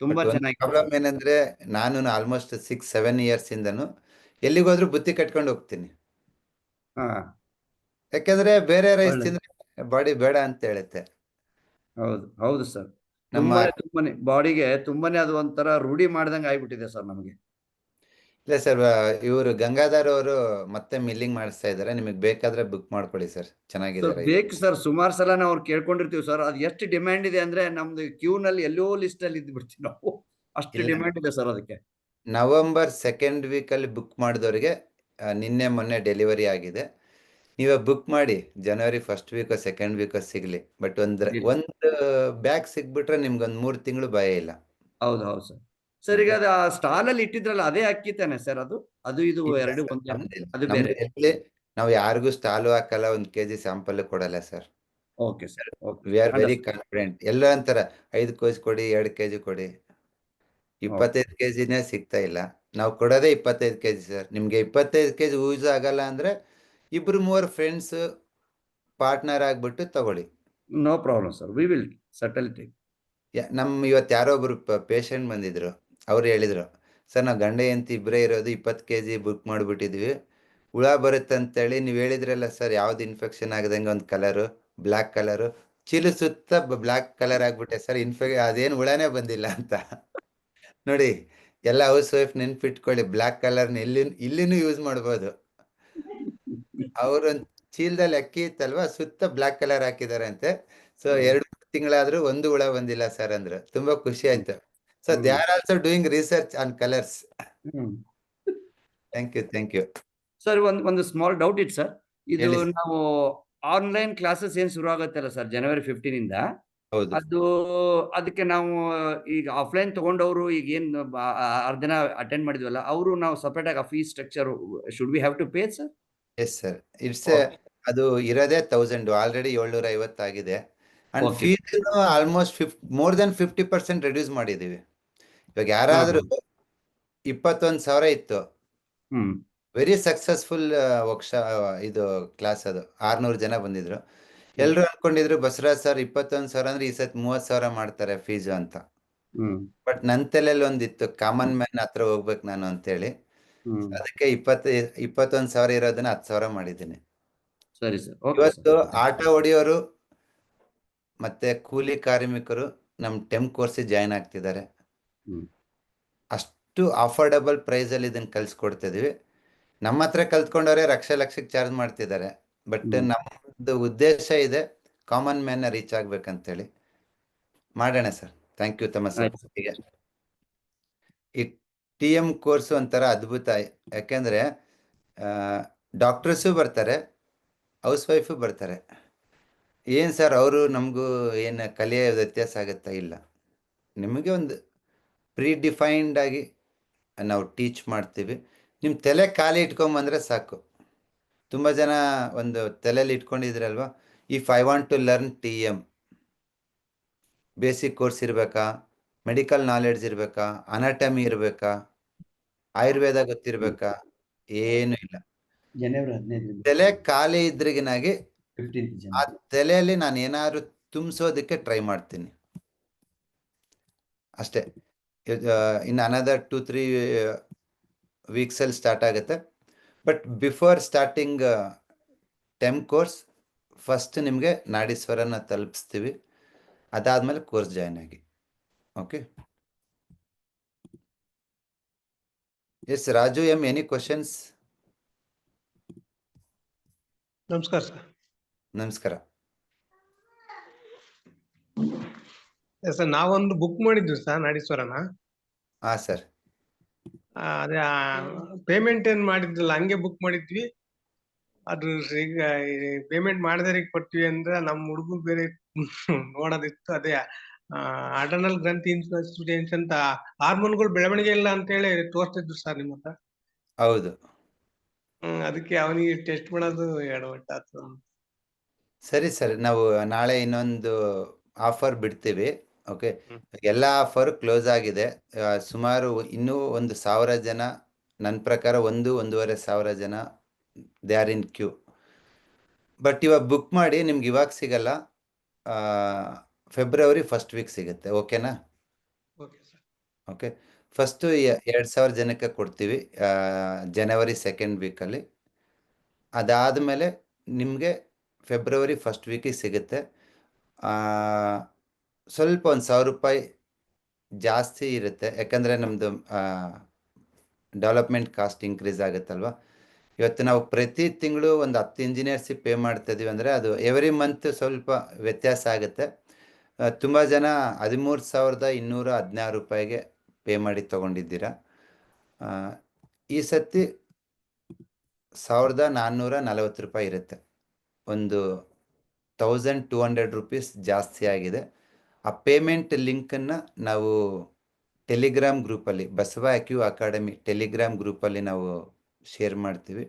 ತುಂಬಾ ಚೆನ್ನಾಗಿ. ಪ್ರಾಬ್ಲಮ್ ಏನಂದ್ರೆ ನಾನು ಆಲ್ಮೋಸ್ಟ್ 6-7 ಇಯರ್ಸ್ ಇಂದನು ಎಲ್ಲಿಗೋದ್ರೂ ಬುತ್ತಿ ಕಟ್ಕೊಂಡು ಹೋಗ್ತೀನಿ. ಹಾ ಯಾಕಂದ್ರೆ ಬೇರೆ ರೈಸ್ ಒಳ್ಳೆ. ತಿಂದ್ರೆ ಬಾಡಿ ಬೇಡ ಅಂತ ಹೇಳುತ್ತೆ. ಹೌದು ಹೌದು ಸರ್. ನಮ್ಮ ತುಂಬಾನೇ ಬಾಡಿಗೆ ತುಂಬಾನೇ ಅದು ಒಂಥರ ರೂಢಿ ಮಾಡ್ದಂಗೆ ಆಗ್ಬಿಟ್ಟಿದೆ ಸರ್ ನಮಗೆ. ಇಲ್ಲ ಸರ್, ಇವರು ಗಂಗಾಧರ್ ಅವರು ಮತ್ತೆ ಮಿಲ್ಲಿಂಗ್ ಮಾಡಿಸ್ತಾ ಇದ್ದಾರೆ. ನಿಮಗೆ ಬೇಕಾದ್ರೆ ಬುಕ್ ಮಾಡ್ಕೊಳ್ಳಿ ಸರ್, ಚೆನ್ನಾಗಿದೆ ಸರ್ rice. ಬೇಕು ಸರ್, ಸುಮಾರು ಸಲ ನಾವು ಅವ್ರು ಕೇಳ್ಕೊಂಡಿರ್ತೀವಿ ಸರ್. ಅದು ಎಷ್ಟು ಡಿಮ್ಯಾಂಡ್ ಇದೆ ಅಂದ್ರೆ ನಮ್ದು ಕ್ಯೂ ನಲ್ಲಿ ಎಲ್ಲೋ ಲಿಸ್ಟ್ ಅಲ್ಲಿ ಇದ್ದು ಬಿಡ್ತೀವಿ ನಾವು. ಅಷ್ಟು ಇಲ್ಲ. ಡಿಮ್ಯಾಂಡ್ ಇದೆ ಸರ್ ಅದಕ್ಕೆ. ನವೆಂಬರ್ 2nd ವೀಕಲ್ಲಿ ಬುಕ್ ಮಾಡಿದವರಿಗೆ ನಿನ್ನೆ ಮೊನ್ನೆ ಡೆಲಿವರಿ ಆಗಿದೆ. ನೀವೇ ಬುಕ್ ಮಾಡಿ ಜನವರಿ 1st ವೀಕ್ 2nd ವೀಕ್ ಸಿಗ್ಲಿ. ಬಟ್ ಒಂದು ಬ್ಯಾಗ್ ಸಿಗ್ಬಿಟ್ರೆ ನಿಮ್ಗೊಂದು 3 ತಿಂಗಳು ಭಯ ಇಲ್ಲ. ಹೌದು ಹೌದು ಸರ್. ಸರ್ ಈಗ ಅದು ಆ ಸ್ಟಾಲ್ ಅಲ್ಲಿ ಇಟ್ಟಿದ್ರಲ್ಲ ಅದೇ ಅಕ್ಕಿ ತಾನೆ ಸರ್ ಅದು? ಅದು ಇದು ಇಲ್ಲ ಎರಡು sir, ಒಂದೇ? ನಮ್ದಿಲ್ಲ. ಅದು ನಮ್ದು ಬೇರೆ? ಎಲ್ಲಿ ನಾವು ಯಾರಿಗೂ ಸ್ಟಾಲು ಹಾಕಲ್ಲ, 1 kg ಸ್ಯಾಂಪಲ್ ಕೊಡಲ್ಲ sir. Okay sir. Okay. V are very confident. ಎಲ್ಲ ಅಂತಾರ 5 kg ಕೊಡಿ, 2 kg ಕೊಡಿ. 25 kgನೇ ಸಿಗ್ತಾ ಇಲ್ಲ. ನಾವು ಕೊಡೋದೇ 25 kg ಸರ್. ನಿಮ್ಗೆ 25 kg ಯೂಸ್ ಆಗಲ್ಲ ಅಂದ್ರೆ 2-3 ಫ್ರೆಂಡ್ಸ್ ಪಾರ್ಟ್ನರ್ ಆಗ್ಬಿಟ್ಟು ತಗೊಳ್ಳಿ. No problem sir, we will settle it. ಇವತ್ತು ಯಾರೋ ಒಬ್ರು ಪೇಷಂಟ್ ಬಂದಿದ್ರು. ಅವ್ರು ಹೇಳಿದ್ರು, ಸರ್ ನಾವು ಗಂಡ ಹೆಂಡತಿ ಇಬ್ಬರೇ ಇರೋದು, 20 kg ಬುಕ್ ಮಾಡಿಬಿಟ್ಟಿದ್ವಿ, ಹುಳ ಬರುತ್ತೆ ಅಂತೇಳಿ ನೀವು ಹೇಳಿದ್ರಲ್ಲ ಸರ್, ಯಾವ್ದು ಇನ್ಫೆಕ್ಷನ್ ಆಗದಂಗೆ ಒಂದು ಕಲರು ಬ್ಲ್ಯಾಕ್ ಕಲರು ಚೀಲು ಸುತ್ತ ಬ್ಲ್ಯಾಕ್ ಕಲರ್ ಆಗ್ಬಿಟ್ಟೆ ಸರ್, ಅದೇನು ಹುಳನೇ ಬಂದಿಲ್ಲ ಅಂತ. ನೋಡಿ, ಎಲ್ಲ ಹೌಸ್ ವೈಫ್ ನೆನ್ಪಿಟ್ಕೊಳ್ಳಿ, ಬ್ಲ್ಯಾಕ್ ಕಲರ್ನ ಇಲ್ಲಿನೂ ಯೂಸ್ ಮಾಡ್ಬೋದು. ಅವ್ರೊಂದು ಚೀಲದಲ್ಲಿ ಅಕ್ಕಿ ಇತ್ತಲ್ವಾ, ಸುತ್ತ ಬ್ಲ್ಯಾಕ್ ಕಲರ್ ಹಾಕಿದ್ದಾರೆ ಅಂತೆ. ಸೊ 2 ತಿಂಗಳಾದ್ರೂ ಒಂದು ಹುಳ ಬಂದಿಲ್ಲ ಸರ್ ಅಂದ್ರು. ತುಂಬಾ ಖುಷಿ ಆಯ್ತು. So they are also doing research on colours. Thank you. Sir ಒಂದು ಸ್ಮಾಲ್ ಡೌಟ್ ಇತ್ತು ಸರ್. ಇದು ಹೇಳಿ sir. ನಾವು ಆನ್ಲೈನ್ ಕ್ಲಾಸಸ್ ಏನ್ ಶುರು ಆಗುತ್ತಲ್ಲ ಸರ್ ಜನವರಿ 15 ಇಂದ, ಹೌದು. ಅದು ಅದಕ್ಕೆ ನಾವು ಈಗ ಆಫ್ಲೈನ್ ತಗೊಂಡವರು ಈಗ ಏನ್ ಅರ್ಧ ದಿನ ಅಟೆಂಡ್ ಮಾಡಿದ್ವಲ್ಲ, ಅವರು ನಾವು ಸಪರೇಟ್ ಆಗಿ fees structure should we have to pay sir? Yes sir, ಅದು ಇರೋದೇ 1000, ಆಲ್ರೆಡಿ 750 ಆಗಿದೆ. And Okay. Fees almost more than 50% reduce ಮಾಡಿದೀವಿ. ಇವಾಗ ಯಾರಾದ್ರೂ 21,000 ಇತ್ತು, ವೆರಿ ಸಕ್ಸಸ್ಫುಲ್ ಇದು ಕ್ಲಾಸ್. ಅದು 600 ಜನ ಬಂದಿದ್ರು. ಎಲ್ರು ಅನ್ಕೊಂಡಿದ್ರು ಬಸವರಾಜ್ ಸರ್ 21,000 ಅಂದ್ರೆ ಈ ಸತಿ 30,000 ಮಾಡ್ತಾರೆ ಫೀಸ್ ಅಂತ. ಬಟ್ ನನ್ ತಲೆಯಲ್ಲಿ ಒಂದಿತ್ತು, ಕಾಮನ್ ಮ್ಯಾನ್ ಹತ್ರ ಹೋಗ್ಬೇಕು ನಾನು ಅಂತೇಳಿ. ಅದಕ್ಕೆ 21,000 ಇರೋದನ್ನ 10,000 ಮಾಡಿದ್ದೀನಿ. ಸರಿ ಸರ್. ಇವತ್ತು ಆಟ ಹೊಡಿಯೋರು ಮತ್ತೆ ಕೂಲಿ ಕಾರ್ಮಿಕರು ನಮ್ ಟೆಂಪ್ ಕೋರ್ಸ್ ಜಾಯ್ನ್ ಆಗ್ತಿದ್ದಾರೆ. ಅಷ್ಟು ಅಫೋರ್ಡಬಲ್ ಪ್ರೈಸ್ ಅಲ್ಲಿ ಇದನ್ನ ಕಲ್ಸ್ಕೊಡ್ತಿದೀವಿ. ನಮ್ಮ ಹತ್ರ ಕಲ್ತ್ಕೊಂಡವ್ರೆ ಲಕ್ಷಕ್ಕೆ ಚಾರ್ಜ್ ಮಾಡ್ತಿದ್ದಾರೆ. ಬಟ್ ನಮ್ಮದು ಉದ್ದೇಶ ಇದೆ ಕಾಮನ್ ಮ್ಯಾನ್ ರೀಚ್ ಆಗ್ಬೇಕಂತೇಳಿ. ಮಾಡೋಣ ಸರ್. ಥ್ಯಾಂಕ್ ಯು ತಮ್ಮ ಸಪೋರ್ಟಿಗೆ. ಈ TM ಕೋರ್ಸ್ ಒಂಥರ ಅದ್ಭುತ. ಯಾಕೆಂದ್ರೆ ಡಾಕ್ಟರ್ಸು ಬರ್ತಾರೆ, ಹೌಸ್ ವೈಫು ಬರ್ತಾರೆ. ಏನ್ ಸರ್ ಅವರು ನಮಗೂ ಏನು ಕಲಿಯೋ ವ್ಯತ್ಯಾಸ ಆಗುತ್ತಾ? ಇಲ್ಲ, ನಿಮಗೆ ಒಂದು ಪ್ರೀ ಡಿಫೈನ್ಡ್ ಆಗಿ ನಾವು ಟೀಚ್ ಮಾಡ್ತೀವಿ. ನಿಮ್ಮ ತಲೆ ಖಾಲಿ ಇಟ್ಕೊಂಬಂದ್ರೆ ಸಾಕು. ತುಂಬ ಜನ ಒಂದು ತಲೆಯಲ್ಲಿ ಇಟ್ಕೊಂಡಿದ್ರಲ್ವಾ, if I want to learn TM, basic course ಇರಬೇಕಾ, ಮೆಡಿಕಲ್ ನಾಲೆಡ್ಜ್ ಇರಬೇಕಾ, ಅನಾಟಮಿ ಇರಬೇಕಾ, ಆಯುರ್ವೇದ ಗೊತ್ತಿರಬೇಕಾ? ಏನು ಇಲ್ಲ. ಜನವರಿ 15 ತಲೆ ಖಾಲಿ ಇದ್ರಿಗಿನಾಗಿ ಆ ತಲೆಯಲ್ಲಿ ನಾನು ಏನಾದ್ರು ತುಂಬಿಸೋದಕ್ಕೆ ಟ್ರೈ ಮಾಡ್ತೀನಿ ಅಷ್ಟೇ. ಇನ್ನು ಅನದರ್ 2-3 ವೀಕ್ಸಲ್ಲಿ ಸ್ಟಾರ್ಟ್ ಆಗುತ್ತೆ. But before starting them course first ನಿಮಗೆ ನಾಡೀಶ್ವರನ ತಲುಪಿಸ್ತೀವಿ. ಅದಾದ್ಮೇಲೆ ಕೋರ್ಸ್ ಜಾಯ್ನ್ ಆಗಿ. Okay. Yes Raju M, any questions? ನಮಸ್ಕಾರ ಸರ್. ನಮಸ್ಕಾರ. ಸರ್ ನಾವೊಂದು ಬುಕ್ ಮಾಡಿದ್ವಿ ಸರ್ ನಾಡೀಶ್ವರನ. ಹಾ ಸರ್. ಅದೇ ಪೇಮೆಂಟ್ ಏನ್ ಮಾಡಿದ್ರಲ್ಲ ಹಂಗೆ ಬುಕ್ ಮಾಡಿದ್ವಿ. ಅದು ಈಗ ಪೇಮೆಂಟ್ ಮಾಡದೇ ಕೊಟ್ವಿ ಅಂದ್ರೆ ನಮ್ಮ ಹುಡುಗರು ಬೇರೆ ನೋಡೋದಿತ್ತು. ಅದೇ ಅಡರ್ನಲ್ ಗ್ರಂಥಿ ಇನ್ಸುರೆನ್ಸ್ ಅಂತ ಹಾರ್ಮೋನ್ಗಳು ಬೆಳವಣಿಗೆ ಇಲ್ಲ ಅಂತ ಹೇಳಿ ತೋರಿಸ್ತಿದ್ರು ಸರ್ ನಿಮ್ಮ ಹತ್ರ. ಹೌದು. ಅದಕ್ಕೆ ಅವನಿಗೆ ಟೆಸ್ಟ್ ಮಾಡೋದು ಎಡವಟ್ಟಾಯ್ತು. ಸರಿ ಸರ್, ನಾವು ನಾಳೆ ಇನ್ನೊಂದು ಆಫರ್ ಬಿಡ್ತೀವಿ. ಓಕೆ, ಎಲ್ಲ ಆಫರ್ ಕ್ಲೋಸ್ ಆಗಿದೆ. ಸುಮಾರು ಇನ್ನೂ 1,000 ಜನ, ನನ್ನ ಪ್ರಕಾರ 1-1.5 ಜನ they are in queue. But ಇವಾಗ ಬುಕ್ ಮಾಡಿ, ನಿಮ್ಗೆ ಇವಾಗ ಸಿಗಲ್ಲ, ಫೆಬ್ರವರಿ ಫಸ್ಟ್ ವೀಕ್ ಸಿಗುತ್ತೆ. ಓಕೆನಾ? Okay sir. ಓಕೆ, ಫಸ್ಟು 2,000 ಜನಕ್ಕೆ ಕೊಡ್ತೀವಿ ಜನವರಿ 2nd ವೀಕಲ್ಲಿ. ಅದಾದಮೇಲೆ ನಿಮಗೆ ಫೆಬ್ರವರಿ ಫಸ್ಟ್ ವೀಕಿಗೆ ಸಿಗುತ್ತೆ. ಸ್ವಲ್ಪ 1,000 ರೂಪಾಯಿ ಜಾಸ್ತಿ ಇರುತ್ತೆ, ಯಾಕಂದರೆ ನಮ್ಮದು ಡೆವಲಪ್ಮೆಂಟ್ ಕಾಸ್ಟ್ ಇನ್ಕ್ರೀಸ್ ಆಗುತ್ತಲ್ವ. ಇವತ್ತು ನಾವು ಪ್ರತಿ ತಿಂಗಳು ಒಂದು 10 ಇಂಜಿನಿಯರ್ಸಿಗೆ ಪೇ ಮಾಡ್ತಾ ಇದೀವಿ ಅಂದರೆ ಅದು ಎವ್ರಿ ಮಂತ್ ಸ್ವಲ್ಪ ವ್ಯತ್ಯಾಸ ಆಗುತ್ತೆ. ತುಂಬ ಜನ 13,216 ರೂಪಾಯಿಗೆ ಪೇ ಮಾಡಿ ತೊಗೊಂಡಿದ್ದೀರಾ. ಈ ಸತಿ 1,440 ರೂಪಾಯಿ ಇರುತ್ತೆ. ಒಂದು 1,200 ರುಪೀಸ್ ಜಾಸ್ತಿ ಆಗಿದೆ. ಆ ಪೇಮೆಂಟ್ ಲಿಂಕನ್ನು ನಾವು ಟೆಲಿಗ್ರಾಮ್ ಗ್ರೂಪಲ್ಲಿ, ಬಸವ ಅಕ್ಯೂ ಅಕಾಡೆಮಿ ಟೆಲಿಗ್ರಾಮ್ ಗ್ರೂಪಲ್ಲಿ ನಾವು ಶೇರ್ ಮಾಡ್ತೀವಿ.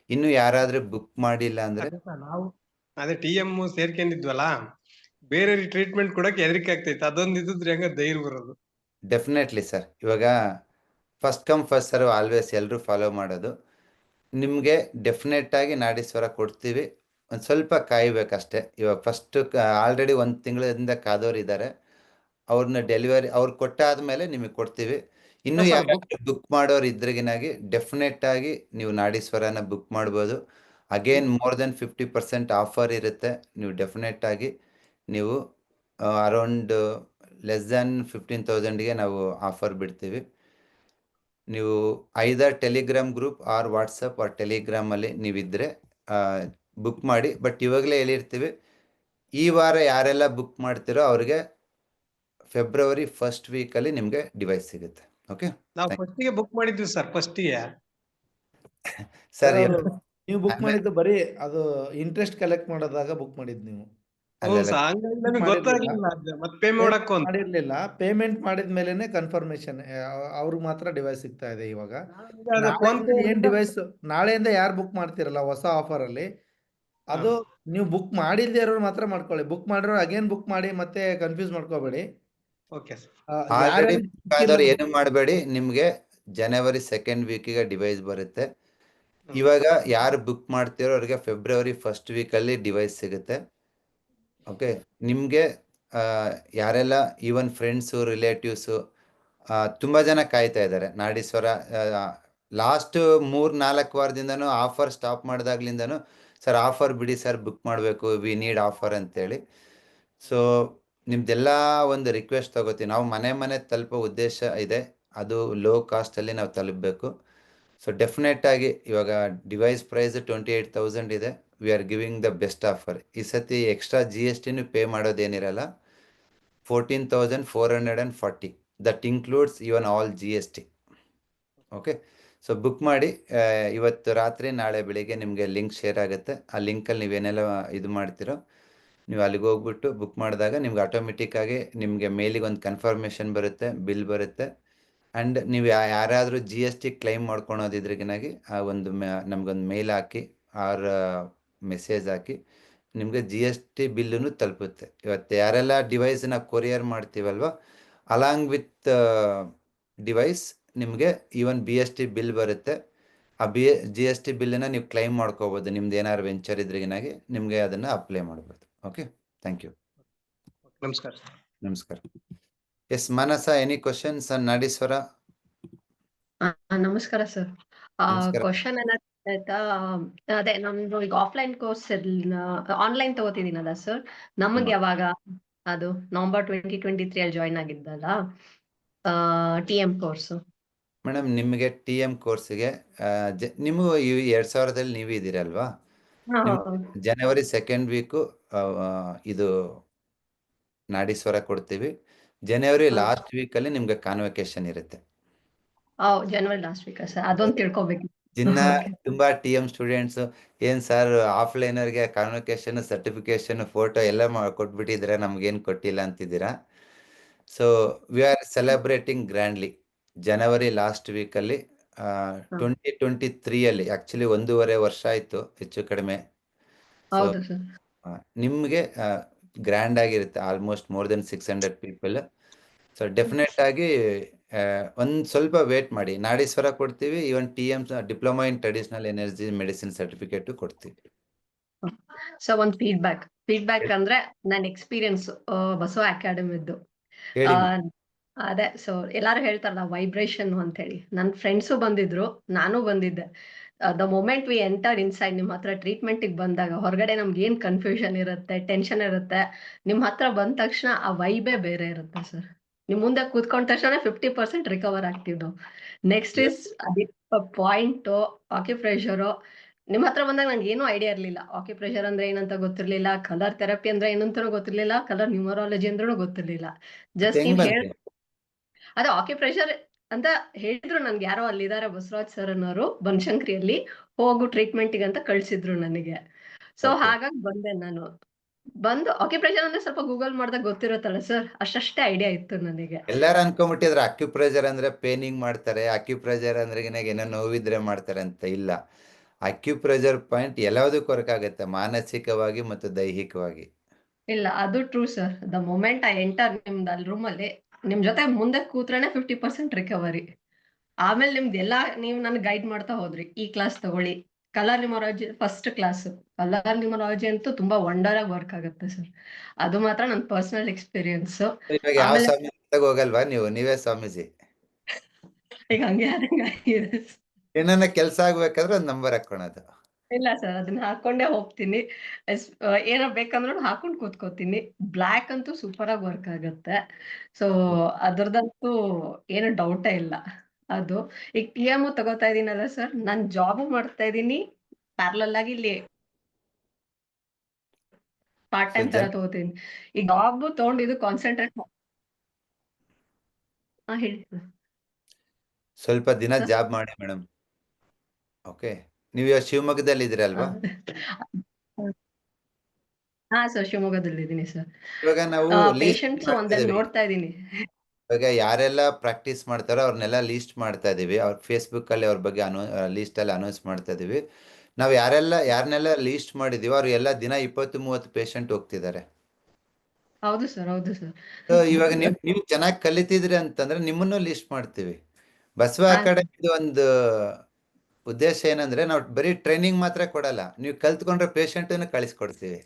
ಇನ್ನು ಯಾರಾದರೂ ಬುಕ್ ಮಾಡಿಲ್ಲ ಅಂದರೆ ನಾವು ಅದೇ TM ಸೇರ್ಕೊಂಡಿದ್ವಲ್ಲ, ಬೇರೆ ಟ್ರೀಟ್ಮೆಂಟ್ ಕೊಡಕ್ಕೆ ಹೆದರಿಕೆ ಆಗ್ತೈತೆ. ಅದೊಂದು ಇದ್ರೆ ಹೆಂಗ ಧೈರ್ಯ ಬರೋದು. Definitely sir. ಇವಾಗ first come first serve always ಎಲ್ಲರೂ ಫಾಲೋ ಮಾಡೋದು. ನಿಮಗೆ ಡೆಫಿನೆಟ್ಟಾಗಿ ನಾಡೀಶ್ವರ ಕೊಡ್ತೀವಿ, ಒಂದು ಸ್ವಲ್ಪ ಕಾಯಬೇಕಷ್ಟೇ. ಇವಾಗ ಫಸ್ಟು ಆಲ್ರೆಡಿ 1 ತಿಂಗಳಿಂದ ಕಾದೋರು ಇದ್ದಾರೆ, ಅವ್ರನ್ನ ಡೆಲಿವರಿ ಅವ್ರು ಕೊಟ್ಟಾದ್ಮೇಲೆ ನಿಮಗೆ ಕೊಡ್ತೀವಿ. ಇನ್ನೂ ಯಾರಾದರೂ ಬುಕ್ ಮಾಡೋರು ಇದ್ರಿಗಿನಾಗಿ ಡೆಫಿನೆಟ್ಟಾಗಿ ನೀವು ನಾಡೀಶ್ವರನ ಬುಕ್ ಮಾಡ್ಬೋದು. ಅಗೇನ್ ಮೋರ್ ದೆನ್ 50% ಆಫರ್ ಇರುತ್ತೆ. ನೀವು ಡೆಫಿನೆಟ್ಟಾಗಿ ನೀವು ಅರೌಂಡ್ ಲೆಸ್ ದ್ಯಾನ್ 15,000ಗೆ ನಾವು ಆಫರ್ ಬಿಡ್ತೀವಿ. ನೀವು either Telegram group or WhatsApp or ಟೆಲಿಗ್ರಾಮಲ್ಲಿ ನೀವಿದ್ದರೆ ಬುಕ್ ಮಾಡಿ. ಬಟ್ ಇವಾಗಲೇ ಹೇಳಿರ್ತೀವಿ, ಈ ವಾರ ಯಾರೆಲ್ಲ ಬುಕ್ ಮಾಡ್ತೀರೋ ಅವ್ರಿಗೆ ಫೆಬ್ರವರಿ ಫಸ್ಟ್ ವೀಕಲ್ಲಿ ನಿಮಗೆ ಡಿವೈಸ್ ಸಿಗುತ್ತೆ. ಓಕೆ, ನಾವು ಫಸ್ಟಿಗೆ ಬುಕ್ ಮಾಡಿದ್ವಿ ಸರ್. ಫಸ್ಟಿಗೆ ಸರ್ ನೀವು ಬುಕ್ ಮಾಡಿದ್ದು ಬರೀ ಅದು ಇಂಟ್ರೆಸ್ಟ್ ಕಲೆಕ್ಟ್ ಮಾಡೋದಾಗ ಬುಕ್ ಮಾಡಿದ್ದು ನೀವು. ಮಾಡಿರ್ಲಿಲ್ಲ. ಪೇಮೆಂಟ್ ಮಾಡಿದ ಮೇಲೆನೆ ಕನ್ಫರ್ಮೇಶನ್ ಅವ್ರಿಗೆ ಮಾತ್ರ ಡಿವೈಸ್ ಸಿಗ್ತಾ ಇದೆ ಇವಾಗ. ಏನ್ ಡಿವೈಸ್ ನಾಳೆಯಿಂದ ಯಾರು ಬುಕ್ ಮಾಡ್ತಿರಲ್ಲ ಹೊಸ ಆಫರ್ ಅಲ್ಲಿ, ಅದು ನೀವು ಬುಕ್ ಮಾಡಿಲ್ದೇ ಇರೋರು ಮಾತ್ರ ಮಾಡ್ಕೊಳ್ಳಿ. ಬುಕ್ ಮಾಡಿರೋ ಅಗೇನ್ ಬುಕ್ ಮಾಡಿ ಮತ್ತೆ ಕನ್ಫ್ಯೂಸ್ ಮಾಡ್ಕೋಬೇಡಿ. ಏನು ಮಾಡಬೇಡಿ. ನಿಮ್ಗೆ ಜನವರಿ 2nd ವೀಕಿಗೆ ಡಿವೈಸ್ ಬರುತ್ತೆ. ಇವಾಗ ಯಾರು ಬುಕ್ ಮಾಡ್ತಿರೋ ಅವ್ರಿಗೆ ಫೆಬ್ರವರಿ ಫಸ್ಟ್ ವೀಕಲ್ಲಿ ಡಿವೈಸ್ ಸಿಗುತ್ತೆ. ಓಕೆ, ನಿಮಗೆ ಯಾರೆಲ್ಲ ಈವನ್ ಫ್ರೆಂಡ್ಸು ರಿಲೇಟಿವ್ಸು ತುಂಬ ಜನ ಕಾಯ್ತಾ ಇದ್ದಾರೆ ನಾಡೀಶ್ವರ. ಲಾಸ್ಟ್ 3-4 ವಾರದಿಂದನೂ ಆಫರ್ ಸ್ಟಾಪ್ ಮಾಡಿದಾಗ್ಲಿಂದನೂ ಸರ್ ಆಫರ್ ಬಿಡಿ ಸರ್, ಬುಕ್ ಮಾಡಬೇಕು, ವಿ ನೀಡ್ ಆಫರ್ ಅಂತೇಳಿ. ಸೊ ನಿಮ್ದೆಲ್ಲ ಒಂದು ರಿಕ್ವೆಸ್ಟ್ ತಗೋತೀವಿ. ನಾವು ಮನೆ ತಲುಪೋ ಉದ್ದೇಶ ಇದೆ, ಅದು ಲೋ ಕಾಸ್ಟಲ್ಲಿ ನಾವು ತಲುಪಬೇಕು. ಸೊ ಡೆಫಿನೆಟ್ಟಾಗಿ ಇವಾಗ ಡಿವೈಸ್ ಪ್ರೈಸ್ 28,000 ಇದೆ. We are giving the best offer. ಈ ಸತಿ ಎಕ್ಸ್ಟ್ರಾ GSTನೂ ಪೇ ಮಾಡೋದೇನಿರಲ್ಲ. 14,440 that includes even all GST. Okay, so book ಮಾಡಿ. ಇವತ್ತು ರಾತ್ರಿ ನಾಳೆ ಬೆಳಿಗ್ಗೆ ನಿಮಗೆ ಲಿಂಕ್ ಶೇರ್ ಆಗುತ್ತೆ. ಆ ಲಿಂಕಲ್ಲಿ ನೀವೇನೆಲ್ಲ ಇದು ಮಾಡ್ತೀರೋ ನೀವು ಅಲ್ಲಿಗೆ ಹೋಗ್ಬಿಟ್ಟು ಬುಕ್ ಮಾಡಿದಾಗ ನಿಮ್ಗೆ ಆಟೋಮೆಟಿಕ್ಕಾಗಿ ನಿಮಗೆ ಮೇಲಿಗೆ ಒಂದು ಕನ್ಫರ್ಮೇಷನ್ ಬರುತ್ತೆ, ಬಿಲ್ ಬರುತ್ತೆ. ಆ್ಯಂಡ್ ನೀವು ಯಾರಾದರೂ GST ಕ್ಲೈಮ್ ಮಾಡ್ಕೊಳೋದಿದ್ರಿಗಿನಾಗಿ ಆ ಒಂದು ನಮಗೊಂದು ಮೇಲ್ ಹಾಕಿ ಆರ್ ಮೆಸೇಜ್ ಹಾಕಿ ನಿಮಗೆ GST ಬಿಲ್ಲೂ ತಲುಪುತ್ತೆ. ಇವತ್ತು ಯಾರೆಲ್ಲ ಡಿವೈಸನ್ನ ಕೊರಿಯರ್ ಮಾಡ್ತೀವಲ್ವ, ಅಲಾಂಗ್ ವಿತ್ ಡಿವೈಸ್ ನಿಮಗೆ ಈವನ್ BST ಬಿಲ್ ಬರುತ್ತೆ. ಆ GST ಬಿಲ್ಲನ್ನು ನೀವು ಕ್ಲೈಮ್ ಮಾಡ್ಕೋಬೋದು. ನಿಮ್ದು ಏನಾದ್ರು ವೆಂಚರ್ ಇದ್ರಿಗಿನಾಗಿ ನಿಮಗೆ ಅದನ್ನು ಅಪ್ಲೈ ಮಾಡ್ಬೋದು. Okay, thank you. ನಮಸ್ಕಾರ. ನಮಸ್ಕಾರ. Yes Manasa, any questions on Nadishwara? ನಮಸ್ಕಾರ ಸರ್. ಕ್ವಶನ್ ಆಯ್ತಾ, ಅದೇ ನಮ್ದು ಈಗ ಆಫ್ಲೈನ್ ಕೋರ್ಸ್ ಆನ್ಲೈನ್ ತಗೋತಿದ್ದೀನಲ್ಲ ಸರ್, ನಮಗೆ ಯಾವಾಗ ಅದು ನವೆಂಬರ್ 2023 ಅಲ್ಲಿ ಜಾಯ್ನ್ ಆಗಿದ್ದಲ್ಲ TM ಕೋರ್ಸ್? ಮೇಡಮ್, ನಿಮಗೆ TM ಕೋರ್ಸಿಗೆ ನೀವು 2000ದಲ್ಲಿ ನೀವು ಇದ್ದೀರಲ್ವಾ, ಜನವರಿ 2nd ವೀಕು ಇದು ನಾಡೀಶ್ವರ ಕೊಡ್ತೀವಿ. ಜನವರಿ ಹೌದು. ಲಾಸ್ಟ್ ವೀಕಲ್ಲಿ ನಿಮ್ಗೆ ಕಾನ್ವೊಕೇಶನ್ ಇರುತ್ತೆ. ಜನವರಿ ಲಾಸ್ಟ್ ವೀಕ್ ಸರ್, ಅದೊಂದು ತಿಳ್ಕೊಬೇಕು. ಇನ್ನ ಓಕೆ. ತುಂಬಾ TM ಸ್ಟೂಡೆಂಟ್ಸ್ ಏನ್ ಸರ್ ಆಫ್ಲೈನರ್ಗೆ ಕಾನ್ವೊಕೇಶನ್ ಸರ್ಟಿಫಿಕೇಶನ್ ಫೋಟೋ ಎಲ್ಲ ಕೊಟ್ಬಿಟ್ಟಿದ್ರೆ ನಮ್ಗೇನು ಕೊಟ್ಟಿಲ್ಲ ಅಂತಿದ್ದೀರಾ. So we are celebrating grandly January last ವೀಕಲ್ಲಿ 2023 ಆಕ್ಚುಲಿ 1.5 ವರ್ಷ ಆಯ್ತು ಹೆಚ್ಚು ಕಡಿಮೆ. ಸೊ ಹೌದು ಸರ್. ನಿಮಗೆ ಗ್ರ್ಯಾಂಡ್ ಆಗಿರುತ್ತೆ, almost more then 600 people. So definite ಆಗಿ ಒಂದು ಸ್ವಲ್ಪ ವೇಟ್ ಮಾಡಿ, ನಾಡೀಶ್ವರ ಕೊಡ್ತೀವಿ, even TM diploma in traditional energy medicine certificate ಕೊಡ್ತೀವಿ. ಸೊ ಒಂದು ಫೀಡ್ಬ್ಯಾಕ್ ಅಂದ್ರೆ ನನ್ನ ಎಕ್ಸ್ಪೀರಿಯನ್ಸ್ ಬಸವ ಅಕಾಡೆಮಿದ್ದು. ಹೇಳಿ ಅದೇ ಸೊ ಎಲ್ಲಾರು ಹೇಳ್ತಾರಲ್ಲ ವೈಬ್ರೇಷನ್ ಅಂತ ಹೇಳಿ, ನನ್ನ ಫ್ರೆಂಡ್ಸು ಬಂದಿದ್ರು, ನಾನು ಬಂದಿದ್ದೆ. The moment we enter inside, ನಿಮ್ಮ ಹತ್ರ ಟ್ರೀಟ್ಮೆಂಟಿಗೆ ಬಂದಾಗ ಹೊರಗಡೆ ನಮ್ಗೆ ಏನ್ ಕನ್ಫ್ಯೂಷನ್ ಇರುತ್ತೆ, ಟೆನ್ಷನ್ ಇರುತ್ತೆ, ನಿಮ್ಮ ಹತ್ರ ಬಂದ ತಕ್ಷಣ ಆ ವೈಬೇ ಬೇರೆ ಇರುತ್ತೆ ಸರ್. ನಿಮ್ ಮುಂದೆ ಕೂತ್ಕೊಂಡ ತಕ್ಷಣ 50% ರಿಕವರ್ ಆಗ್ತೀವಿ ನಾವು. Next is point acupressure. ನಿಮ್ ಹತ್ರ ಬಂದಾಗ ನಂಗೆ ಏನೂ ಐಡಿಯಾ ಇರ್ಲಿಲ್ಲ. ಆಕ್ಯುಪ್ರೆಷರ್ ಅಂದ್ರೆ ಏನಂತ ಗೊತ್ತಿರ್ಲಿಲ್ಲ, ಕಲರ್ ಥೆರಪಿ ಅಂದ್ರೆ ಏನಂತಾನೂ ಗೊತ್ತಿರ್ಲಿಲ್ಲ, ಕಲರ್ ನ್ಯೂಮರಾಲಜಿ ಅಂದ್ರೂ ಗೊತ್ತಿರ್ಲಿಲ್ಲ. ಜಸ್ಟ್ ಹೆಂಗ್ ನೀವ್ ಬಂದ್ರಿ? ಅದೇ ಆಕ್ಯುಪ್ರೆಷರ್ ಅಂತ ಹೇಳಿದ್ರು ನನ್ಗೆ, ಯಾರೋ ಅಲ್ಲಿದ್ದಾರೆ ಬಸವರಾಜ್ ಸರ್ ಅನ್ನೋರು ಬನಶಂಕರಿಯಲ್ಲಿ, ಹೋಗು ಟ್ರೀಟ್ಮೆಂಟಿಗೆ ಅಂತ ಕಳ್ಸಿದ್ರು ನನಗೆ. So Okay. ಹಾಗಾಗಿ ಬಂದೆ ನಾನು. ಬಂದು ಆಕ್ಯುಪ್ರೆಷರ್ ಅಂದ್ರೆ ಸ್ವಲ್ಪ ಗೂಗಲ್ ಮಾಡ್ದಾಗ ಗೊತ್ತಿರುತ್ತಲ್ಲ ಸರ್, ಅಷ್ಟೇ ಐಡಿಯಾ ಇತ್ತು ನನಗೆ. ಎಲ್ಲಾರು ಅನ್ಕೊಂಬಿಟ್ಟಿದ್ರೆ ಅಕ್ಯುಪ್ರೆಷರ್ ಅಂದ್ರೆ ಪೇನಿಂಗ್ ಮಾಡ್ತಾರೆ, ಅಕ್ಯುಪ್ರೆಷರ್ ಅಂದ್ರೆ ಏನೋ ನೋವಿದ್ರೆ ಮಾಡ್ತಾರೆ ಅಂತ. ಇಲ್ಲ, ಅಕ್ಯುಪ್ರೆಷರ್ ಪಾಯಿಂಟ್ ಎಲ್ಲದಕ್ಕೂ ವರ್ಕ್ ಆಗುತ್ತೆ, ಮಾನಸಿಕವಾಗಿ ಮತ್ತು ದೈಹಿಕವಾಗಿ. ಇಲ್ಲ, ಅದು true sir. The moment I enter ನಿಮ್ದು ಅಲ್ಲಿ ರೂಮಲ್ಲಿ, ನಿಮ್ ಜೊತೆ ಮುಂದೆ ಕೂತ್ರೇನೆ 50% ರಿಕವರಿ. ಆಮೇಲೆ ನಿಮ್ದು ಎಲ್ಲ ನೀವು ನನ್ಗೆ ಗೈಡ್ ಮಾಡ್ತಾ ಹೋದ್ರಿ, ಈ ಕ್ಲಾಸ್ ತಗೊಳ್ಳಿ, colour numerology first class. Colour numerology ಅಂತೂ ತುಂಬಾ ವಂಡರ್ ಆಗಿ ವರ್ಕ್ ಆಗುತ್ತೆ ಸರ್. ಅದು ಮಾತ್ರ ನನ್ನ ಪರ್ಸನಲ್ ಎಕ್ಸ್ಪೀರಿಯನ್ಸ್. ಇವಾಗ ಯಾವ ಆಮೇಲೆ ಸ್ವಾಮಿ ಹೋಗಲ್ವಾ ನೀವು? ನೀವೇ ಸ್ವಾಮೀಜಿ. ಈಗ ಹಂಗೆ ಆಗಿದೆ. ಏನನ್ನ ಕೆಲಸ ಆಗ್ಬೇಕಾದ್ರೆ ಒಂದು ನಂಬರ್ ಹಾಕೊಳೋದು. ಇಲ್ಲ ಸರ್, ಅದನ್ನ ಹಾಕೊಂಡೇ ಹೋಗ್ತೀನಿ. ಏನೋ ಬೇಕಂದ್ರೂ ಹಾಕೊಂಡು ಕೂತ್ಕೋತೀನಿ. ಬ್ಲ್ಯಾಕ್ ಅಂತೂ ಸೂಪರ್ ಆಗಿ ವರ್ಕ್ ಆಗುತ್ತೆ. ಸೊ ಅದ್ರದಂತೂ ಏನು ಡೌಟೇ ಇಲ್ಲ. ಅದು ಈಗ TM ತಗೋತಾ ಇದೀನಲ್ಲ ಸರ್, ನಾನು ಜಾಬ್ ಮಾಡ್ತಾ ಇದೀನಿ, ಪ್ಯಾರಲಲ್ ಆಗಿ ಇಲ್ಲಿ ಪಾರ್ಟ್ ಟೈಮ್ ತರ ತಗೋತೀನಿ. ಈ ಜಾಬ್ ತಗೊಂಡಿದ್ದು ಕಾನ್ಸಂಟ್ರೇಟ್. ಹೇಳಿ ಸ್ವಲ್ಪ ದಿನ ಸರ್. ಜಾಬ್ ಮಾಡಿ ಮೇಡಮ್. ಓಕೆ, ನೀವು ಇವಾಗ ಶಿವಮೊಗ್ಗದಲ್ಲಿ ಇದ್ದೀರಲ್ವಾ? ಹಾ ಸರ್, ಶಿವಮೊಗ್ಗದಲ್ಲಿ ಇದ್ದೀನಿ ಸರ್. ಇವಾಗ ನಾವು ಲೀಸ್ಟ್ ಪೇಷಂಟ್ಸ್ ಮಾಡ್ತಾ ಒಂದೆರಡು ಇದೀವಿ. ನೋಡ್ತಾ ಇದೀನಿ. ಇವಾಗ ಯಾರೆಲ್ಲ ಪ್ರಾಕ್ಟೀಸ್ ಮಾಡ್ತಾರೋ ಅವ್ರನ್ನೆಲ್ಲ ಲೀಸ್ಟ್ ಮಾಡ್ತಾ ಇದೀವಿ. ಅವ್ರ ಫೇಸ್ಬುಕ್ ಅಲ್ಲಿ ಅವ್ರ ಬಗ್ಗೆ ಲೀಸ್ಟ್ ಅಲ್ಲಿ ಅನೌನ್ಸ್ ಮಾಡ್ತಾ ಇದೀವಿ. ನಾವು ಯಾರನ್ನೆಲ್ಲ ಲೀಸ್ಟ್ ಮಾಡಿದೀವೋ ಅವ್ರು ಎಲ್ಲ ದಿನ 20-30 ಪೇಷಂಟ್ ಹೋಗ್ತಿದ್ದಾರೆ. ಹೌದು ಸರ್, ಹೌದು ಸರ್. ಸೊ ಇವಾಗ ನೀವು ಚೆನ್ನಾಗಿ ಕಲಿತಿದ್ರಿ ಅಂತಂದ್ರೆ ನಿಮ್ಮನ್ನು ಲಿಸ್ಟ್ ಮಾಡ್ತೀವಿ. ಬಸವ ಅಕಾಡೆಮಿದು ಒಂದು ಉದ್ದೇಶ ಏನಂದ್ರೆ ನಾವು ಬರೀ ಟ್ರೈನಿಂಗ್ ಮಾತ್ರ ಕೊಡಲ್ಲ, ನೀವು ಕಲ್ತ್ಕೊಂಡ್ರೆ ಪೇಷಂಟನ್ನು ಕಳಿಸ್ಕೊಡ್ತೀವಿ.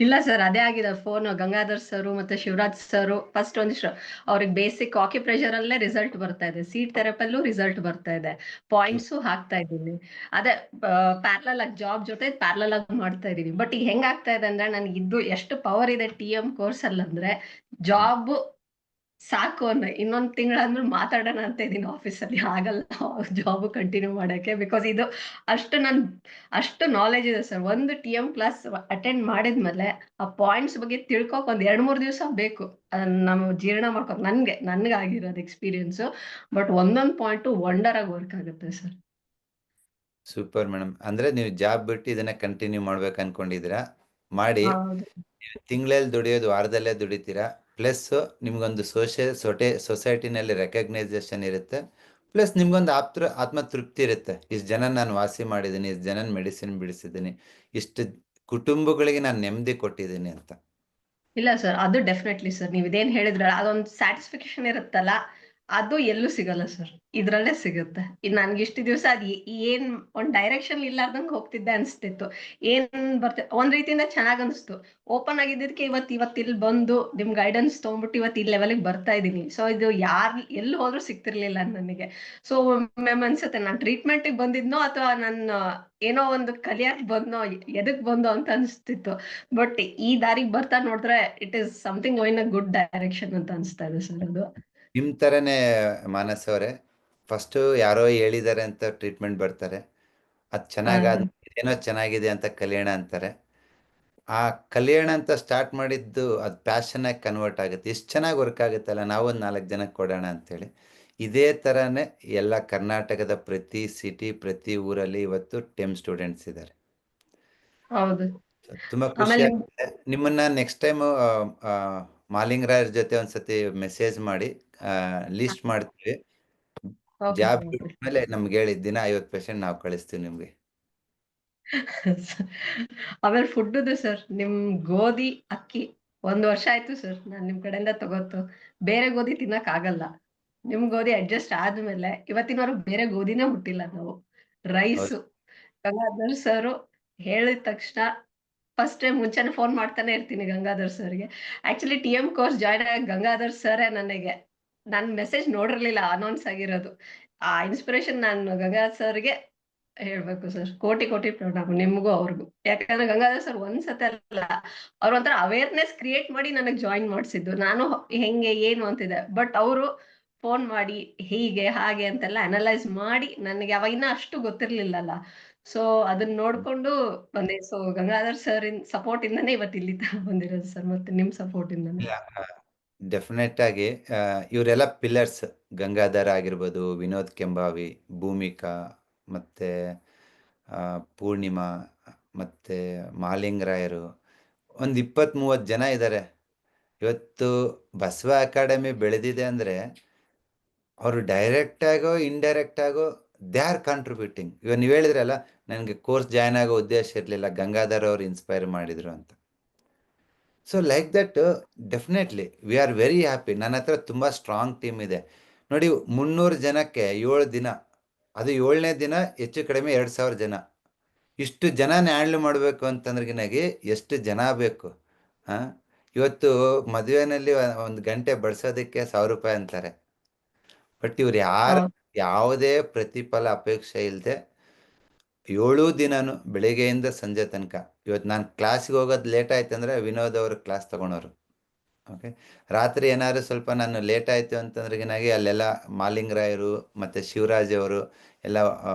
ಇಲ್ಲ ಸರ್, ಅದೇ ಆಗಿದೆ. ಫೋನ್ ಗಂಗಾಧರ್ ಸರ್ ಮತ್ತೆ ಶಿವರಾಜ್ ಸರ್ ಫಸ್ಟ್ ಒಂದಿಷ್ಟು ಅವ್ರಿಗೆ ಬೇಸಿಕ್ ಆಕ್ಯುಪ್ರೆಷರ್ ಅಲ್ಲೇ ರಿಸಲ್ಟ್ ಬರ್ತಾ ಇದೆ, ಸೀಟ್ ಥೆರಪಲ್ಲೂ ರಿಸಲ್ಟ್ ಬರ್ತಾ ಇದೆ, ಪಾಯಿಂಟ್ಸು ಹಾಕ್ತಾ ಇದ್ದೀನಿ. ಅದೇ ಪ್ಯಾರಲಲ್ ಆಗಿ ಜಾಬ್ ಜೊತೆ ಪ್ಯಾರಲಲ್ ಆಗಿ ಮಾಡ್ತಾ ಇದೀನಿ. ಬಟ್ ಈಗ ಹೆಂಗಾಗ್ತಾ ಇದೆ ಅಂದ್ರೆ ನನಗೆ ಇದು ಎಷ್ಟು ಪವರ್ ಇದೆ TM ಕೋರ್ಸ್ ಅಲ್ಲಿ ಅಂದ್ರೆ, ಜಾಬ್ ಸಾಕು ಅನ್ನೋ ಇನ್ನೊಂದು ತಿಂಗಳಾದ್ಮೇಲೆ ಮಾತಾಡೋಣ ಅಂತ ಇದೀನಿ ಆಫೀಸಲ್ಲಿ. ಆಗಲ್ಲ ಜಾಬ್ ಕಂಟಿನ್ಯೂ ಮಾಡಕ್ಕೆ, ಬಿಕಾಸ್ ಇದು ಅಷ್ಟು ನಾಲೆಜ್ ಇದೆ ಸರ್. ಒಂದು TM ಕ್ಲಾಸ್ ಅಟೆಂಡ್ ಮಾಡಿದ್ಮೇಲೆ ಆ ಪಾಯಿಂಟ್ಸ್ ಬಗ್ಗೆ ತಿಳ್ಕೊಕ್ ಒಂದ್ 2-3 ದಿವಸ ಬೇಕು, ನಾವು ಜೀರ್ಣ ಮಾಡ್ಕೊಕ್. ನನ್ಗಾಗಿರೋದು ಎಕ್ಸ್ಪೀರಿಯನ್ಸ್. ಬಟ್ ಒಂದೊಂದು ಪಾಯಿಂಟ್ ವಂಡರ್ ಆಗಿ ವರ್ಕ್ ಆಗುತ್ತೆ ಸರ್. Super madam. ಅಂದ್ರೆ ನೀವು ಜಾಬ್ ಬಿಟ್ಟು ಇದನ್ನ ಕಂಟಿನ್ಯೂ ಮಾಡ್ಬೇಕು ಅನ್ಕೊಂಡಿದ್ದೀರಾ? ಮಾಡಿ. ಹೌದು. ತಿಂಗಳಲ್ಲಿ ದುಡಿಯೋದು ವಾರದಲ್ಲೇ ದುಡಿತೀರಾ. ಪ್ಲಸ್ ನಿಮ್ಗೊಂದು ಸೊಸೈಟಿನಲ್ಲಿ ರೆಕಗ್ನೈಸೇಷನ್ ಇರುತ್ತೆ. ಪ್ಲಸ್ ನಿಮ್ಗೊಂದು ಆತ್ಮ ತೃಪ್ತಿ ಇರುತ್ತೆ. ಇಷ್ಟು ಜನ ನಾನು ವಾಸಿ ಮಾಡಿದ್ದೀನಿ, ಇಷ್ಟು ಜನ ಮೆಡಿಸಿನ್ ಬಿಡಿಸಿದ್ದೀನಿ, ಇಷ್ಟು ಕುಟುಂಬಗಳಿಗೆ ನಾನು ನೆಮ್ಮದಿ ಕೊಟ್ಟಿದ್ದೀನಿ ಅಂತ. ಇಲ್ಲ ಸರ್, ಅದು ಡೆಫಿನೆಟ್ಲಿ ಸರ್. ನೀವು ಇದೇನ್ ಹೇಳಿದ್ರಲ್ಲ, ಅದೊಂದು ಸ್ಯಾಟಿಸ್ಫಿಕೇಶನ್ ಇರುತ್ತಲ್ಲ, ಅದು ಎಲ್ಲೂ ಸಿಗಲ್ಲ ಸರ್, ಇದ್ರಲ್ಲೇ ಸಿಗುತ್ತೆ. ಇದು ನನ್ಗೆ ಇಷ್ಟು ದಿವಸ ಅದ್ ಏನ್ ಒಂದ್ ಡೈರೆಕ್ಷನ್ ಇಲ್ಲಾರ್ದಂಗ್ ಹೋಗ್ತಿದ್ದೆ ಅನ್ಸ್ತಿತ್ತು. ಏನ್ ಒಂದ್ ರೀತಿಯಿಂದ ಚೆನ್ನಾಗ್ ಅನ್ಸ್ತು. ಓಪನ್ ಆಗಿದ್ದಕ್ಕೆ ಇವತ್ತು ಇಲ್ಲಿ ಬಂದು ನಿಮ್ ಗೈಡೆನ್ಸ್ ತಗೊಂಡ್ಬಿಟ್ಟು ಇವತ್ತು ಈ ಲೆವೆಲ್ಗೆ ಬರ್ತಾ ಇದೀನಿ. ಸೊ ಇದು ಎಲ್ಲಿ ಹೋದ್ರೂ ಸಿಗ್ತಿರ್ಲಿಲ್ಲ ನನಗೆ. ಸೊ ಮ್ಯಾಮ್ ಅನ್ಸುತ್ತೆ ನಾನು ಟ್ರೀಟ್ಮೆಂಟಿಗೆ ಬಂದಿದ್ನೋ ಅಥವಾ ನನ್ನ ಏನೋ ಒಂದು ಕಲಿಯಕ್ ಬಂದ್ನೋ, ಎದಕ್ ಬಂದೋ ಅಂತ ಅನ್ಸ್ತಿತ್ತು. ಬಟ್ ಈ ದಾರಿಗೆ ಬರ್ತಾ ನೋಡಿದ್ರೆ it is something going a good direction ಅಂತ ಅನ್ಸ್ತಾ ಇದೆ ಸರ್. ಅದು ನಿಮ್ ತರನೇ ಮಾನಸ್ ಅವರೇ, ಫಸ್ಟ್ ಯಾರೋ ಹೇಳಿದ್ದಾರೆ ಅಂತ ಟ್ರೀಟ್ಮೆಂಟ್ ಬರ್ತಾರೆ, ಅದು ಚೆನ್ನಾಗಾದ ಏನೋ ಚೆನ್ನಾಗಿದೆ ಅಂತ ಕಲಿಯೋಣ ಅಂತಾರೆ. ಆ ಕಲಿಯೋಣ ಅಂತ ಸ್ಟಾರ್ಟ್ ಮಾಡಿದ್ದು ಅದು ಪ್ಯಾಷನಾಗಿ ಕನ್ವರ್ಟ್ ಆಗುತ್ತೆ. ಎಷ್ಟು ಚೆನ್ನಾಗಿ ವರ್ಕ್ ಆಗುತ್ತಲ್ಲ, ನಾವೊಂದು 4 ಜನಕ್ಕೆ ಕೊಡೋಣ ಅಂತೇಳಿ. ಇದೇ ಥರನೇ ಎಲ್ಲ ಕರ್ನಾಟಕದ ಪ್ರತಿ ಸಿಟಿ, ಪ್ರತಿ ಊರಲ್ಲಿ ಇವತ್ತು ಟೆಮ್ ಸ್ಟೂಡೆಂಟ್ಸ್ ಇದ್ದಾರೆ. ಹೌದು. ತುಂಬ ಖುಷಿ ಆಮೇಲೆ ಆಗುತ್ತೆ. ನಿಮ್ಮನ್ನ ನೆಕ್ಸ್ಟ್ ಟೈಮು ಮಾಲಿಂಗರಾಯರ್ ಜೊತೆ ಒಂದ್ಸತಿ ಮೆಸೇಜ್ ಮಾಡಿ ಲಿಸ್ಟ್ ಮಾಡ್ತೀವಿ. Okay job sir, okay. ಮೇಲೆ ನಮ್ಗೆ ಹೇಳಿ ದಿನ 50 ಪೇಷಂಟ್ ನಾವು ಕಳಿಸ್ತೀವಿ ನಿಮ್ಗೆ. ಆಮೇಲೆ ಫುಡ್ದು ಸರ್, ನಿಮ್ ಗೋಧಿ ಅಕ್ಕಿ 1 ವರ್ಷ ಆಯ್ತು ಸರ್ ನಾನ್ ನಿಮ್ ಕಡೆಯಿಂದ ತಗೋತು. ಬೇರೆ ಗೋಧಿ ತಿನ್ನಕ್ ಆಗಲ್ಲ. ನಿಮ್ ಗೋಧಿ ಅಡ್ಜಸ್ಟ್ ಆದ್ಮೇಲೆ ಇವತ್ತಿನವರೆಗೂ ಬೇರೆ ಗೋಧಿನೇ ಮುಟ್ಟಿಲ್ಲ ನಾವು. ರೈಸ್ ಹೌದು. ಗಂಗಾಧರ್ ಸರ್ ಹೇಳಿದ ತಕ್ಷಣ ಫಸ್ಟ್ ಟೈಮ್ ಮುಂಚೆನೆ ಫೋನ್ ಮಾಡ್ತಾನೆ ಇರ್ತೀನಿ ಗಂಗಾಧರ್ ಸರ್ಗೆ. ಆಕ್ಚುಲಿ TM ಕೋರ್ಸ್ ಜಾಯ್ನ್ ಆಗ ಗಂಗಾಧರ್ ಸರ್ ನನಗೆ ನನ್ ಮೆಸೇಜ್ ನೋಡಿರ್ಲಿಲ್ಲ ಅನೌನ್ಸ್ ಆಗಿರೋದು. ಆ ಇನ್ಸ್ಪಿರೇಷನ್ ನಾನು ಗಂಗಾಧರ್ ಸರ್ಗೆ ಹೇಳ್ಬೇಕು ಸರ್. ಕೋಟಿ ಕೋಟಿ ಪ್ರಣಾಮ ನಿಮ್ಗೂ ಅವ್ರಿಗೂ. ಯಾಕಂದ್ರೆ ಗಂಗಾಧರ್ ಸರ್ ಒಂದ್ಸತಿ ಅಲ್ಲ, ಅವ್ರ ಒಂಥರ ಅವೇರ್ನೆಸ್ ಕ್ರಿಯೇಟ್ ಮಾಡಿ ನನಗ್ ಜಾಯಿನ್ ಮಾಡ್ಸಿದ್ದು. ನಾನು ಹೆಂಗೆ ಏನು ಅಂತಿದೆ, ಬಟ್ ಅವರು ಫೋನ್ ಮಾಡಿ ಹೀಗೆ ಹಾಗೆ ಅಂತೆಲ್ಲ ಅನಲೈಸ್ ಮಾಡಿ ನನಗೆ ಅವಾಗಿನ್ನ ಅಷ್ಟು ಗೊತ್ತಿರ್ಲಿಲ್ಲಲ್ಲ. ಸೊ ಅದನ್ನ ನೋಡ್ಕೊಂಡು ಬಂದೆ. ಸೊ ಗಂಗಾಧರ್ ಸರ್ ಸಪೋರ್ಟ್ ಇಂದಾನೆ ಇವತ್ತು ಇಲ್ಲಿ ತನಕ ಬಂದಿರೋದು ಸರ್, ಮತ್ತೆ ನಿಮ್ ಸಪೋರ್ಟ್ ಇಂದಾನೆ. ಡೆಫಿನೆಟ್ ಆಗಿ ಇವರೆಲ್ಲ ಪಿಲ್ಲರ್ಸ್. ಗಂಗಾಧರ ಆಗಿರ್ಬೋದು, ವಿನೋದ್ ಕೆಂಬಾವಿ, ಭೂಮಿಕಾ, ಮತ್ತು ಪೂರ್ಣಿಮಾ, ಮತ್ತು ಮಾಲಿಂಗರಾಯರು, ಒಂದು 20-30 ಜನ ಇದ್ದಾರೆ. ಇವತ್ತು ಬಸವ ಅಕಾಡೆಮಿ ಬೆಳೆದಿದೆ ಅಂದರೆ ಅವರು ಡೈರೆಕ್ಟಾಗೋ ಇಂಡೈರೆಕ್ಟಾಗೋ ದೇ ಆರ್ ಕಾಂಟ್ರಿಬ್ಯೂಟಿಂಗ್. ಇವಾಗ ನೀವು ಹೇಳಿದ್ರಲ್ಲ, ನನಗೆ ಕೋರ್ಸ್ ಜಾಯ್ನ್ ಆಗೋ ಉದ್ದೇಶ ಇರಲಿಲ್ಲ, ಗಂಗಾಧರ್ ಅವರು ಇನ್ಸ್ಪೈರ್ ಮಾಡಿದರು ಅಂತ. So like that definitely we are very happy. ನನ್ನ ಹತ್ರ ತುಂಬ ಸ್ಟ್ರಾಂಗ್ ಟೀಮ್ ಇದೆ ನೋಡಿ. 300 ಜನಕ್ಕೆ 7 ದಿನ, ಅದು 7ನೇ ದಿನ ಹೆಚ್ಚು ಕಡಿಮೆ 2000 ಜನ. ಇಷ್ಟು ಜನನ ಹ್ಯಾಂಡ್ಲ್ ಮಾಡಬೇಕು ಅಂತಂದ್ರೆಗಿನಾಗಿ ಎಷ್ಟು ಜನ ಬೇಕು? ಇವತ್ತು ಮದುವೆನಲ್ಲಿ 1 ಗಂಟೆ ಬಡಿಸೋದಕ್ಕೆ 1000 ರೂಪಾಯಿ ಅಂತಾರೆ. ಬಟ್ ಇವ್ರು ಯಾವುದೇ ಪ್ರತಿಫಲ ಅಪೇಕ್ಷೆ ಇಲ್ಲದೆ 7 ದಿನನೂ ಬೆಳಿಗ್ಗೆಯಿಂದ ಸಂಜೆ ತನಕ. ಇವತ್ತು ನಾನು ಕ್ಲಾಸಿಗೆ ಹೋಗೋದು ಲೇಟ್ ಆಯ್ತು ಅಂದರೆ ವಿನೋದ್ ಅವರು ಕ್ಲಾಸ್ ತಗೊಳೋರು. ಓಕೆ, ರಾತ್ರಿ ಏನಾದ್ರು ಸ್ವಲ್ಪ ನಾನು ಲೇಟ್ ಆಯಿತು ಅಂತಂದ್ರೆಗಿನಾಗಿ ಅಲ್ಲೆಲ್ಲ ಮಾಲಿಂಗರಾಯರು ಮತ್ತು ಶಿವರಾಜ್ ಅವರು ಎಲ್ಲ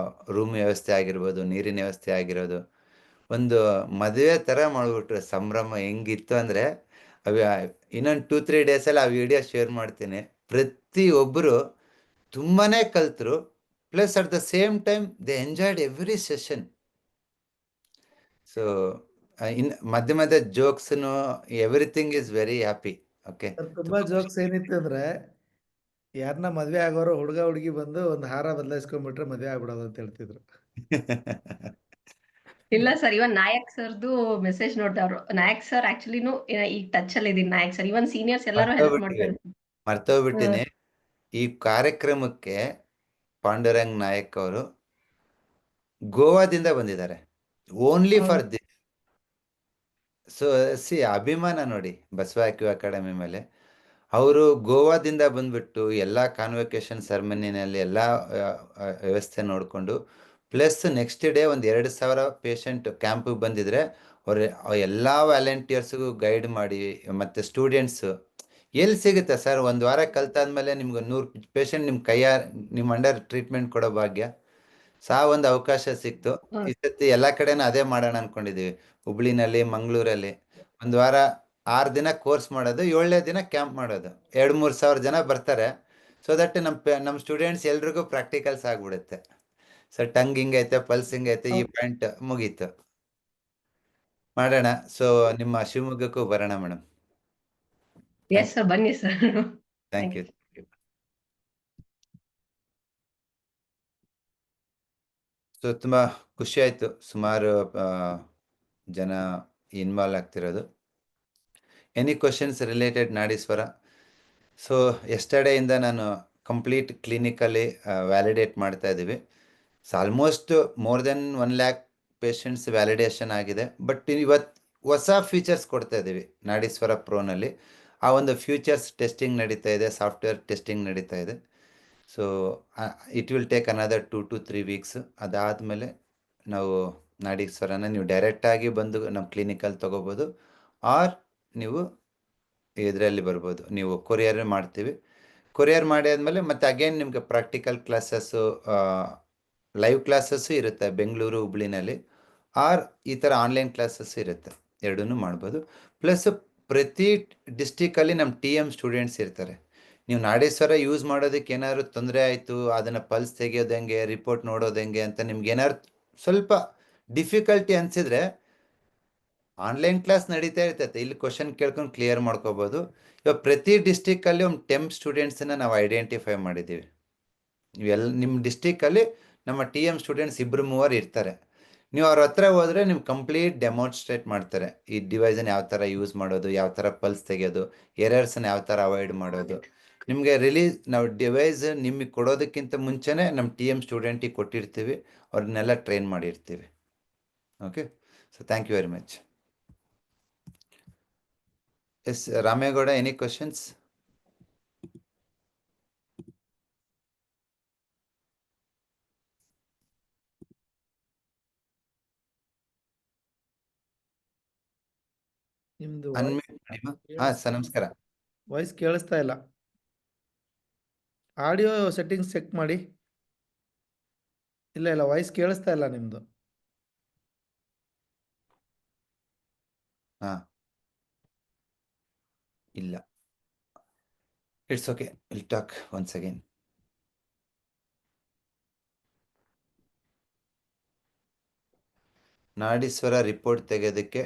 ರೂಮ್ ವ್ಯವಸ್ಥೆ ಆಗಿರ್ಬೋದು, ನೀರಿನ ವ್ಯವಸ್ಥೆ ಆಗಿರೋದು, ಒಂದು ಮದುವೆ ಥರ ಮಾಡಿಬಿಟ್ರು. ಸಂಭ್ರಮ ಹೆಂಗಿತ್ತು ಅಂದರೆ ಇನ್ನೊಂದು 2-3 ಡೇಸಲ್ಲಿ ಆ ವಿಡಿಯೋ ಶೇರ್ ಮಾಡ್ತೀನಿ. ಪ್ರತಿಯೊಬ್ಬರು ತುಂಬಾ ಕಲ್ತರು. Plus at the same time they enjoyed every session. So ಮಧ್ಯ ಮಧ್ಯ ಜೋಕ್ಸ್ನು everything is very happy. Okay, ತುಂಬಾ ಜೋಕ್ಸ್ ಏನಿತ್ತು ಅಂದ್ರೆ, ಯಾರನ್ನ ಮದ್ವೆ ಆಗೋರು ಹುಡುಗ ಹುಡುಗಿ ಬಂದು ಒಂದು ಹಾರ ಬದಲಾಯಿಸ್ಕೊಂಡ್ಬಿಟ್ರೆ ಮದ್ವೆ ಆಗ್ಬಿಡೋದು ಅಂತ ಹೇಳ್ತಿದ್ರು. ಇಲ್ಲ ಸರ್, ಇವನ್ ನಾಯಕ್ ಸರ್ದು ಮೆಸೇಜ್ ನೋಡ್ದೆ. ಅವ್ರು ನಾಯಕ್ ಸರ್ ಆಕ್ಚುಲಿನು ಈಗ ಟಚ್ ಅಲ್ಲಿ ಇದೀನಿ. ನಾಯಕ್ ಸರ್ ಇವನ್ ಸೀನಿಯರ್ಸ್ ಎಲ್ಲರೂ ಹೆಲ್ಪ್ ಮಾಡ್ತಾರೆ. ಮರ್ತೋಗ್ಬಿಟ್ಟಿನಿ. ಈ ಕಾರ್ಯಕ್ರಮಕ್ಕೆ ಪಾಂಡುರಂಗ್ ನಾಯಕ್ ಅವರು ಗೋವಾದಿಂದ ಬಂದಿದ್ದಾರೆ, ಓನ್ಲಿ ಫಾರ್ ದಿಸ್. ಸೊ ಅಭಿಮಾನ ನೋಡಿ ಬಸವ ಅಕಾಡೆಮಿ ಮೇಲೆ. ಅವರು ಗೋವಾದಿಂದ ಬಂದ್ಬಿಟ್ಟು ಎಲ್ಲ ಕಾನ್ವೊಕೇಶನ್ ಸೆರೆಮನಿನಲ್ಲಿ ಎಲ್ಲ ವ್ಯವಸ್ಥೆ ನೋಡಿಕೊಂಡು, ಪ್ಲಸ್ ನೆಕ್ಸ್ಟ್ ಡೇ ಒಂದು 2000 ಪೇಷಂಟ್ ಕ್ಯಾಂಪಿಗೆ ಬಂದಿದ್ರೆ ಅವ್ರ ಎಲ್ಲ ವ್ಯಾಲೆಂಟಿಯರ್ಸ್ಗೂ ಗೈಡ್ ಮಾಡಿ, ಮತ್ತು ಸ್ಟೂಡೆಂಟ್ಸು ಎಲ್ಲಿ ಸಿಗುತ್ತೆ ಸರ್? 1 ವಾರ ಕಲ್ತಾದ್ಮೇಲೆ ನಿಮ್ಗೆ 100 ಪೇಷಂಟ್ ನಿಮ್ಮ ಅಂಡರ್ ಟ್ರೀಟ್ಮೆಂಟ್ ಕೊಡೋ ಭಾಗ್ಯ. ಒಂದು ಅವಕಾಶ ಸಿಕ್ತು. ಈ ಸತಿ ಎಲ್ಲ ಕಡೆನೂ ಅದೇ ಮಾಡೋಣ ಅನ್ಕೊಂಡಿದ್ದೀವಿ. ಹುಬ್ಳಿನಲ್ಲಿ, ಮಂಗಳೂರಲ್ಲಿ 1 ವಾರ 6 ದಿನ ಕೋರ್ಸ್ ಮಾಡೋದು, 7ನೇ ದಿನ ಕ್ಯಾಂಪ್ ಮಾಡೋದು. 2-3 ಸಾವಿರ ಜನ ಬರ್ತಾರೆ. ಸೊ ದಟ್ ನಮ್ಮ ಸ್ಟೂಡೆಂಟ್ಸ್ ಎಲ್ರಿಗೂ ಪ್ರಾಕ್ಟಿಕಲ್ಸ್ ಆಗ್ಬಿಡುತ್ತೆ. ಸೊ ಟಂಗ್ ಹಿಂಗೈತೆ, ಪಲ್ಸ್ ಹಿಂಗೈತೆ, ಈ ಪಾಯಿಂಟ್ ಮುಗೀತು, ಮಾಡೋಣ. ಸೊ ನಿಮ್ಮ ಶಿವಮೊಗ್ಗಕ್ಕೂ ಬರೋಣ ಮೇಡಮ್. ಎಸ್ ಸರ್, ಬನ್ನಿ ಸರ್. Thank you. ಸೊ ತುಂಬ ಖುಷಿ ಆಯಿತು, ಸುಮಾರು ಜನ ಇನ್ವಾಲ್ವ್ ಆಗ್ತಿರೋದು. Any questions related Nadishwara? So ಎಸ್ಟರ್ಡೇಯಿಂದ ನಾನು ಕಂಪ್ಲೀಟ್ ಕ್ಲಿನಿಕಲ್ಲಿ ವ್ಯಾಲಿಡೇಟ್ ಮಾಡ್ತಾ ಇದ್ದೀವಿ. So almost more then 1 lakh patients validation ಆಗಿದೆ. ಬಟ್ ಇವತ್ತು ಹೊಸ ಫೀಚರ್ಸ್ ಕೊಡ್ತಾ ಇದ್ದೀವಿ ನಾಡೀಶ್ವರ ಪ್ರೋನಲ್ಲಿ. ಆ ಒಂದು ಫ್ಯೂಚರ್ಸ್ ಟೆಸ್ಟಿಂಗ್ ನಡೀತಾ ಇದೆ, ಸಾಫ್ಟ್ವೇರ್ ಟೆಸ್ಟಿಂಗ್ ನಡೀತಾ ಇದೆ. So it will take another 2 to 3 weeks. ಅದಾದಮೇಲೆ ನಾವು ನಾಡೀಶ್ವರನ ನೀವು ಡೈರೆಕ್ಟಾಗಿ ಬಂದು ನಮ್ಮ ಕ್ಲಿನಿಕಲ್ಲಿ ತೊಗೋಬೋದು, ಆರ್ ನೀವು ಇದರಲ್ಲಿ ಬರ್ಬೋದು. ನೀವು ಕೊರಿಯರ್ ಮಾಡ್ತೀವಿ. ಕೊರಿಯರ್ ಮಾಡಿ ಆದಮೇಲೆ ಮತ್ತೆ ಅಗೇನ್ ನಿಮಗೆ ಪ್ರಾಕ್ಟಿಕಲ್ ಕ್ಲಾಸಸ್ಸು, ಲೈವ್ ಕ್ಲಾಸಸ್ಸು ಇರುತ್ತೆ ಬೆಂಗಳೂರು, ಹುಬ್ಳಿನಲ್ಲಿ, ಆರ್ ಈ ಥರ ಆನ್ಲೈನ್ ಕ್ಲಾಸಸ್ ಇರುತ್ತೆ. ಎರಡನ್ನೂ ಮಾಡ್ಬೋದು. ಪ್ಲಸ್ ಪ್ರತಿ ಡಿಸ್ಟಿಕಲ್ಲಿ ನಮ್ಮ TM ಸ್ಟೂಡೆಂಟ್ಸ್ ಇರ್ತಾರೆ. ನೀವು ನಾಡೇಶ್ವರ ಯೂಸ್ ಮಾಡೋದಕ್ಕೆ ಏನಾದ್ರು ತೊಂದರೆ ಆಯಿತು, ಅದನ್ನು ಪಲ್ಸ್ ತೆಗೆಯೋದು ಹೆಂಗೆ, ರಿಪೋರ್ಟ್ ನೋಡೋದು ಹೆಂಗೆ ಅಂತ ನಿಮ್ಗೆ ಏನಾದ್ರು ಸ್ವಲ್ಪ ಡಿಫಿಕಲ್ಟಿ ಅನಿಸಿದ್ರೆ ಆನ್ಲೈನ್ ಕ್ಲಾಸ್ ನಡೀತಾ ಇರ್ತೈತೆ, ಇಲ್ಲಿ ಕ್ವಶನ್ ಕೇಳ್ಕೊಂಡು ಕ್ಲಿಯರ್ ಮಾಡ್ಕೋಬೋದು. ಇವಾಗ ಪ್ರತಿ ಡಿಸ್ಟಿಕಲ್ಲಿ ಒಂದು 10 ಸ್ಟೂಡೆಂಟ್ಸನ್ನು ನಾವು ಐಡೆಂಟಿಫೈ ಮಾಡಿದ್ದೀವಿ. ಇವೆಲ್ಲ ನಿಮ್ಮ ಡಿಸ್ಟಿಕಲ್ಲಿ ನಮ್ಮ TM ಸ್ಟೂಡೆಂಟ್ಸ್ 2-3 ಇರ್ತಾರೆ. ನೀವು ಅವ್ರ ಹತ್ರ ಹೋದರೆ ನಿಮ್ಗೆ ಕಂಪ್ಲೀಟ್ ಡೆಮಾನ್ಸ್ಟ್ರೇಟ್ ಮಾಡ್ತಾರೆ. ಈ ಡಿವೈಸನ್ನು ಯಾವ ಥರ ಯೂಸ್ ಮಾಡೋದು, ಯಾವ ಥರ ಪಲ್ಸ್ ತೆಗೆಯೋದು, ಎರರ್ಸನ್ನು ಯಾವ ಥರ ಅವಾಯ್ಡ್ ಮಾಡೋದು. ನಿಮಗೆ ನಾವು ಡಿವೈಸ್ ನಿಮಗೆ ಕೊಡೋದಕ್ಕಿಂತ ಮುಂಚೆನೇ ನಮ್ಮ TM ಸ್ಟೂಡೆಂಟಿಗೆ ಕೊಟ್ಟಿರ್ತೀವಿ, ಅವ್ರನ್ನೆಲ್ಲ ಟ್ರೈನ್ ಮಾಡಿರ್ತೀವಿ. Okay, so thank you very much. Yes Ramegowda, any questions? ನಿಮ್ದು ಅನ್ಮ್ಯೂಟ್ ಮಾಡಿ. ಹಾಂ ಸರ್, ನಮಸ್ಕಾರ. ವಾಯ್ಸ್ ಕೇಳಿಸ್ತಾ ಇಲ್ಲ. ಆಡಿಯೋ ಸೆಟ್ಟಿಂಗ್ಸ್ ಚೆಕ್ ಮಾಡಿ. ಇಲ್ಲ ವಾಯ್ಸ್ ಕೇಳಿಸ್ತಾ ಇಲ್ಲ ನಿಮ್ದು. ಹಾಂ, ಇಲ್ಲ, it's okay, will talk once again. Nadishwara report ತೆಗೆಯೋದಕ್ಕೆ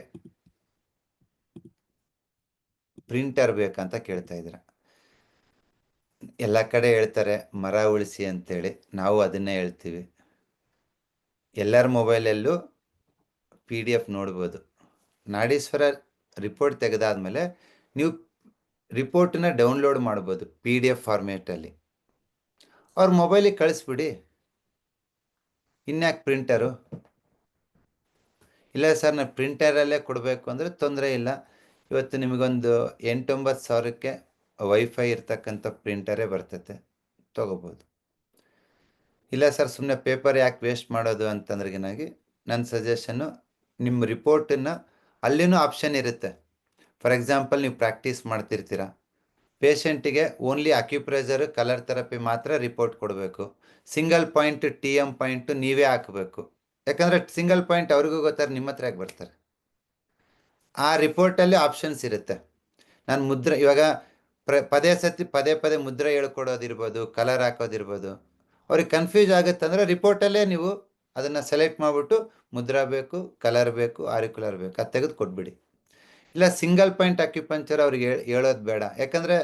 ಪ್ರಿಂಟರ್ ಬೇಕಂತ ಕೇಳ್ತಾ ಇದ್ದೀರ. ಎಲ್ಲ ಕಡೆ ಹೇಳ್ತಾರೆ ಮರ ಉಳಿಸಿ ಅಂತೇಳಿ, ನಾವು ಅದನ್ನೇ ಹೇಳ್ತೀವಿ. ಎಲ್ಲರ ಮೊಬೈಲಲ್ಲೂ PDF ನೋಡ್ಬೋದು. ನಾಡೀಶ್ವರ ರಿಪೋರ್ಟ್ ತೆಗೆದಾದ್ಮೇಲೆ ನೀವು ರಿಪೋರ್ಟನ್ನ ಡೌನ್ಲೋಡ್ ಮಾಡ್ಬೋದು PDF ಫಾರ್ಮೇಟಲ್ಲಿ. ಅವ್ರ ಮೊಬೈಲಿಗೆ ಕಳಿಸ್ಬಿಡಿ. ಇನ್ಯಾಕೆ ಪ್ರಿಂಟರು? ಇಲ್ಲ ಸರ್, ನಾನು ಪ್ರಿಂಟರಲ್ಲೇ ಕೊಡಬೇಕು ಅಂದರೆ ತೊಂದರೆ ಇಲ್ಲ. ಇವತ್ತು ನಿಮಗೊಂದು 8-9 ಸಾವಿರಕ್ಕೆ ವೈಫೈ ಇರ್ತಕ್ಕಂಥ ಪ್ರಿಂಟರೇ ಬರ್ತೈತೆ, ತೊಗೋಬೋದು. ಇಲ್ಲ ಸರ್, ಸುಮ್ಮನೆ ಪೇಪರ್ ಯಾಕೆ ವೇಸ್ಟ್ ಮಾಡೋದು ಅಂತಂದ್ರಿಗಿನಾಗಿ ನನ್ನ ಸಜೆಷನ್ನು, ನಿಮ್ಮ ರಿಪೋರ್ಟನ್ನು ಅಲ್ಲಿನೂ ಆಪ್ಷನ್ ಇರುತ್ತೆ. ಫಾರ್ ಎಕ್ಸಾಂಪಲ್, ನೀವು ಪ್ರಾಕ್ಟೀಸ್ ಮಾಡ್ತಿರ್ತೀರ, ಪೇಷಂಟಿಗೆ ಓನ್ಲಿ ಅಕ್ಯುಪ್ರೆಷರ್, ಕಲರ್ ಥೆರಪಿ ಮಾತ್ರ ರಿಪೋರ್ಟ್ ಕೊಡಬೇಕು. ಸಿಂಗಲ್ ಪಾಯಿಂಟ್ TM ಪಾಯಿಂಟು ನೀವೇ ಹಾಕಬೇಕು. ಯಾಕಂದರೆ ಸಿಂಗಲ್ ಪಾಯಿಂಟ್ ಅವ್ರಿಗೂ ಗೊತ್ತಾರೆ, ನಿಮ್ಮ ಹತ್ರ ಯಾಕೆ ಬರ್ತಾರೆ. ಆ ರಿಪೋರ್ಟಲ್ಲಿ ಆಪ್ಷನ್ಸ್ ಇರುತ್ತೆ. ನಾನು ಮುದ್ರೆ ಇವಾಗ ಪದೇ ಪದೇ ಮುದ್ರೆ ಹೇಳ್ಕೊಡೋದಿರ್ಬೋದು, ಕಲರ್ ಹಾಕೋದಿರ್ಬೋದು, ಅವ್ರಿಗೆ ಕನ್ಫ್ಯೂಸ್ ಆಗುತ್ತಂದರೆ ರಿಪೋರ್ಟಲ್ಲೇ ನೀವು ಅದನ್ನು ಸೆಲೆಕ್ಟ್ ಮಾಡಿಬಿಟ್ಟು ಮುದ್ರಾ ಬೇಕು, ಕಲರ್ ಬೇಕು, ಆರಿಕ್ಯುಲರ್ ಬೇಕು, ಅದು ತೆಗೆದು ಕೊಟ್ಬಿಡಿ. ಇಲ್ಲ ಸಿಂಗಲ್ ಪಾಯಿಂಟ್ ಅಕ್ಯುಪಂಕ್ಚರ್ ಅವ್ರಿಗೆ ಹೇಳೋದು ಬೇಡ, ಯಾಕಂದರೆ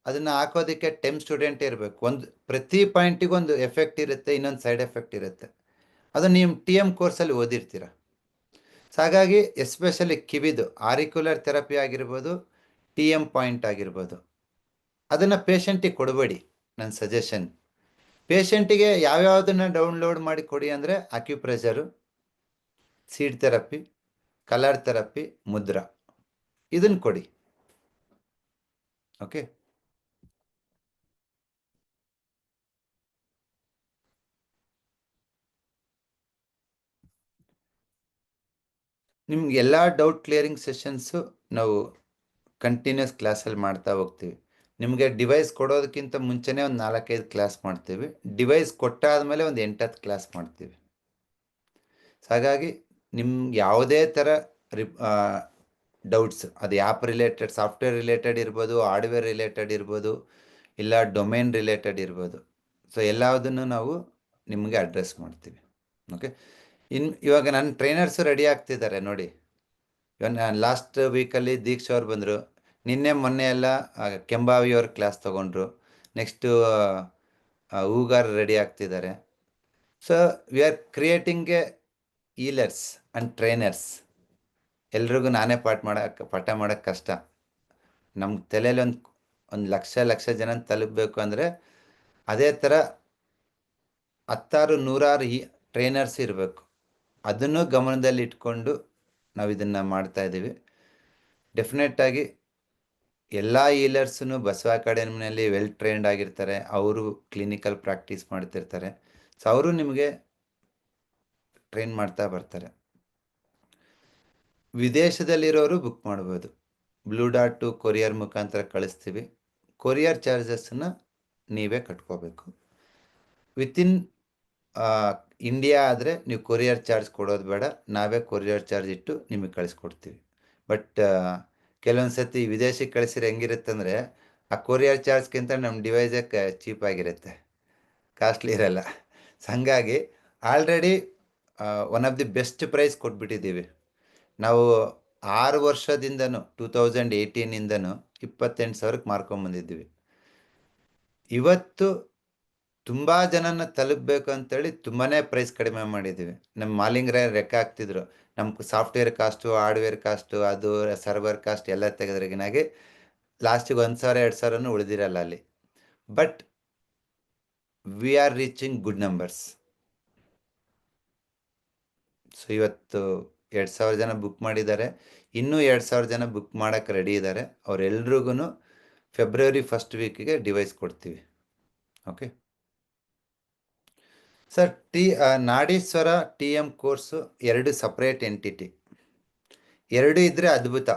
ಅದನ್ನು ಹಾಕೋದಕ್ಕೆ 10 ಸ್ಟೂಡೆಂಟ್ ಇರಬೇಕು. ಪ್ರತಿ ಪಾಯಿಂಟಿಗೆ ಒಂದು ಎಫೆಕ್ಟ್ ಇರುತ್ತೆ, ಇನ್ನೊಂದು ಸೈಡ್ ಎಫೆಕ್ಟ್ ಇರುತ್ತೆ. ಅದು ನೀವು TM ಕೋರ್ಸಲ್ಲಿ ಓದಿರ್ತೀರ. ಸೊ ಹಾಗಾಗಿ ಎಸ್ಪೆಷಲಿ ಕಿವಿದು ಆರಿಕ್ಯುಲರ್ ಥೆರಪಿ ಆಗಿರ್ಬೋದು, TM ಪಾಯಿಂಟ್ ಆಗಿರ್ಬೋದು, ಅದನ್ನು ಪೇಷಂಟಿಗೆ ಕೊಡಬೇಡಿ. ನನ್ನ ಸಜೆಷನ್, ಪೇಷಂಟಿಗೆ ಯಾವ್ಯಾವುದನ್ನು ಡೌನ್ಲೋಡ್ ಮಾಡಿ ಕೊಡಿ ಅಂದರೆ acupressure, seed therapy, colour therapy, mudra, ಇದನ್ನು ಕೊಡಿ. ಓಕೆ, ನಿಮ್ಗೆ ಎಲ್ಲ ಡೌಟ್ ಕ್ಲಿಯರಿಂಗ್ ಸೆಷನ್ಸು ನಾವು ಕಂಟಿನ್ಯೂಸ್ ಕ್ಲಾಸಲ್ಲಿ ಮಾಡ್ತಾ ಹೋಗ್ತೀವಿ. ನಿಮಗೆ ಡಿವೈಸ್ ಕೊಡೋದಕ್ಕಿಂತ ಮುಂಚೆನೇ ಒಂದು 4-5 ಕ್ಲಾಸ್ ಮಾಡ್ತೀವಿ. ಡಿವೈಸ್ ಕೊಟ್ಟಾದಮೇಲೆ ಒಂದು 8-10 ಕ್ಲಾಸ್ ಮಾಡ್ತೀವಿ. ಸೊ ಹಾಗಾಗಿ ನಿಮ್ಗೆ ಯಾವುದೇ ಥರ ಡೌಟ್ಸ್, ಅದು ಆ್ಯಪ್ ರಿಲೇಟೆಡ್, ಸಾಫ್ಟ್ವೇರ್ ರಿಲೇಟೆಡ್ ಇರ್ಬೋದು, ಹಾರ್ಡ್ವೇರ್ ರಿಲೇಟೆಡ್ ಇರ್ಬೋದು, ಇಲ್ಲ ಡೊಮೇನ್ ರಿಲೇಟೆಡ್ ಇರ್ಬೋದು. ಸೊ ಎಲ್ಲದನ್ನು ನಾವು ನಿಮಗೆ ಅಡ್ರೆಸ್ ಮಾಡ್ತೀವಿ. ಓಕೆ, ಇವಾಗ ನನ್ನ ಟ್ರೈನರ್ಸು ರೆಡಿ ಆಗ್ತಿದ್ದಾರೆ ನೋಡಿ. ಇವಾಗ ಲಾಸ್ಟ್ ವೀಕಲ್ಲಿ ದೀಕ್ಷಾ ಅವ್ರು ಬಂದರು, ನಿನ್ನೆ ಮೊನ್ನೆ ಎಲ್ಲ ಕೆಂಬಾವಿಯವ್ರ ಕ್ಲಾಸ್ ತೊಗೊಂಡ್ರು, ನೆಕ್ಸ್ಟು ಹೂಗಾರ್ ರೆಡಿ ಆಗ್ತಿದ್ದಾರೆ. So we are creating a healers and trainers. ಎಲ್ರಿಗೂ ನಾನೇ ಪಾಠ ಮಾಡೋಕ್ಕೆ ಕಷ್ಟ. ನಮ್ಮ ತಲೆಯಲ್ಲಿ ಒಂದು ಲಕ್ಷ ಜನ ತಲುಪಬೇಕು ಅಂದರೆ ಅದೇ ಥರ 10-100 ಟ್ರೈನರ್ಸ್ ಇರಬೇಕು. ಅದನ್ನು ಗಮನದಲ್ಲಿ ಇಟ್ಕೊಂಡು ನಾವು ಇದನ್ನು ಮಾಡ್ತಾಯಿದ್ದೀವಿ. ಡೆಫಿನೆಟ್ಟಾಗಿ ಎಲ್ಲ ಈಲರ್ಸೂ ಬಸವ ಅಕಾಡೆಮಿನಲ್ಲಿ ವೆಲ್ ಟ್ರೈನ್ಡ್ ಆಗಿರ್ತಾರೆ. ಅವರು ಕ್ಲಿನಿಕಲ್ ಪ್ರಾಕ್ಟೀಸ್ ಮಾಡ್ತಿರ್ತಾರೆ. ಸೊ ಅವರು ನಿಮಗೆ ಟ್ರೈನ್ ಮಾಡ್ತಾ ಬರ್ತಾರೆ. ವಿದೇಶದಲ್ಲಿರೋರು ಬುಕ್ ಮಾಡ್ಬೋದು. ಬ್ಲೂ ಡಾಟು ಕೊರಿಯರ್ ಮುಖಾಂತರ ಕಳಿಸ್ತೀವಿ. ಕೊರಿಯರ್ ಚಾರ್ಜಸ್ಸನ್ನು ನೀವೇ ಕಟ್ಕೋಬೇಕು. ವಿತಿನ್ ಇಂಡಿಯಾ ಆದರೆ ನೀವು ಕೊರಿಯರ್ ಚಾರ್ಜ್ ಕೊಡೋದು ಬೇಡ, ನಾವೇ ಕೊರಿಯರ್ ಚಾರ್ಜ್ ಇಟ್ಟು ನಿಮಗೆ ಕಳಿಸ್ಕೊಡ್ತೀವಿ. ಬಟ್ ಕೆಲವೊಂದು ಸತಿ ವಿದೇಶಕ್ಕೆ ಕಳಿಸಿದ್ರೆ ಹೆಂಗಿರುತ್ತಂದರೆ ಆ ಕೊರಿಯರ್ ಚಾರ್ಜ್ಗಿಂತ ನಮ್ಮ ಡಿವೈಸೇ ಚೀಪ್ ಆಗಿರುತ್ತೆ, ಕಾಸ್ಟ್ಲಿ ಇರಲ್ಲ. ಹಂಗಾಗಿ already one of the best price ಕೊಟ್ಬಿಟ್ಟಿದ್ದೀವಿ ನಾವು. 6 ವರ್ಷದಿಂದನೂ 2018ಇಂದನೂ 28,000ಕ್ಕೆ ಮಾರ್ಕೊಂಬಂದಿದ್ದೀವಿ. ಇವತ್ತು ತುಂಬ ಜನನ ತಲುಪಬೇಕು ಅಂತೇಳಿ ತುಂಬಾ ಪ್ರೈಸ್ ಕಡಿಮೆ ಮಾಡಿದ್ದೀವಿ. ನಮ್ಮ ಮಾಲಿಂಗ್ರೆ ಲೆಕ್ಕ ಹಾಕ್ತಿದ್ರು, ನಮ್ಮ ಸಾಫ್ಟ್ವೇರ್ ಕಾಸ್ಟು, ಹಾರ್ಡ್ವೇರ್ ಕಾಸ್ಟು, ಅದು ಸರ್ವರ್ ಕಾಸ್ಟ್ ಎಲ್ಲ ತೆಗೆದ್ರಿಗಿನಾಗೆ ಲಾಸ್ಟಿಗೆ 1,000-2,000 ಉಳಿದಿರಲ್ಲ ಅಲ್ಲಿ. But we are reaching good numbers. So ಇವತ್ತು 2,000 ಜನ ಬುಕ್ ಮಾಡಿದ್ದಾರೆ, ಇನ್ನೂ 2,000 ಜನ ಬುಕ್ ಮಾಡೋಕ್ಕೆ ರೆಡಿ ಇದ್ದಾರೆ. ಅವರೆಲ್ರಿಗೂ ಫೆಬ್ರವರಿ 1st ವೀಕಿಗೆ ಡಿವೈಸ್ ಕೊಡ್ತೀವಿ. Okay sir, Nadishwara TM course 2 separate entity. 2 ಇದ್ದರೆ ಅದ್ಭುತ.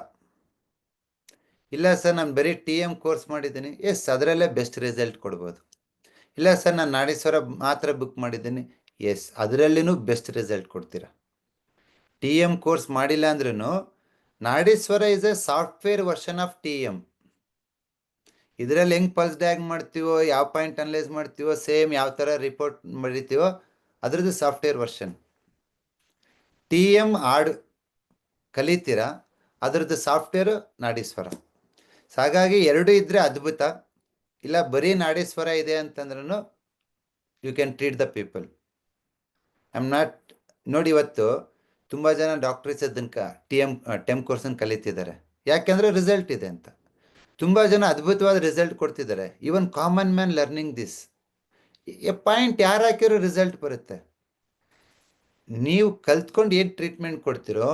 ಇಲ್ಲ ಸರ್ ನಾನು ಬರೀ TM ಕೋರ್ಸ್ ಮಾಡಿದ್ದೀನಿ, ಎಸ್ ಅದರಲ್ಲೇ ಬೆಸ್ಟ್ ರಿಸಲ್ಟ್ ಕೊಡ್ಬೋದು. ಇಲ್ಲ ಸರ್ ನಾನು ನಾಡೀಶ್ವರ ಮಾತ್ರ ಬುಕ್ ಮಾಡಿದ್ದೀನಿ, ಎಸ್ ಅದರಲ್ಲಿನೂ ಬೆಸ್ಟ್ ರಿಸಲ್ಟ್ ಕೊಡ್ತೀರಾ. TM ಕೋರ್ಸ್ ಮಾಡಿಲ್ಲ ಅಂದ್ರೂ Nadishwara is a software version of TM. ಇದರಲ್ಲಿ ಹೆಂಗೆ ಪಲ್ಸ್ ಡ್ಯಾಗ್ ಮಾಡ್ತೀವೋ, ಯಾವ ಪಾಯಿಂಟ್ ಅನಲೈಸ್ ಮಾಡ್ತೀವೋ, ಸೇಮ್ ಯಾವ ಥರ ರಿಪೋರ್ಟ್ ಬರೀತೀವೋ ಅದ್ರದ್ದು ಸಾಫ್ಟ್ವೇರ್ ವರ್ಷನ್. TM ಕಲಿತೀರಾ, ಅದರದ್ದು ಸಾಫ್ಟ್ವೇರು ನಾಡೀಶ್ವರ. ಸೊ ಹಾಗಾಗಿ 2 ಇದ್ದರೆ ಅದ್ಭುತ. ಇಲ್ಲ ಬರೀ ನಾಡೀಶ್ವರ ಇದೆ ಅಂತಂದ್ರೂ you can treat the people. Not ನೋಡಿ, ಇವತ್ತು ತುಂಬ ಜನ ಡಾಕ್ಟ್ರೇಟ್ಸ್ ಅದನ್ನು TM ಕೋರ್ಸನ್ನು ಕಲಿತಿದ್ದಾರೆ, ಯಾಕೆಂದರೆ ರಿಸಲ್ಟ್ ಇದೆ ಅಂತ. ತುಂಬ ಜನ ಅದ್ಭುತವಾದ ರಿಸಲ್ಟ್ ಕೊಡ್ತಿದ್ದಾರೆ. Even common man learning this. Point ಯಾರು ಹಾಕಿರೋ ರಿಸಲ್ಟ್ ಬರುತ್ತೆ. ನೀವು ಕಲ್ತ್ಕೊಂಡು ಏನು ಟ್ರೀಟ್ಮೆಂಟ್ ಕೊಡ್ತಿರೋ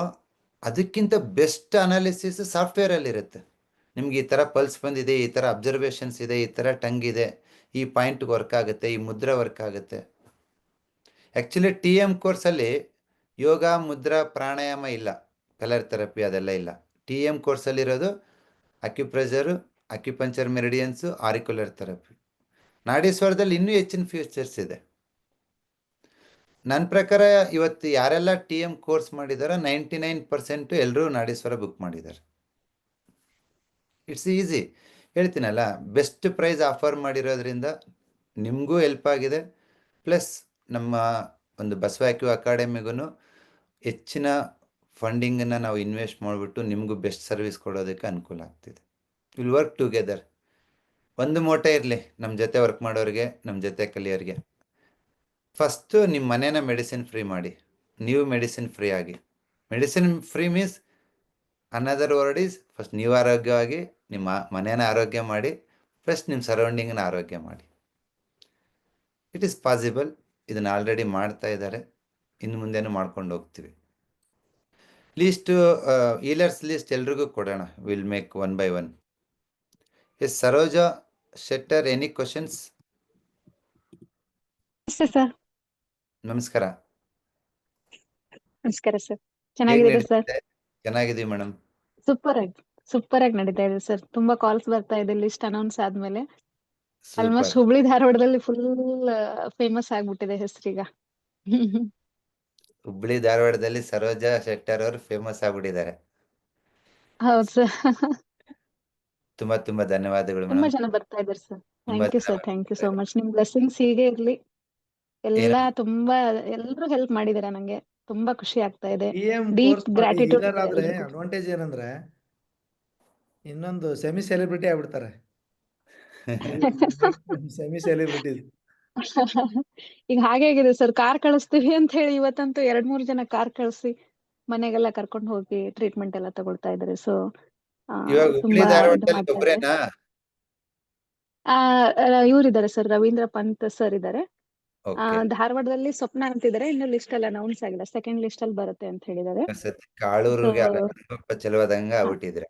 ಅದಕ್ಕಿಂತ ಬೆಸ್ಟ್ ಅನಾಲಿಸಿಸ್ ಸಾಫ್ಟ್ವೇರಲ್ಲಿರುತ್ತೆ. ನಿಮ್ಗೆ ಈ ಥರ ಪಲ್ಸ್ ಬಂದಿದೆ, ಈ ಥರ ಅಬ್ಸರ್ವೇಷನ್ಸ್ ಇದೆ, ಈ ಥರ ಟಂಗ್ ಇದೆ, ಈ ಪಾಯಿಂಟ್ಗೆ ವರ್ಕ್ ಆಗುತ್ತೆ, ಈ ಮುದ್ರೆ ವರ್ಕ್ ಆಗುತ್ತೆ. ಆ್ಯಕ್ಚುಲಿ TM ಕೋರ್ಸಲ್ಲಿ ಯೋಗ, ಮುದ್ರಾ, ಪ್ರಾಣಾಯಾಮ ಇಲ್ಲ, ಕಲರ್ ಥೆರಪಿ ಅದೆಲ್ಲ ಇಲ್ಲ. TM ಕೋರ್ಸಲ್ಲಿರೋದು acupressure, acupuncture meridians, auricular therapy. ನಾಡೀಶ್ವರದಲ್ಲಿ ಇನ್ನೂ ಹೆಚ್ಚಿನ ಫ್ಯೂಚರ್ಸ್ ಇದೆ. ನನ್ನ ಪ್ರಕಾರ ಇವತ್ತು ಯಾರೆಲ್ಲ TM ಕೋರ್ಸ್ ಮಾಡಿದಾರೋ 99% ಎಲ್ಲರೂ ನಾಡೀಶ್ವರ ಬುಕ್ ಮಾಡಿದ್ದಾರೆ. It's easy. ಹೇಳ್ತೀನಲ್ಲ, ಬೆಸ್ಟ್ ಪ್ರೈಸ್ ಆಫರ್ ಮಾಡಿರೋದ್ರಿಂದ ನಿಮಗೂ ಹೆಲ್ಪ್ ಆಗಿದೆ. ಪ್ಲಸ್ ನಮ್ಮ ಒಂದು ಬಸವ ಅಕಾಡೆಮಿಗೂ ಹೆಚ್ಚಿನ ಫಂಡಿಂಗನ್ನು ನಾವು ಇನ್ವೆಸ್ಟ್ ಮಾಡಿಬಿಟ್ಟು ನಿಮಗೂ ಬೆಸ್ಟ್ ಸರ್ವಿಸ್ ಕೊಡೋದಕ್ಕೆ ಅನುಕೂಲ ಆಗ್ತಿದೆ. Will work together. ಒಂದು ಮೋಟ ಇರಲಿ ನಮ್ಮ ಜೊತೆ ವರ್ಕ್ ಮಾಡೋರಿಗೆ, ನಮ್ಮ ಜೊತೆ ಕಲಿಯೋರಿಗೆ. ಫಸ್ಟು ನಿಮ್ಮ ಮನೇನ ಮೆಡಿಸಿನ್ ಫ್ರೀ ಮಾಡಿ, ನೀವು ಮೆಡಿಸಿನ್ ಫ್ರೀ ಆಗಿ. Medicine free means another word is first ನೀವು ಆರೋಗ್ಯವಾಗಿ ನಿಮ್ಮ ಮನೇನ ಆರೋಗ್ಯ ಮಾಡಿ, ಪ್ಲಸ್ ನಿಮ್ಮ ಸರೌಂಡಿಂಗನ್ನ ಆರೋಗ್ಯ ಮಾಡಿ. It is possible. ಇದನ್ನು ಆಲ್ರೆಡಿ ಮಾಡ್ತಾ ಇದ್ದಾರೆ, ಇನ್ನು ಮುಂದೆನೂ ಮಾಡ್ಕೊಂಡು ಹೋಗ್ತೀವಿ. ಲೀಸ್ಟು ಈಲರ್ಸ್ ಲೀಸ್ಟ್ ಎಲ್ರಿಗೂ ಕೊಡೋಣ. Will make 1 by 1. Yes Saroja Shetter, any questions? Sir ನಮಸ್ಕಾರ. ನಮಸ್ಕಾರ ಸರ್, ಚೆನ್ನಾಗಿದ್ದೀರಾ ಸರ್? ಚೆನ್ನಾಗಿದ್ದೀವಿ ಮೇಡಮ್. ಸೂಪರ್ ಆಗಿ ನಡೀತಾ ಇದೆ ಸರ್. ತುಂಬಾ ಕಾಲ್ಸ್ ಬರ್ತಾ ಇದೆ ಲಿಸ್ಟ್ ಅನೌನ್ಸ್ ಆದ್ಮೇಲೆ. Almost super. ಹುಬ್ಳಿ ಧಾರವಾಡದಲ್ಲಿ ಫುಲ್ ಫೇಮಸ್ ಆಗ್ಬಿಟ್ಟಿದೆ ಹೆಸರೀಗ. ಹುಬ್ಳಿ ಧಾರವಾಡದಲ್ಲಿ ಸರೋಜಾ ಶೆಟ್ಟರ್ ಅವರು ಫೇಮಸ್ ಆಗ್ಬಿಟ್ಟಿದ್ದಾರೆ. ಹೌದು ಸರ್, ತುಂಬಾ ತುಂಬಾ ಧನ್ಯವಾದಗಳು ತುಂಬಾ ಮೇಡಮ್. ಜನ ಬರ್ತಾ ಇದ್ದಾರೆ ಸರ್. ತುಂಬಾ ಥ್ಯಾಂಕ್ ಯು ಜನ ಸರ್, ಥ್ಯಾಂಕ್ ಯು ಬರ್ತಾ ಸೋ ಇದ್ದಾರೆ. ಮಚ್. ನಿಮ್ ಬ್ಲೆಸ್ಸಿಂಗ್ಸ್ ಹೀಗೆ ಇರ್ಲಿ. ಏನು ಎಲ್ಲಾ ತುಂಬಾ ಎಲ್ರು ಹೆಲ್ಪ್ ಮಾಡಿದಾರೆ, ನಂಗೆ ತುಂಬಾ ಖುಷಿ ಆಗ್ತಾ ಇದೆ. TM ಡೀಪ್ ಕೋರ್ಸ್ ಮಾಡಿ ಗ್ರಾಟಿಟ್ಯೂಡ್ ಹೀಲರ್ ಇದೆ ಆದ್ರೆ ಎಲ್ರಿಗೂ. ಅಡ್ವಾಂಟೇಜ್ ಏನಂದ್ರೆ ಇನ್ನೊಂದು ಸೆಮಿ ಸೆಲೆಬ್ರಿಟಿ ಆಗ್ಬಿಡ್ತಾರೆ. Semi celebrities. ಈಗ ಹಾಗೆ ಆಗಿದೆ ಸರ್. ಕಾರ್ ಕಳಿಸ್ತೀವಿ ಅಂತ ಹೇಳಿ ಇವತ್ತಂತೂ 2-3 ಜನ ಕಾರ್ ಕಳಿಸಿ ಮನೆಗೆಲ್ಲ ಕರ್ಕೊಂಡು ಹೋಗಿ ಟ್ರೀಟ್ಮೆಂಟ್ ಎಲ್ಲ ತಗೊಳ್ತಾ ಇದಾರೆ. ಸೊ ಇವಾಗ ಹುಬ್ಳಿ ತುಂಬಾ ಇದು ಧಾರವಾಡದಲ್ಲಿ ಮಾಡ್ತಾ ಇದ್ದಾರೆ. ಒಬ್ರೇನಾ? ಇವ್ರಿದ್ದಾರೆ ಸರ್, ರವೀಂದ್ರ ಪಂತ್ ಸರ್ ಇದ್ದಾರೆ. ಓಕೆ. ಧಾರವಾಡದಲ್ಲಿ ಸ್ವಪ್ನ ಅಂತಿದ್ದಾರೆ. ಇನ್ನು ಲಿಸ್ಟ್ ಅಲ್ಲಿ ಅನೌನ್ಸ್ ಆಗಿಲ್ಲ, ಸೆಕೆಂಡ್ ಲಿಸ್ಟ್ ಅಲ್ಲಿ ಬರುತ್ತೆ ಅಂತ ಹೇಳಿದ್ದಾರೆ. ಸತಿ ಸೊ ಕಾಳೂರಿಗೆ ಅಲ್ಲಪ್ಪ ಚೆಲುವಾದಂಗ ಆಗ್ಬಿಟ್ಟಿದ್ರೆ.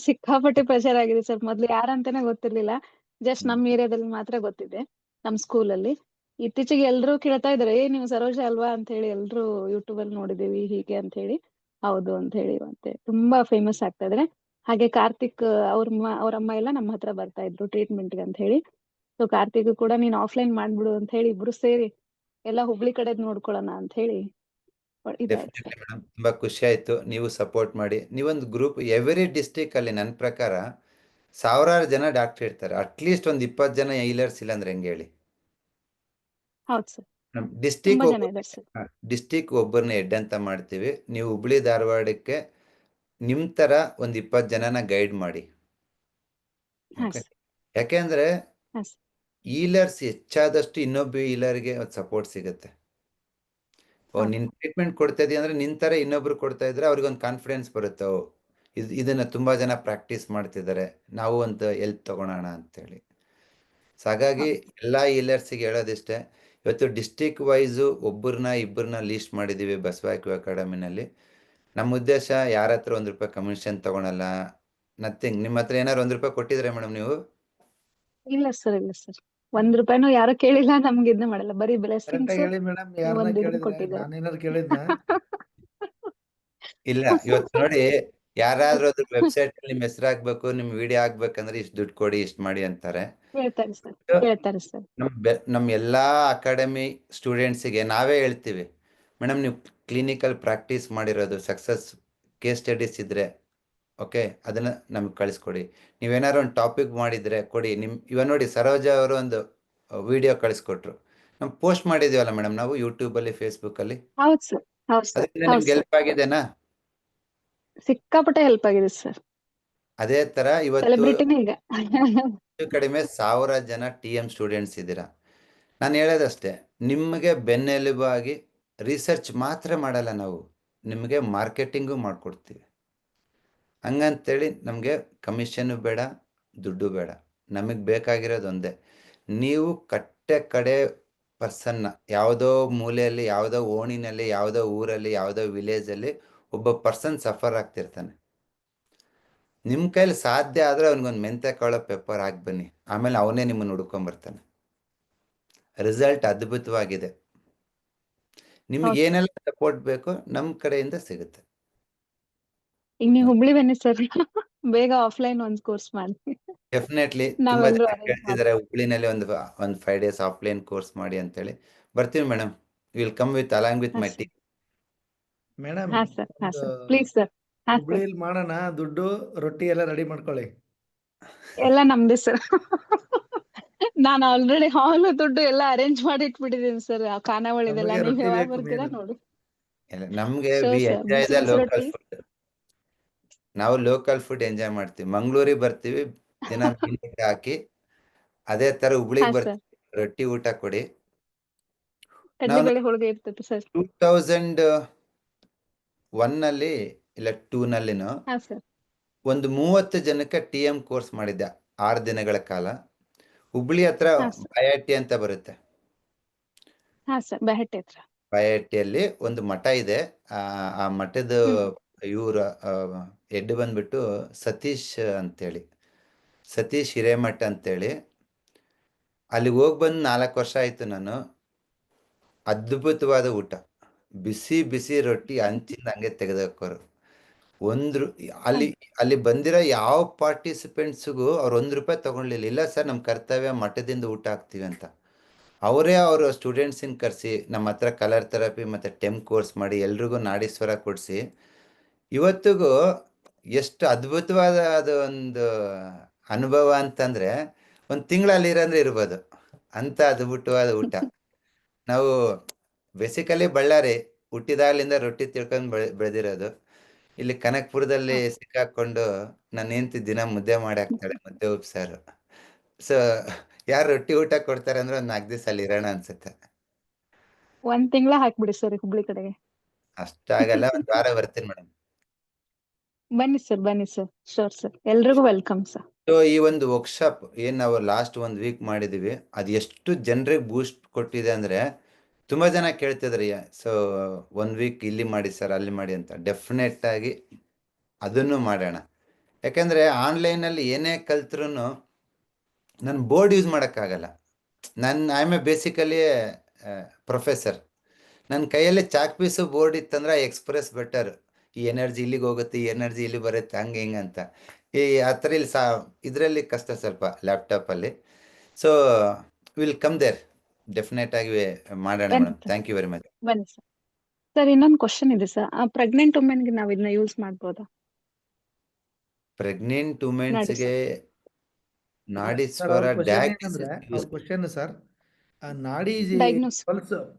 ಸಿಕ್ಕಾಪಟ್ಟೆ ಪ್ರಚಾರ ಆಗಿದೆ ಸರ್. ಮೊದ್ಲು ಯಾರಂತಾನೆ ಗೊತ್ತಿರ್ಲಿಲ್ಲ, ಜಸ್ಟ್ ಹ್ಮ್. ನಮ್ಮ ಏರಿಯಾದಲ್ಲಿ ಮಾತ್ರ ಗೊತ್ತಿದೆ, ನಮ್ ಸ್ಕೂಲಲ್ಲಿ. ಇತ್ತೀಚೆಗೆ ಎಲ್ರು ಕೇಳ್ತಾ ಇದಾರೆ, ನೀವು ಸರೋಜಾ ಅಲ್ವಾ ಅಂತ ಹೇಳಿ. ಎಲ್ರು ಯೂಟ್ಯೂಬ್ ಅಲ್ಲಿ ನೋಡಿದೀವಿ ಹೀಗೆ ಅಂತ ಹೇಳಿ. ಹೌದು ಅಂತ ಹೇಳಿ ಮತ್ತೆ ತುಂಬಾ ಫೇಮಸ್ ಆಗ್ತಾ ಇದಾರೆ. ಹಾಗೆ ಕಾರ್ತಿಕ್ ಅವ್ರ ಅಮ್ಮ ಎಲ್ಲ ನಮ್ಮ ಹತ್ರ ಬರ್ತಾ ಇದ್ರು ಟ್ರೀಟ್ಮೆಂಟ್ ಗೆ ಅಂತ ಹೇಳಿ. ಸೊ ಕಾರ್ತಿಕ್ ಕೂಡ ನೀನ್ ಆಫ್ಲೈನ್ ಮಾಡ್ಬಿಡು ಅಂತ ಹೇಳಿ ಇಬ್ರು ಸೇರಿ ಎಲ್ಲ ಹುಬ್ಳಿ ಕಡೆದ್ ನೋಡ್ಕೊಳ್ಳೋಣ ಅಂತ ಹೇಳಿ ಇದಾಯ್ತು ಡೆಫಿನೆಟ್ಲಿ ಸರ್. ಮೇಡಮ್, ತುಂಬಾ ಖುಷಿ ಆಯ್ತು. ನೀವು ಸಪೋರ್ಟ್ ಮಾಡಿ. ನೀವೊಂದು ಗ್ರೂಪ್ ಎವ್ರಿ ಡಿಸ್ಟಿಕ್ ಅಲ್ಲಿ ನನ್ನ ಪ್ರಕಾರ ಸಾವಿರಾರು ಜನ ಡಾಕ್ಟರ್ ಇರ್ತಾರೆ. ಅಟ್ಲೀಸ್ಟ್ ಒಂದು 20 ಜನ ಹೀಲರ್ಸ್ ಇಲ್ಲ ಅಂದ್ರೆ ಹೆಂಗೆ ಹೇಳಿ? ಹೌದು ಸರ್, ಡಿಸ್ಟಿಕ್ ತುಂಬಾ ಜನ ಇದ್ದಾರೆ ಸರ್. ಡಿಸ್ಟಿಕ್ ಒಬ್ಬರನ್ನ ಹೆಡ್ ಅಂತ ಮಾಡ್ತೀವಿ. ನೀವು ಹುಬ್ಳಿ ಧಾರವಾಡಕ್ಕೆ ನಿಮ್ ತರ ಒಂದು 20 ಜನನ ಗೈಡ್ ಮಾಡಿ. ಹಾ ಓಕೆ, ಸರ್. ಯಾಕೆಂದ್ರೆ ಹಾ ಸರ್. ಹೀಲರ್ಸ್ ಹೆಚ್ಚಾದಷ್ಟು ಇನ್ನೊಬ್ಬ ಹೀಲರ್ಗೆ ಸಪೋರ್ಟ್ ಸಿಗುತ್ತೆ. ಓ, ಹೌದು. ನಿನ್ ಟ್ರೀಟ್ಮೆಂಟ್ ಕೊಡ್ತಾ ಇದೀಯ ಅಂದ್ರೆ ನಿನ್ ತರ ಇನ್ನೊಬ್ರು ಕೊಡ್ತಾ ಇದ್ರೆ ಅವ್ರಿಗೊಂದು ಕಾನ್ಫಿಡೆನ್ಸ್ ಬರುತ್ತೆ. ಓ, ಇದನ್ನ ತುಂಬಾ ಜನ ಪ್ರಾಕ್ಟೀಸ್ ಮಾಡ್ತಿದ್ದಾರೆ, ನಾವು ಒಂದು ಹೆಲ್ಪ್ ತಗೊಳೋಣ ಅಂತೇಳಿ. ಸೊ ಹಾಗಾಗಿ ಎಲ್ಲಾ ಹೀಲರ್ಸಿಗೆ ಹೇಳೋದಿಷ್ಟೇ, ಇವತ್ತು ಡಿಸ್ಟಿಕ್ ವೈಸು ಒಬ್ಬರನ್ನ ಇಬ್ಬರನ್ನ ಲೀಸ್ಟ್ ಮಾಡಿದ್ದೀವಿ ಬಸವಾಕ್ಯೂ ಅಕಾಡೆಮಿನಲ್ಲಿ. ನಮ್ಮ ಉದ್ದೇಶ ಯಾರ ಹತ್ರ ₹1 ಕಮಿಷನ್ ತಗೊಳಲ್ಲ, ನಥಿಂಗ್. ನಿಮ್ಮ ಹತ್ರ ಏನಾರು ₹1 ಕೊಟ್ಟಿದ್ರೆ ಮೇಡಮ್ ನೀವು? ಇಲ್ಲ ಸರ್, ಇಲ್ಲ ಸರ್, ₹1 ಯಾರು ಕೇಳಿಲ್ಲ, ನಮ್ಗೆ ಇದನ್ನ ಮಾಡಲ್ಲ, ಬರೀ ಕರೆಕ್ಟ್ ಬ್ಲೆಸ್ಸಿಂಗ್ಸ್ ಆಗಿ ಹೇಳಿ ಮೇಡಮ್, ಯಾರನ್ನ ಒಂದು ಇದನ್ನ ಕೇಳಿದ್ರೆ? ಕೊಟ್ಟಿದ್ದಾರೆ. ನಾನೇನಾದ್ರು ಕೇಳಿದ್ನ? ಇಲ್ಲ, ಇವತ್ತು ನೋಡಿ, ಯಾರಾದ್ರೂ ಅದ್ರ ವೆಬ್ಸೈಟ್ ಅಲ್ಲಿ ನಿಮ್ಮ ಹೆಸರು ಹಾಕ್ಬೇಕು, ನಿಮ್ ವಿಡಿಯೋ ಹಾಕ್ಬೇಕಂದ್ರೆ ಇಷ್ಟು ದುಡ್ಡು ಕೊಡಿ, ಇಷ್ಟು ಮಾಡಿ ಅಂತಾರೆ. ಹೇಳ್ತಾರೆ ಸರ್, ಹೇಳ್ತಾರೆ ಸರ್. ನಮ್ಮ ಎಲ್ಲಾ ಅಕಾಡೆಮಿ ಸ್ಟೂಡೆಂಟ್ಸಿಗೆ ನಾವೇ ಹೇಳ್ತೀವಿ, ಮೇಡಮ್ ನೀವು ಕ್ಲಿನಿಕಲ್ ಪ್ರಾಕ್ಟೀಸ್ ಮಾಡಿರೋದು ಸಕ್ಸಸ್ ಕೇಸ್ ಸ್ಟಡೀಸ್ ಇದ್ರೆ ಓಕೆ, ಅದನ್ನ ನಮ್ಗೆ ಕಳಿಸ್ಕೊಡಿ. ನೀವೇನಾದ್ರು ಒಂದು ಟಾಪಿಕ್ ಮಾಡಿದ್ರೆ ಕೊಡಿ. ಇವಾಗ ನೋಡಿ, ಸರೋಜಾ ಅವರು ಒಂದು ವಿಡಿಯೋ ಕಳಿಸ್ಕೊಟ್ರು, ನಾವು ಪೋಸ್ಟ್ ಮಾಡಿದೀವಲ್ಲ ಮೇಡಮ್ ನಾವು ಯೂಟ್ಯೂಬ್ ಅಲ್ಲಿ, ಫೇಸ್ಬುಕ್ ಅಲ್ಲಿ. ಹೌದು ಸರ್, ಹೌದು ಸರ್, ಅದರಿಂದ ಹೌದು ನಿಮ್ಗೆ ಸರ್, ಹೆಲ್ಪ್ ಆಗಿದೆನಾ? ಸಿಕ್ಕಾಪಟ್ಟೆ ಹೆಲ್ಪ್ ಆಗಿದೆ ಸರ್. ಅದೇ ತರ ಇವತ್ತು ಸೆಲೆಬ್ರಿಟಿನೇ ಈಗ. ಹೆಚ್ಚು ಕಡಿಮೆ 1000 ಜನ TM ಸ್ಟೂಡೆಂಟ್ಸ್ ಇದ್ದೀರಾ. ನಾನು ಹೇಳೋದಷ್ಟೇ, ನಿಮಗೆ ಬೆನ್ನೆಲುಬಾಗಿ ರಿಸರ್ಚ್ ಮಾತ್ರ ಮಾಡಲ್ಲ ನಾವು, ನಿಮಗೆ ಮಾರ್ಕೆಟಿಂಗು ಮಾಡಿಕೊಡ್ತೀವಿ. ಹಂಗಂತೇಳಿ ನಮಗೆ ಕಮಿಷನ್ನು ಬೇಡ, ದುಡ್ಡು ಬೇಡ. ನಮಗೆ ಬೇಕಾಗಿರೋದು ಒಂದೇ, ನೀವು ಕಡೆ ಪರ್ಸನ್ನ ಯಾವುದೋ ಮೂಲೆಯಲ್ಲಿ, ಯಾವುದೋ ಓಣಿನಲ್ಲಿ, ಯಾವುದೋ ಊರಲ್ಲಿ, ಯಾವುದೋ ವಿಲೇಜಲ್ಲಿ ಒಬ್ಬ ಪರ್ಸನ್ ಸಫರ್ ಆಗ್ತಿರ್ತಾನೆ. ನಿಮ್ಮ ಕೈಲಿ ಸಾಧ್ಯ ಆದರೆ ಅವ್ನಿಗೊಂದು ಮೆಂತೆ ಕಾಳು ಪೆಪ್ಪರ್ ಹಾಕಿ ಬನ್ನಿ, ಆಮೇಲೆ ಅವನೇ ನಿಮ್ಮನ್ನು ಹುಡ್ಕೊಂಬರ್ತಾನೆ. ರಿಸಲ್ಟ್ ಅದ್ಭುತವಾಗಿದೆ. ನಿಮ್ಗೆ ಹೌದು. ಏನೆಲ್ಲ ಸಪೋರ್ಟ್ ಬೇಕೋ ನಮ್ಮ ಕಡೆಯಿಂದ ಸಿಗುತ್ತೆ. ಈಗ ನೀವು ಹುಬ್ಳಿ ಬನ್ನಿ ಸರ್, ಬೇಗ ಆಫ್ಲೈನ್ ಒಂದು ಕೋರ್ಸ್ ಮಾಡಿ. ಡೆಫಿನೆಟ್ಲಿ ತುಂಬಾ ನಾವೆಲ್ಲರೂ ಜನ ಅರೇಂಜ್ ಕೇಳ್ತಿದ್ದಾರೆ ಹುಬ್ಳಿನಲ್ಲಿ ಒಂದು 5 ಡೇಸ್ ಆಫ್ಲೈನ್ ಕೋರ್ಸ್ ಮಾಡಿ ಅಂತೇಳಿ. ಬರ್ತೀವಿ madam, will come with along with ಹಾ ಮೈ ಸರ್, ಟೀಮ್. ಮೇಡಮ್, ಹಾ ಸರ್, ಹಾ ಒಂದು ಸರ್, ಪ್ಲೀಸ್ ಸರ್, ಹಾ ಸರ್, ಹುಬ್ಳಿಲಿ ಮಾಡೋಣ. ದುಡ್ಡು ರೊಟ್ಟಿ ಎಲ್ಲ ರೆಡಿ ಮಾಡ್ಕೊಳ್ಳಿ. ಎಲ್ಲ ನಮ್ದೇ ಸರ್. ನಾನು ಆಲ್ರೆಡಿ ಹಾಲ್ ದುಡ್ಡು ಎಲ್ಲ ಅರೇಂಜ್ ಮಾಡಿ ಇಟ್ಬಿಟ್ಟಿದ್ದೀನಿ ಸರ್, ಖಾನಾವಳಿದೆಲ್ಲ. ನಮಗೆ ನೀವ್ ರೊಟ್ಟಿ ಯಾವಾಗ ಬೇಕು ಬರ್ತೀರಾ ಮೇನ್. ನೋಡಿ. ನಮ್ಗೆ ಶೋರ್ ವಿ ಸರ್, ಎಂಜಾಯ್ ಬಿಸಿ ದ ಬಿಸಿ ಲೋಕಲ್ ರೊಟ್ಟಿ. ಫುಡ್. ನಾವು ಲೋಕಲ್ ಫುಡ್ ಎಂಜಾಯ್ ಮಾಡ್ತೀವಿ. ಮಂಗಳೂರಿಗೆ ಬರ್ತೀವಿ, ದಿನ ಮೀನ್ ಊಟ ಹಾಕಿ. ಅದೇ ತರ ಹಾ ಹುಬ್ಳಿಗೆ ಸರ್, ಬರ್ತೀವಿ, ರೊಟ್ಟಿ ಊಟ ಕೊಡಿ. ನಾವು ಕಡ್ಲೆಬೇಳೆ ಹೋಳಿಗೆ ಇರ್ತೈತೆ ಸರ್. 2001 ನಲ್ಲಿ ಇಲ್ಲ 2 ನಲ್ಲಿನೋ ಹಾ ಸರ್, ಒಂದು 30 ಜನಕ್ಕೆ TM ಕೋರ್ಸ್ ಮಾಡಿದ್ದೆ 6 ದಿನಗಳ ಕಾಲ. ಹುಬ್ಳಿ ಹತ್ರ ಹಾ ಸರ್, ಬಾಯಾಟಿ ಅಂತ ಬರುತ್ತೆ. ಹಾ ಸರ್, ಬೆಹಟ್ಟೆ ಹತ್ರ. ಬಾಯಾಟಿಯಲ್ಲಿ ಒಂದು ಮಠ ಇದೆ. ಆ ಮಠದ ಇವ್ರ ಹೆಡ್ ಬಂದ್ಬಿಟ್ಟು ಸತೀಶ್ ಅಂತೇಳಿ, ಸತೀಶ್ ಹಿರೇಮಠ ಅಂತೇಳಿ. ಅಲ್ಲಿಗೆ ಹೋಗಿ ಬಂದು 4 ವರ್ಷ ಆಯ್ತು ನಾನು. ಅದ್ಭುತವಾದ ಊಟ, ಬಿಸಿ ಬಿಸಿ ರೊಟ್ಟಿ ಹಂಚಿಂದ ಹಂಗೆ ತೆಗೆದಾಕೋರು. ಅಲ್ಲಿ ಬಂದಿರೋ ಯಾವ ಪಾರ್ಟಿಸಿಪೆಂಟ್ಸ್ಗೂ ಅವ್ರು ₹1 ತಗೊಳ್ಲಿಲ್ಲ. ಇಲ್ಲ ಸರ್, ನಮ್ಮ ಕರ್ತವ್ಯ ಮಠದಿಂದ ಊಟ ಹಾಕ್ತೀವಿ ಅಂತ. ಅವರೇ ಅವರು ಸ್ಟೂಡೆಂಟ್ಸಿನ ಕರೆಸಿ ನಮ್ಮ ಹತ್ರ ಕಲರ್ ಥೆರಪಿ ಮತ್ತು ಟೆಮ್ ಕೋರ್ಸ್ ಮಾಡಿ ಎಲ್ರಿಗೂ ನಾಡೀಶ್ವರ ಕೊಡಿಸಿ ಇವತ್ತಿಗೂ ಎಷ್ಟು ಅದ್ಭುತವಾದ ಅದು ಒಂದು ಅನುಭವ ಅಂತಂದರೆ, ಒಂದು ತಿಂಗಳಲ್ಲಿ ಇರ್ಬೋದು ಅಂತ ಅದ್ಭುತವಾದ ಊಟ. ನಾವು ಬೇಸಿಕಲಿ ಬಳ್ಳಾರಿ, ಹುಟ್ಟಿದಾಗಲಿಂದ ರೊಟ್ಟಿ ತಿಳ್ಕೊಂಡು ಬೆಳೆದಿರೋದು. ಇಲ್ಲಿ ಕನಕಪುರದಲ್ಲಿ ಸಿಕ್ಕಾಕೊಂಡು ನನ್ನ ಹೆಂಡತಿ ದಿನ ಮುದ್ದೆ ಮಾಡಿ ಹಾಕ್ತಾಳೆ, ಮುದ್ದೆ ಉಪ್ಸಾರು. ಸೊ ಯಾರು ರೊಟ್ಟಿ ಊಟ ಕೊಡ್ತಾರೆ ಅಂದ್ರೆ ಒಂದು 4 ದಿವಸ ಅಲ್ಲಿ ಇರೋಣ ಅನ್ಸುತ್ತೆ. 1 ತಿಂಗಳ ಹಾಕ್ಬಿಡಿ ಸರ್ ಹುಬ್ಳಿ ಕಡೆಗೆ. ಅಷ್ಟಾಗಲ್ಲ, ಒಂದು ವಾರ ಬರ್ತೀನಿ ಮೇಡಮ್. ಬನ್ನಿ ಸರ್, ಬನ್ನಿ ಸರ್, ಶೋರ್ ಸರ್, ಎಲ್ರಿಗೂ ವೆಲ್ಕಮ್ ಸರ್. ಸೊ ಈ ಒಂದು ವರ್ಕ್ಶಾಪ್ ಏನು ನಾವು ಲಾಸ್ಟ್ 1 ವೀಕ್ ಮಾಡಿದೀವಿ, ಅದು ಎಷ್ಟು ಜನರಿಗೆ ಬೂಸ್ಟ್ ಕೊಟ್ಟಿದೆ ಅಂದ್ರೆ ತುಂಬಾ ಜನ ಕೇಳ್ತಿದ್ರಿ, ಸೊ 1 ವೀಕ್ ಇಲ್ಲಿ ಮಾಡಿ ಸರ್, ಅಲ್ಲಿ ಮಾಡಿ ಅಂತ. ಡೆಫಿನೆಟ್ ಆಗಿ ಅದನ್ನು ಮಾಡೋಣ. ಯಾಕಂದ್ರೆ ಆನ್ಲೈನಲ್ಲಿ ಏನೇ ಕಲ್ತ್ರು ನಾನು ಬೋರ್ಡ್ ಯೂಸ್ ಮಾಡೋಕ್ಕಾಗಲ್ಲ. I am A basically professor. ನನ್ನ ಕೈಯಲ್ಲಿ ಚಾಕ್ ಪೀಸು ಬೋರ್ಡ್ ಇತ್ತಂದ್ರೆ ಎಕ್ಸ್ಪ್ರೆಸ್ ಬೆಟರ್. ಈ ಎನರ್ಜಿ ಇಲ್ಲಿಗೆ ಹೋಗುತ್ತೆ, ಈ ಎನರ್ಜಿ ಇಲ್ಲಿ ಬರುತ್ತೆ, ಹಂಗೆ ಹಿಂಗೆ ಅಂತ. ಈ ಆ ಥರ ಇಲ್ಲಿ ಇದರಲ್ಲಿ ಕಷ್ಟ ಸ್ವಲ್ಪ ಲ್ಯಾಪ್ಟಾಪಲ್ಲಿ. So will come there, definite ಆಗಿ ಮಾಡೋಣ ಬನ್ನಿ madam. Sir, thank you very much. ಬನ್ನಿ ಸರ್. ಸರ್ ಇನ್ನೊಂದು ಕ್ವಶನ್ ಇದೆ ಸರ್. ಪ್ರೆಗ್ನೆಂಟ್ ವುಮೆನ್ಗೆ ನಾವು ಇದನ್ನ ಯೂಸ್ ಮಾಡ್ಬೋದಾ? ಪ್ರೆಗ್ನೆಂಟ್ ನಾಡಿ ವುಮೆನ್ಸ್ಗೆ ಸರ್. ನಾಡೀಶ್ವರ ಅವ್ರ ಕ್ವಶನ್ ಏನಂದ್ರೆ ಡಯಾಗ್ನೋಸಿಸ್ ಅವ್ರ ಕ್ವಶನ್ ಸರ್ ನಾಡಿ ಡಯಾಗ್ನೋಸ್.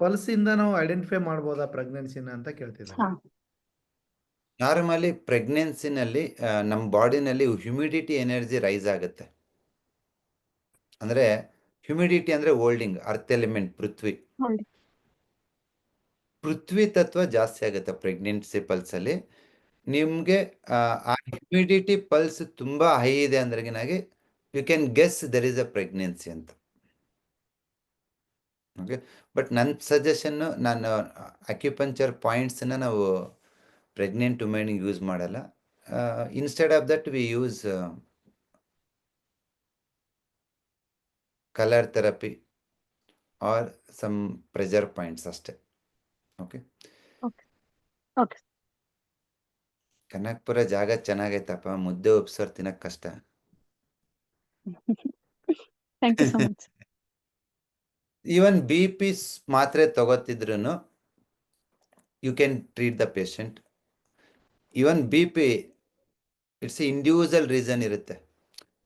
ಪಲ್ಸ್ ಇಂದ ನಾವು ಐಡೆಂಟಿಫೈ ಮಾಡ್ಬೋದಾ ಪ್ರೆಗ್ನೆನ್ಸಿನ ಅಂತ ಕೇಳ್ತಿದ್ದಾರೆ. ಹಾ ನಾರ್ಮಲಿ ಪ್ರೆಗ್ನೆನ್ಸಿನಲ್ಲಿ ನಮ್ಮ ಬಾಡಿನಲ್ಲಿ ಹ್ಯುಮಿಡಿಟಿ ಎನರ್ಜಿ ರೈಸ್ ಆಗುತ್ತೆ. ಅಂದರೆ ಹ್ಯುಮಿಡಿಟಿ ಅಂದರೆ ಓಲ್ಡಿಂಗ್ ಅರ್ತ್ ಎಲಿಮೆಂಟ್ ಪೃಥ್ವಿ ತತ್ವ ಜಾಸ್ತಿ ಆಗುತ್ತೆ ಪ್ರೆಗ್ನೆನ್ಸಿ ಪಲ್ಸಲ್ಲಿ. ನಿಮಗೆ ಆ ಹ್ಯುಮಿಡಿಟಿ ಪಲ್ಸ್ ತುಂಬ ಹೈ ಇದೆ ಅಂದ್ರೆಗಿನಾಗಿ you can guess there is a pregnancy ಅಂತ. ಓಕೆ, ಬಟ್ ನನ್ನ ಸಜೆಷನ್ನು ನಾನು ಅಕ್ಯುಪಂಚರ್ ಪಾಯಿಂಟ್ಸನ್ನ ನಾವು ಪ್ರೆಗ್ನೆಂಟ್ ವುಮೆನ್ಗೆ ಯೂಸ್ ಮಾಡಲ್ಲ. Instead of that we use colour therapy or some pressure points ಅಷ್ಟೇ. ಓಕೆ, ಓಕೆ ಓಕೆ ಕನಕ್ಪುರ ಜಾಗ ಚೆನ್ನಾಗೈತಪ್ಪ, ಮುದ್ದೆ ಉಪ್ಸೋರ್ ತಿನ್ನಕ್ ಕಷ್ಟ. Thank you so much. Even BP ಮಾತ್ರೆ ತಗೋತಿದ್ರು you can treat the patient. Even BP it's individual reason ಇರುತ್ತೆ.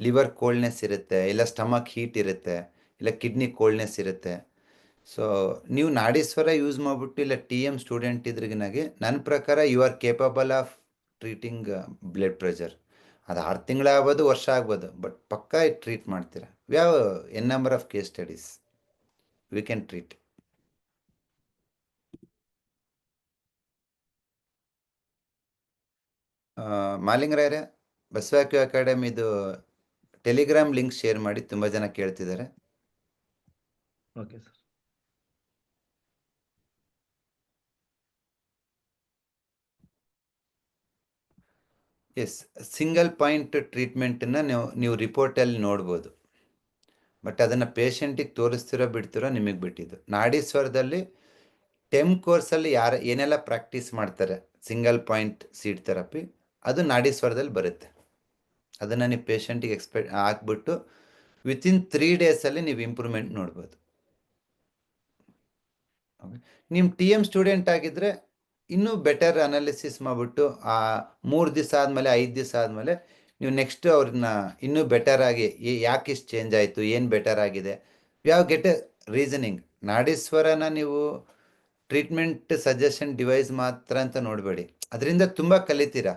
ಲಿವರ್ ಕೋಲ್ಡ್ನೆಸ್ ಇರುತ್ತೆ, ಇಲ್ಲ ಸ್ಟಮಕ್ ಹೀಟ್ ಇರುತ್ತೆ, ಇಲ್ಲ ಕಿಡ್ನಿ ಕೋಲ್ಡ್ನೆಸ್ ಇರುತ್ತೆ. ಸೊ ನೀವು ನಾಡೀಶ್ವರ ಯೂಸ್ ಮಾಡಿಬಿಟ್ಟು ಇಲ್ಲ TM ಸ್ಟೂಡೆಂಟ್ ಇದ್ರಿಗಿನಾಗೆ ನನ್ನ ಪ್ರಕಾರ you are capable of treating blood pressure. ಅದು 6 ತಿಂಗಳಾಗ್ಬೋದು, ವರ್ಷ ಆಗ್ಬೋದು, ಬಟ್ ಪಕ್ಕಾ ಟ್ರೀಟ್ ಮಾಡ್ತೀರಾ. We have an number of case studies, we can treat. ಮಾಲಿಂಗರಾಯರೇ, ಬಸವಾಕ್ಯೂ ಅಕಾಡೆಮಿದು ಟೆಲಿಗ್ರಾಮ್ ಲಿಂಕ್ ಶೇರ್ ಮಾಡಿ, ತುಂಬ ಜನ ಕೇಳ್ತಿದ್ದಾರೆ. Okay sir. Yes, single point ಟ್ರೀಟ್ಮೆಂಟನ್ನು ನೀವು ರಿಪೋರ್ಟಲ್ಲಿ ನೋಡ್ಬೋದು, ಬಟ್ ಅದನ್ನು ಪೇಷಂಟಿಗೆ ತೋರಿಸ್ತಿರೋ ಬಿಡ್ತಿರೋ ನಿಮಗೆ ಬಿಟ್ಟಿದ್ದು. ನಾಡೀಶ್ವರದಲ್ಲಿ ಕೋರ್ಸಲ್ಲಿ ಏನೆಲ್ಲ ಪ್ರಾಕ್ಟೀಸ್ ಮಾಡ್ತಾರೆ ಸಿಂಗಲ್ ಪಾಯಿಂಟ್ ಸೀಡ್ ಥೆರಪಿ, ಅದು ನಾಡೀಶ್ವರದಲ್ಲಿ ಬರುತ್ತೆ. ಅದನ್ನು ನೀವು ಪೇಷಂಟಿಗೆ ಹಾಕ್ಬಿಟ್ಟು ವಿತಿನ್ 3 ಡೇಸಲ್ಲಿ ನೀವು ಇಂಪ್ರೂವ್ಮೆಂಟ್ ನೋಡ್ಬೋದು. ಓಕೆ, ನಿಮ್ಮ TM ಸ್ಟೂಡೆಂಟ್ ಆಗಿದ್ದರೆ ಇನ್ನೂ ಬೆಟರ್ ಅನಾಲಿಸಿಸ್ ಮಾಡಿಬಿಟ್ಟು 3 ದಿವಸ ಆದಮೇಲೆ 5 ದಿವಸ ಆದಮೇಲೆ ನೀವು ನೆಕ್ಸ್ಟ್ ಅವ್ರನ್ನ ಇನ್ನೂ ಬೆಟರ್ ಆಗಿ ಯಾಕೆ ಇಷ್ಟು ಚೇಂಜ್ ಆಯಿತು, ಏನು ಬೆಟರ್ ಆಗಿದೆ, ಯಾವ ಗೆಟ್ ಎ ರೀಸನಿಂಗ್. ನಾಡೀಶ್ವರನ ನೀವು ಟ್ರೀಟ್ಮೆಂಟ್ ಸಜೆಷನ್ ಡಿವೈಸ್ ಮಾತ್ರ ಅಂತ ನೋಡಬೇಡಿ, ಅದರಿಂದ ತುಂಬ ಕಲಿತೀರಾ.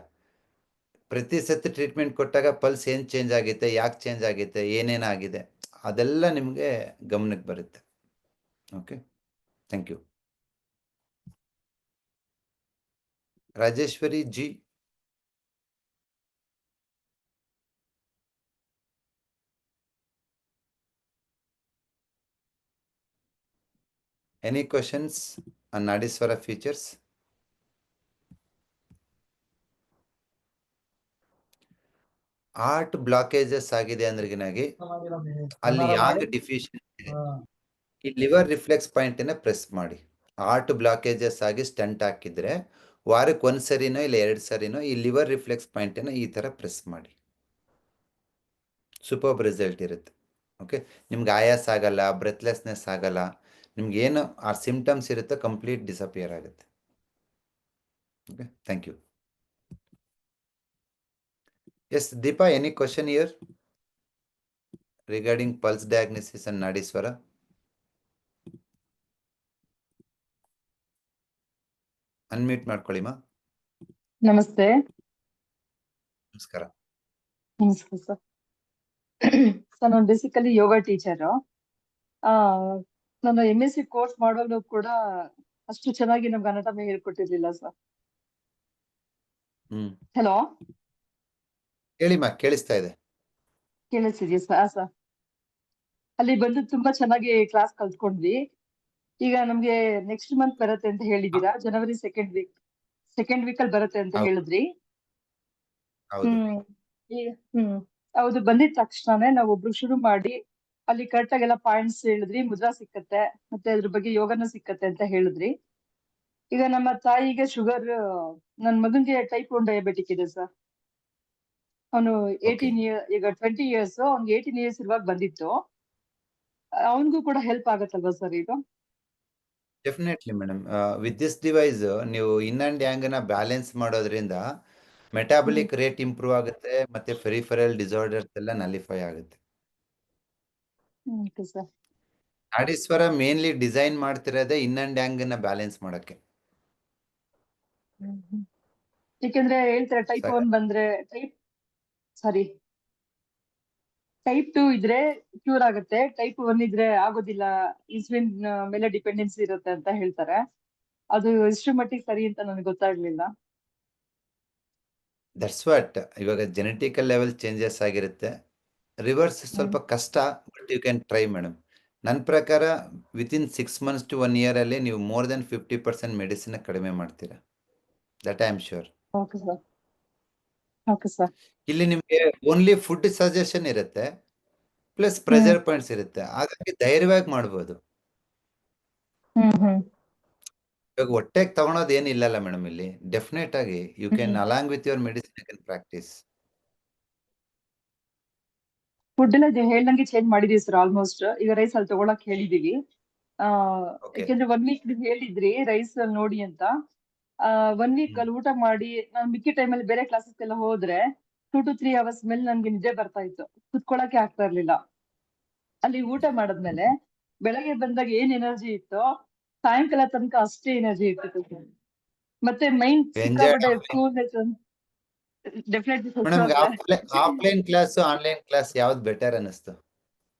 ಪ್ರತಿ ಸತಿ ಟ್ರೀಟ್ಮೆಂಟ್ ಕೊಟ್ಟಾಗ ಪಲ್ಸ್ ಏನು ಚೇಂಜ್ ಆಗೈತೆ, ಯಾಕೆ ಚೇಂಜ್ ಆಗೈತೆ, ಏನೇನಾಗಿದೆ, ಅದೆಲ್ಲ ನಿಮಗೆ ಗಮನಕ್ಕೆ ಬರುತ್ತೆ. Okay, thank you. Rajeshwari ji, any questions on Nadishwara features? Heart blockages ಆಗಿದೆ ಅಂದ್ರೆಗಿನಾಗಿ ಅಲ್ಲಿ ಯಾಂಗ್ ಡಿಫಿಷಿಯನ್ಸಿ ಇದೆ. ಈ ಲಿವರ್ ರಿಫ್ಲೆಕ್ಸ್ ಪಾಯಿಂಟನ್ನ ಪ್ರೆಸ್ ಮಾಡಿ. ಹಾರ್ಟ್ ಬ್ಲಾಕೇಜಸ್ ಆಗಿ ಸ್ಟಂಟ್ ಹಾಕಿದ್ರೆ ವಾರಕ್ಕೆ 1 ಸರಿನೋ ಇಲ್ಲ 2 ಸರಿನೋ ಈ ಲಿವರ್ ರಿಫ್ಲೆಕ್ಸ್ ಪಾಯಿಂಟನ್ನು ಈ ಥರ ಪ್ರೆಸ್ ಮಾಡಿ. ಸೂಪರ್ಬ್ ರಿಸಲ್ಟ್ ಇರುತ್ತೆ. ಓಕೆ, ನಿಮ್ಗೆ ಆಯಾಸ ಆಗಲ್ಲ, ಬ್ರೆತ್ಲೆಸ್ನೆಸ್ ಆಗಲ್ಲ, ನಿಮ್ಗೆ ಏನು ಆ ಸಿಂಪ್ಟಮ್ಸ್ ಇರುತ್ತೋ ಕಂಪ್ಲೀಟ್ ಡಿಸಪಿಯರ್ ಆಗುತ್ತೆ. Okay, thank you. Yes Deepa, any question here regarding pulse diagnosis and Nadishwara? Unmute ಮಾಡ್ಕೊಳ್ಳಿ ಮಾ. ನಮಸ್ತೆ. ನಮಸ್ಕಾರ. ನಮಸ್ಕಾರ ಸರ್. ಸರ್ ನಾನು ಬೇಸಿಕಲಿ ಯೋಗ ಟೀಚರು. ನಾನು MSc ಕೋರ್ಸ್ ಮಾಡುವಾಗಲೂ ಕೂಡ ಅಷ್ಟು ಚೆನ್ನಾಗಿ ನಮ್ಗೆ ಅನಾಟಮಿ ಹೇಳ್ಕೊಟ್ಟಿರ್ಲಿಲ್ಲ ಸರ್. ಹಲೋ, ಹೇಳಿಮಾ, ಕೇಳಿಸ್ತಾ ಇದೆ. ಕೇಳಿಸ್ತಿದ್ಯಾ ಸರ್? ಅಲ್ಲಿ ಬಂದು ತುಂಬಾ ಚೆನ್ನಾಗಿ ಕ್ಲಾಸ್ ಕಲ್ತ್ಕೊಂಡ್ವಿ. ಈಗ ನಮ್ಗೆ ನೆಕ್ಸ್ಟ್ ಮಂತ್ ಬರುತ್ತೆ ಅಂತ ಹೇಳಿದೀರಾ, ಜನವರಿ ಸೆಕೆಂಡ್ ವೀಕ್ ಅಲ್ಲಿ ಬರುತ್ತೆ ಅಂತ ಹೇಳಿದ್ರಿ. ಹೌದು, ಬಂದಿದ ತಕ್ಷಣನೇ ನಾವು ಒಬ್ರು ಶುರು ಮಾಡಿ ಅಲ್ಲಿ ಕರೆಕ್ಟ್ ಆಗಿ ಎಲ್ಲ ಪಾಯಿಂಟ್ಸ್ ಹೇಳಿದ್ರಿ, ಮುದ್ರಾ ಸಿಕ್ಕತ್ತೆ, ಮತ್ತೆ ಅದ್ರ ಬಗ್ಗೆ ಯೋಗನೂ ಸಿಕ್ಕತ್ತೆ ಅಂತ ಹೇಳಿದ್ರಿ. ಈಗ ನಮ್ಮ ತಾಯಿಗೆ ಶುಗರ್, ನನ್ ಮಗನ್ಗೆ ಟೈಪ್ 1 ಡಯಾಬಿಟಿಕ್ ಇದೆ ಸರ್. ಅವನು 18 ಇಯರ್, ಈಗ 20 ಇಯರ್ಸ್, ಅವ್ನಿಗೆ 18 ಇಯರ್ಸ್ ಇರುವಾಗ ಬಂದಿತ್ತು. ಅವನಿಗೂ ಕೂಡ ಹೆಲ್ಪ್ ಆಗತ್ತಲ್ವಾ ಸರ್ ಇದು? Definitely madam. With this device ನೀವು ಇನ್ ಅಂಡ್ ಯಾಂಗ್ನ ಬ್ಯಾಲೆನ್ಸ್ ಮಾಡೋದ್ರಿಂದ ಮೆಟಾಬಲಿಕ್ ರೇಟ್ ಇಂಪ್ರೂವ್ ಆಗುತ್ತೆ, ಮತ್ತೆ ಫೆರಿಫೆರಲ್ ಡಿಸಾರ್ಡರ್ಸ್ ಎಲ್ಲ ನಲಿಫೈ ಆಗುತ್ತೆ. Okay sir. Nadishwara mainly design ಮಾಡ್ತಿರೋದೇ ಇನ್ ಅಂಡ್ ಯಾಂಗ್ನ ಬ್ಯಾಲೆನ್ಸ್ ಮಾಡಕ್ಕೆ. ಯಾಕೆಂದ್ರೆ ಹೇಳ್ತಾರೆ ಟೈಪ್ 1 ಬಂದ್ರೆ ಟೈಪ್ 2 ಇದ್ರೆ ಕ್ಯೂರ್ ಆಗುತ್ತೆ, ಟೈಪ್ 1 ಇದ್ರೆ ಆಗೋದಿಲ್ಲ, ಇನ್ಸುಲಿನ್ ಮೇಲೆ ಡಿಪೆಂಡೆನ್ಸಿ ಇರುತ್ತೆ ಅಂತ ಹೇಳ್ತಾರೆ. ಅದು ಎಷ್ಟು ಮಟ್ಟಿಗೆ ಸರಿ ಅಂತ ನನಗೆ ಗೊತ್ತಾಗ್ಲಿಲ್ಲ. That's what. ಇವಾಗ ಜೆನೆಟಿಕಲ್ ಲೆವೆಲ್ ಚೇಂಜಸ್ ಆಗಿರುತ್ತೆ. ರಿವರ್ಸ್ ಸ್ವಲ್ಪ ಕಷ್ಟ, but you can try madam. ನನ್ನ ಪ್ರಕಾರ ವಿತಿನ್ 6 months to 1 year ಅಲ್ಲಿ ನೀವು ಮೋರ್ ದೆನ್ 50% ಮೆಡಿಸಿನ್ ಕಡಿಮೆ ಮಾಡ್ತೀರಾ. That I am sure. Okay sir. Okay sir. ಇಲ್ಲಿ ನಿಮಗೆ ಓನ್ಲಿ ಫುಡ್ ಸಜೆಷನ್ ಇರುತ್ತೆ, ಪ್ಲಸ್ ಪ್ರೆಷರ್ ಪಾಯಿಂಟ್ಸ್ ಇರುತ್ತೆ. ಹಾಗಾಗಿ ಧೈರ್ಯವಾಗಿ ಮಾಡ್ಬೋದು. ಇವಾಗ ಹೊಟ್ಟೆಗೆ ತಗೊಳೋದು ಏನಿಲ್ಲಲ್ಲ ಮೇಡಮ್ ಇಲ್ಲಿ. ಡೆಫಿನೆಟ್ ಆಗಿ you can along with your medicine you can practise. Food ಎಲ್ಲ ಹೇಳ್ದಂಗೆ ಚೇಂಜ್ ಮಾಡಿದೀವಿ ಸರ್ ಆಲ್ಮೋಸ್ಟ್. ಈಗ ರೈಸ್ ಅಲ್ಲಿ ತಗೊಳಕ್ ಹೇಳಿದೀವಿ. ಯಾಕೆಂದ್ರೆ 1 week ಹೇಳಿದ್ರಿ ರೈಸ್ ನೋಡಿ ಅಂತ. 1 week ಅಲ್ಲಿ ಊಟ ಮಾಡಿ ನಾನು ಮಿಕ್ಕಿ ಟೈಮಲ್ಲಿ ಬೇರೆ ಕ್ಲಾಸಸ್ ಎಲ್ಲ ಹೋದ್ರೆ 2 to 3 hours ಮೇಲೆ ನನ್ಗೆ ನಿದ್ದೆ ಬರ್ತಾ ಇತ್ತು, ಕುತ್ಕೊಳಕ್ಕೆ ಆಗ್ತಾ ಇರ್ಲಿಲ್ಲ. ಅಲ್ಲಿ ಊಟ ಮಾಡದ್ಮೇಲೆ ಬೆಳಗ್ಗೆ ಬಂದಾಗ ಏನ್ ಎನರ್ಜಿ ಇತ್ತೋ ಸಾಯಂಕಾಲ ತನಕ ಅಷ್ಟೇ ಎನರ್ಜಿ ಇರ್ತಿತ್ತು. ಮತ್ತೆ ಮೈಂಡ್ ಸಿಕ್ಕಾಪಟ್ಟೆ coolness. Definitely offline class online class ಯಾವ್ದು ಬೆಟರ್ ಅನಿಸ್ತು?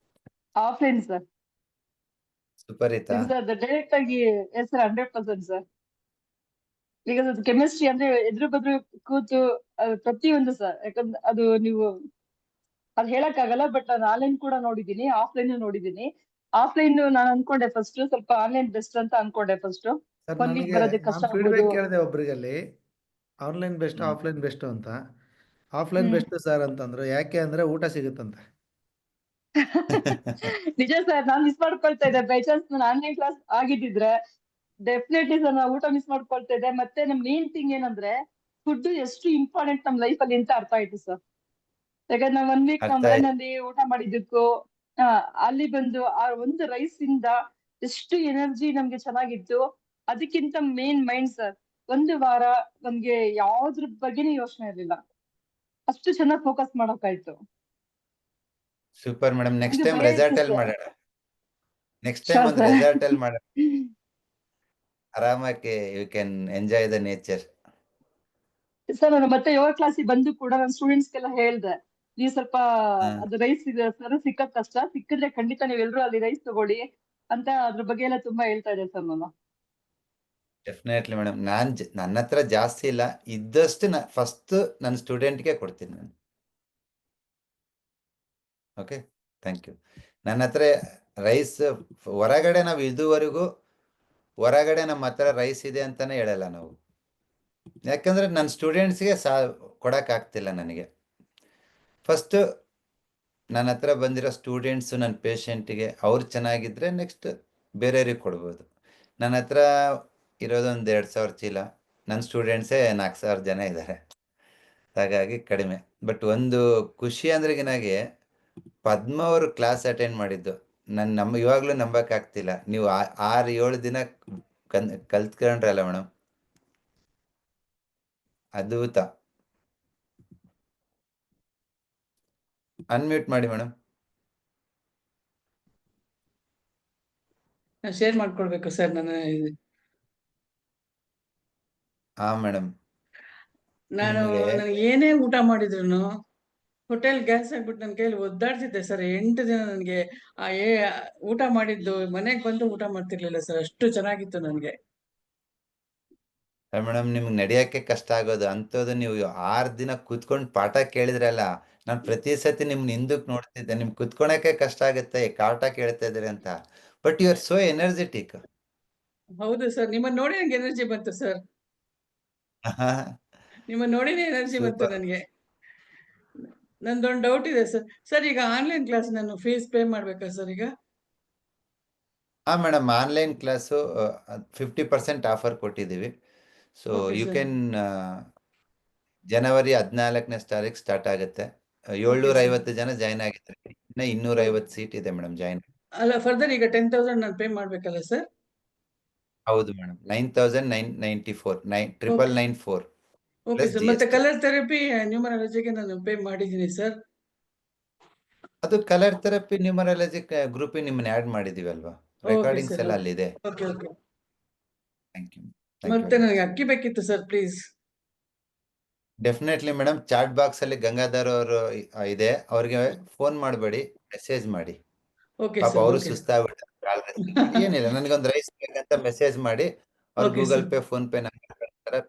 Offline sir. ಸುಪರಿತಾ? ಡೈರೆಕ್ಟ್ ಆಗಿ ಎಸ್ ಸರ್, 100% ಸರ್. ಈಗ ಕೆಮಿಸ್ಟ್ರಿ ಅಂದ್ರೆ ಎದುರು ಬದ್ರು ಕೂತು ಪ್ರತಿಯೊಂದು ಸರ್, ಯಾಕಂದ್ರೆ ಅದು ನೀವು ಅದು ಹೇಳಕ್ ಆಗಲ್ಲ. ಬಟ್ ನಾನು ಆನ್ಲೈನ್ ಕೂಡ ನೋಡಿದೀನಿ, ಆಫ್ಲೈನ್ ನೋಡಿದೀನಿ. ಆಫ್ಲೈನ್ ನಾನು ಅನ್ಕೊಂಡೆ ಫಸ್ಟ್ ಸ್ವಲ್ಪ ಆನ್ಲೈನ್ ಬೆಸ್ಟ್ ಅಂತ ಅನ್ಕೊಂಡೆ ಫಸ್ಟ್. ಸರ್ 1 week ನನಗೆ ಬರೋದಕ್ಕೆ ಕಷ್ಟ ನಾನು ಫೀಡ್ಬ್ಯಾಕ್ ಆಗ್ಬೋದು. ಕೇಳಿದೆ ಒಬ್ರಿಗಲ್ಲಿ, ಆನ್ಲೈನ್ ಬೆಸ್ಟ್ ಆಫ್ಲೈನ್ ಬೆಸ್ಟ್ ಅಂತ. ಆಫ್ಲೈನ್ ಬೆಸ್ಟ್ ಸರ್ ಅಂತಂದ್ರು. ಯಾಕೆ ಅಂದ್ರೆ ಊಟ ಸಿಗುತ್ತಂತೆ. ನಿಜ ಸರ್, ನಾನ್ ಮಿಸ್ ಮಾಡ್ಕೊಳ್ತಾ ಇದ್ದೆ. ಬೈ ಚಾನ್ಸ್ ನಾನು ಆನ್ಲೈನ್ ಕ್ಲಾಸ್ ಆಗಿದ್ದಿದ್ರೆ ಡೆಫಿನೆಟ್ಲಿ ಸರ್ ನಾನು ಊಟ ಮಿಸ್ ಮಾಡ್ಕೊಳ್ತಾ ಇದ್ದೆ. ಮತ್ತೆ ನಮ್ ಮೇನ್ ಥಿಂಗ್ ಏನಂದ್ರೆ ಫುಡ್ ಎಷ್ಟು ಇಂಪಾರ್ಟೆಂಟ್ ನಮ್ ಲೈಫ್ ಅಲ್ಲಿ ಅಂತ ಅರ್ಥ ಆಯ್ತು ಸರ್. ಯಾಕಂದ್ರೆ ನಾವು 1 week ನಾವು ಮನೆಯಲ್ಲಿ ಊಟ ಮಾಡಿದ್ದಕ್ಕೂ ಅಲ್ಲಿ ಬಂದು ಆ ಒಂದು ರೈಸ್ ಇಂದ ಎಷ್ಟು ಎನರ್ಜಿ ನಮ್ಗೆ ಚೆನ್ನಾಗಿತ್ತು. ಅದಕ್ಕಿಂತ ಮೇನ್ ಮೈಂಡ್ ಸರ್. 1 ವಾರ ನಮ್ಗೆ ಯಾವ್ದ್ರ ಬಗ್ಗೆನೇ ಯೋಚನೆ ಇರ್ಲಿಲ್ಲ, ಅಷ್ಟು ಚೆನ್ನಾಗಿ ಫೋಕಸ್ ಮಾಡೋಕಾಯ್ತು. Super madam. ನೆಕ್ಸ್ಟ್ ಟೈಮ್ ಭಯ ಇತ್ತು ರೆಸಾರ್ಟ್ ಅಲ್ಲಿ ಸರ್. ಮಾಡೋಣ. ನೆಕ್ಸ್ಟ್ ಟೈಮ್ ಒಂದು ರೆಸಾರ್ಟ್ ಅಲ್ಲಿ ಮಾಡೋಣ. ಆರಾಮಾಗಿ you can enjoy the nature. Sir ನಾನು ಮತ್ತೆ ಯೋಗ ಕ್ಲಾಸಿಗೆ ಬಂದು ಕೂಡ ನನ್ನ ಸ್ಟೂಡೆಂಟ್ಸ್ಗೆಲ್ಲ ಹೇಳ್ದೆ, ನೀವು ಸ್ವಲ್ಪ ಅದು ರೈಸ್ ಸರ್ ಸಿಕ್ಕದ್ ಕಷ್ಟ, ಸಿಕ್ಕಿದ್ರೆ ಖಂಡಿತ ನೀವೆಲ್ಲರೂ ಅಲ್ಲಿ ರೈಸ್ ತಗೊಳ್ಳಿ ಅಂತ ಅದ್ರ ಬಗ್ಗೆ ಎಲ್ಲ ತುಂಬಾ ಹೇಳ್ತಾ ಇದ್ದೆ ಸರ್ ನಾನು. Definitely madam. ನನ್ನ ಹತ್ರ ಜಾಸ್ತಿ ಇಲ್ಲ, ಇದ್ದಷ್ಟು ಫಸ್ಟ್ ನನ್ನ ಸ್ಟೂಡೆಂಟ್ಗೆ ಕೊಡ್ತೀನಿ ನಾನು. Okay, thank you. ನನ್ನ ಹತ್ರ ರೈಸ್ ಹೊರಗಡೆ ನಾವು ಇದುವರೆಗೂ ಹೊರಗಡೆ ನಮ್ಮ ಹತ್ರ ರೈಸ್ ಇದೆ ಅಂತಾನೆ ಹೇಳಲ್ಲ ನಾವು. ಯಾಕಂದ್ರೆ ನನ್ನ ಸ್ಟೂಡೆಂಟ್ಸ್ಗೆ ಕೊಡೋಕ್ಕಾಗ್ತಿಲ್ಲ ನನಗೆ. ಫಸ್ಟ್ ನನ್ನ ಹತ್ರ ಬಂದಿರೋ ಸ್ಟೂಡೆಂಟ್ಸು ನನ್ನ ಪೇಷಂಟಿಗೆ ಅವ್ರು ಚೆನ್ನಾಗಿದ್ದರೆ ನೆಕ್ಸ್ಟ್ ಬೇರೆಯವ್ರಿಗೆ ಕೊಡ್ಬೋದು. ನನ್ನ ಹತ್ರ ಇರೋದೊಂದು 2,000 ಚೀಲ, ನನ್ನ ಸ್ಟೂಡೆಂಟ್ಸೇ 4,000 ಜನ ಇದ್ದಾರೆ. ಹಾಗಾಗಿ ಕಡಿಮೆ. ಬಟ್ ಒಂದು ಖುಷಿ ಅಂದ್ರೆ ನನಗೆ ಪದ್ಮ ಅವರು ಕ್ಲಾಸ್ ಅಟೆಂಡ್ ಮಾಡಿದ್ದು ಇವಾಗಲೂ ನಂಬಕ್ಕಾಗ್ತಿಲ್ಲ. ನೀವು 6-7 ದಿನ ಕಲ್ತ್ಕೊಂಡ್ರಲ್ಲ ಮೇಡಮ್, ಅದ್ಭುತ. ಅನ್ಮ್ಯೂಟ್ ಮಾಡಿ ಮೇಡಮ್. ಶೇರ್ ಮಾಡ್ಕೊಳ್ಬೇಕು ಸರ್ ನಾನು. ಹಾ ಮೇಡಮ್. ನನಗೆ ಏನೇ ಊಟ ಮಾಡಿದ್ರು ಹೋಟೆಲ್ ಗ್ಯಾಸ್ ಆಗ್ಬಿಟ್ಟು ನನ್ನ ಕೈಯಲ್ಲಿ ಒದ್ದಾಡ್ತಿದ್ದೆ ಸರ್. 8 ದಿನ ನನಗೆ ಊಟ ಮಾಡಿದ್ದು ಮನೆಗೆ ಬಂದು ಊಟ ಮಾಡ್ತಿರ್ಲಿಲ್ಲ ಸರ್, ಅಷ್ಟು ಚೆನ್ನಾಗಿತ್ತು ನನಗೆ. ಮೇಡಮ್ ನಿಮ್ಗೆ ನಡೆಯೋಕ್ಕೆ ಕಷ್ಟ ಆಗೋದು ಅಂಥದ್ದು ನೀವು 6 ದಿನ ಕೂತ್ಕೊಂಡು ಪಾಠ ಕೇಳಿದ್ರಲ್ಲ, ನಾನು ಪ್ರತಿ ಸತಿ ನಿಮ್ನ ಹಿಂದಕ್ಕೆ ನೋಡ್ತಿದ್ದೆ. ನಿಮ್ಗೆ ಕುತ್ಕೊಳಕ್ಕೆ ಕಷ್ಟ ಆಗುತ್ತೆ, ಪಾಠ ಕೇಳ್ತಾ ಇದ್ದೀರಿ ಅಂತ. But you are so energetic. ಹೌದು ಸರ್, ನಿಮ್ಮನ್ನ ನೋಡಿ ನನಗೆ ಎನರ್ಜಿ ಬಂತು ಸರ್. ನಿಮ್ಮನ್ನ ನೋಡಿನೇ ಎನರ್ಜಿ ಬಂತು ನನಗೆ. ನಂದೊಂದು ಡೌಟ್ ಇದೆ ಸರ್. ಸರ್ ಈಗ ಆನ್ಲೈನ್ ಕ್ಲಾಸ್ ನಾನು ಫೀಸ್ ಪೇ ಮಾಡ್ಬೇಕಾ ಸರ್ ಈಗ? ಹಾ ಮೇಡಮ್, ಆನ್ಲೈನ್ ಕ್ಲಾಸು 50% ಆಫರ್ ಕೊಟ್ಟಿದ್ದೀವಿ. ಸೊ ಯು ಕ್ಯಾನ್ ಜನವರಿ 14ನೇ ತಾರೀಕು ಸ್ಟಾರ್ಟ್ ಆಗುತ್ತೆ. 750 ಜನ ಜಾಯ್ನ್ ಆಗಿದ್ದಾರೆ. ಇನ್ನ 250 ಸೀಟ್ ಇದೆ ಮೇಡಮ್ ಜಾಯ್ನ್. ಅಲ್ಲ ಫರ್ದರ್ ಈಗ 10,000 ನಾನು ಪೇ ಮಾಡ್ಬೇಕಲ್ಲ ಸರ್? ಹೌದು madam, 9,994 9,994 okay plus sir. G ಮತ್ತೆ ಎಸ್ ಟಿ. ಕಲರ್ ಥೆರಪಿ ನ್ಯೂಮರಾಲಜಿಗೆ ನಾನು ಪೇ ಮಾಡಿದ್ದೀನಿ ಸರ್. ಅದು ಕಲರ್ ಥೆರಪಿ ನ್ಯೂಮರಾಲಜಿ ಗ್ರೂಪಿಗೆ ನಿಮ್ಮನ್ನ ಆ್ಯಡ್ ಮಾಡಿದೀವಲ್ವಾ, ಓಕೆ ರೆಕಾರ್ಡಿಂಗ್ಸ್ ಸರ್. ಎಲ್ಲ ಅಲ್ಲಿದೆ. Okay okay. ಥ್ಯಾಂಕ್ ಯು ಮತ್ತೆ ವೆರಿ ನನಗೆ ಮಚ್. ಅಕ್ಕಿ ಬೇಕಿತ್ತು sir, please. Definitely madam, chat box ಅಲ್ಲಿ ಗಂಗಾಧರ್ ಅವರು ಇದೆ, ಅವ್ರಿಗೆ ಫೋನ್ ಮಾಡಬೇಡಿ, ಮೆಸೇಜ್ ಮಾಡಿ. ಓಕೆ ಪಾಪ ಸರ್. ಅವರು ಓಕೆ. ಸುಸ್ತಾಗ್ಬಿಟ್ಟು ಏನಿಲ್ಲ, ನನಗೊಂದು ರೈಸ್ ಬೇಕಂತ ಮೆಸೇಜ್ ಮಾಡಿ, ಅವ್ರು okay Google sir. Pay phone pay number ಕಳಿಸ್ತಾರೆ,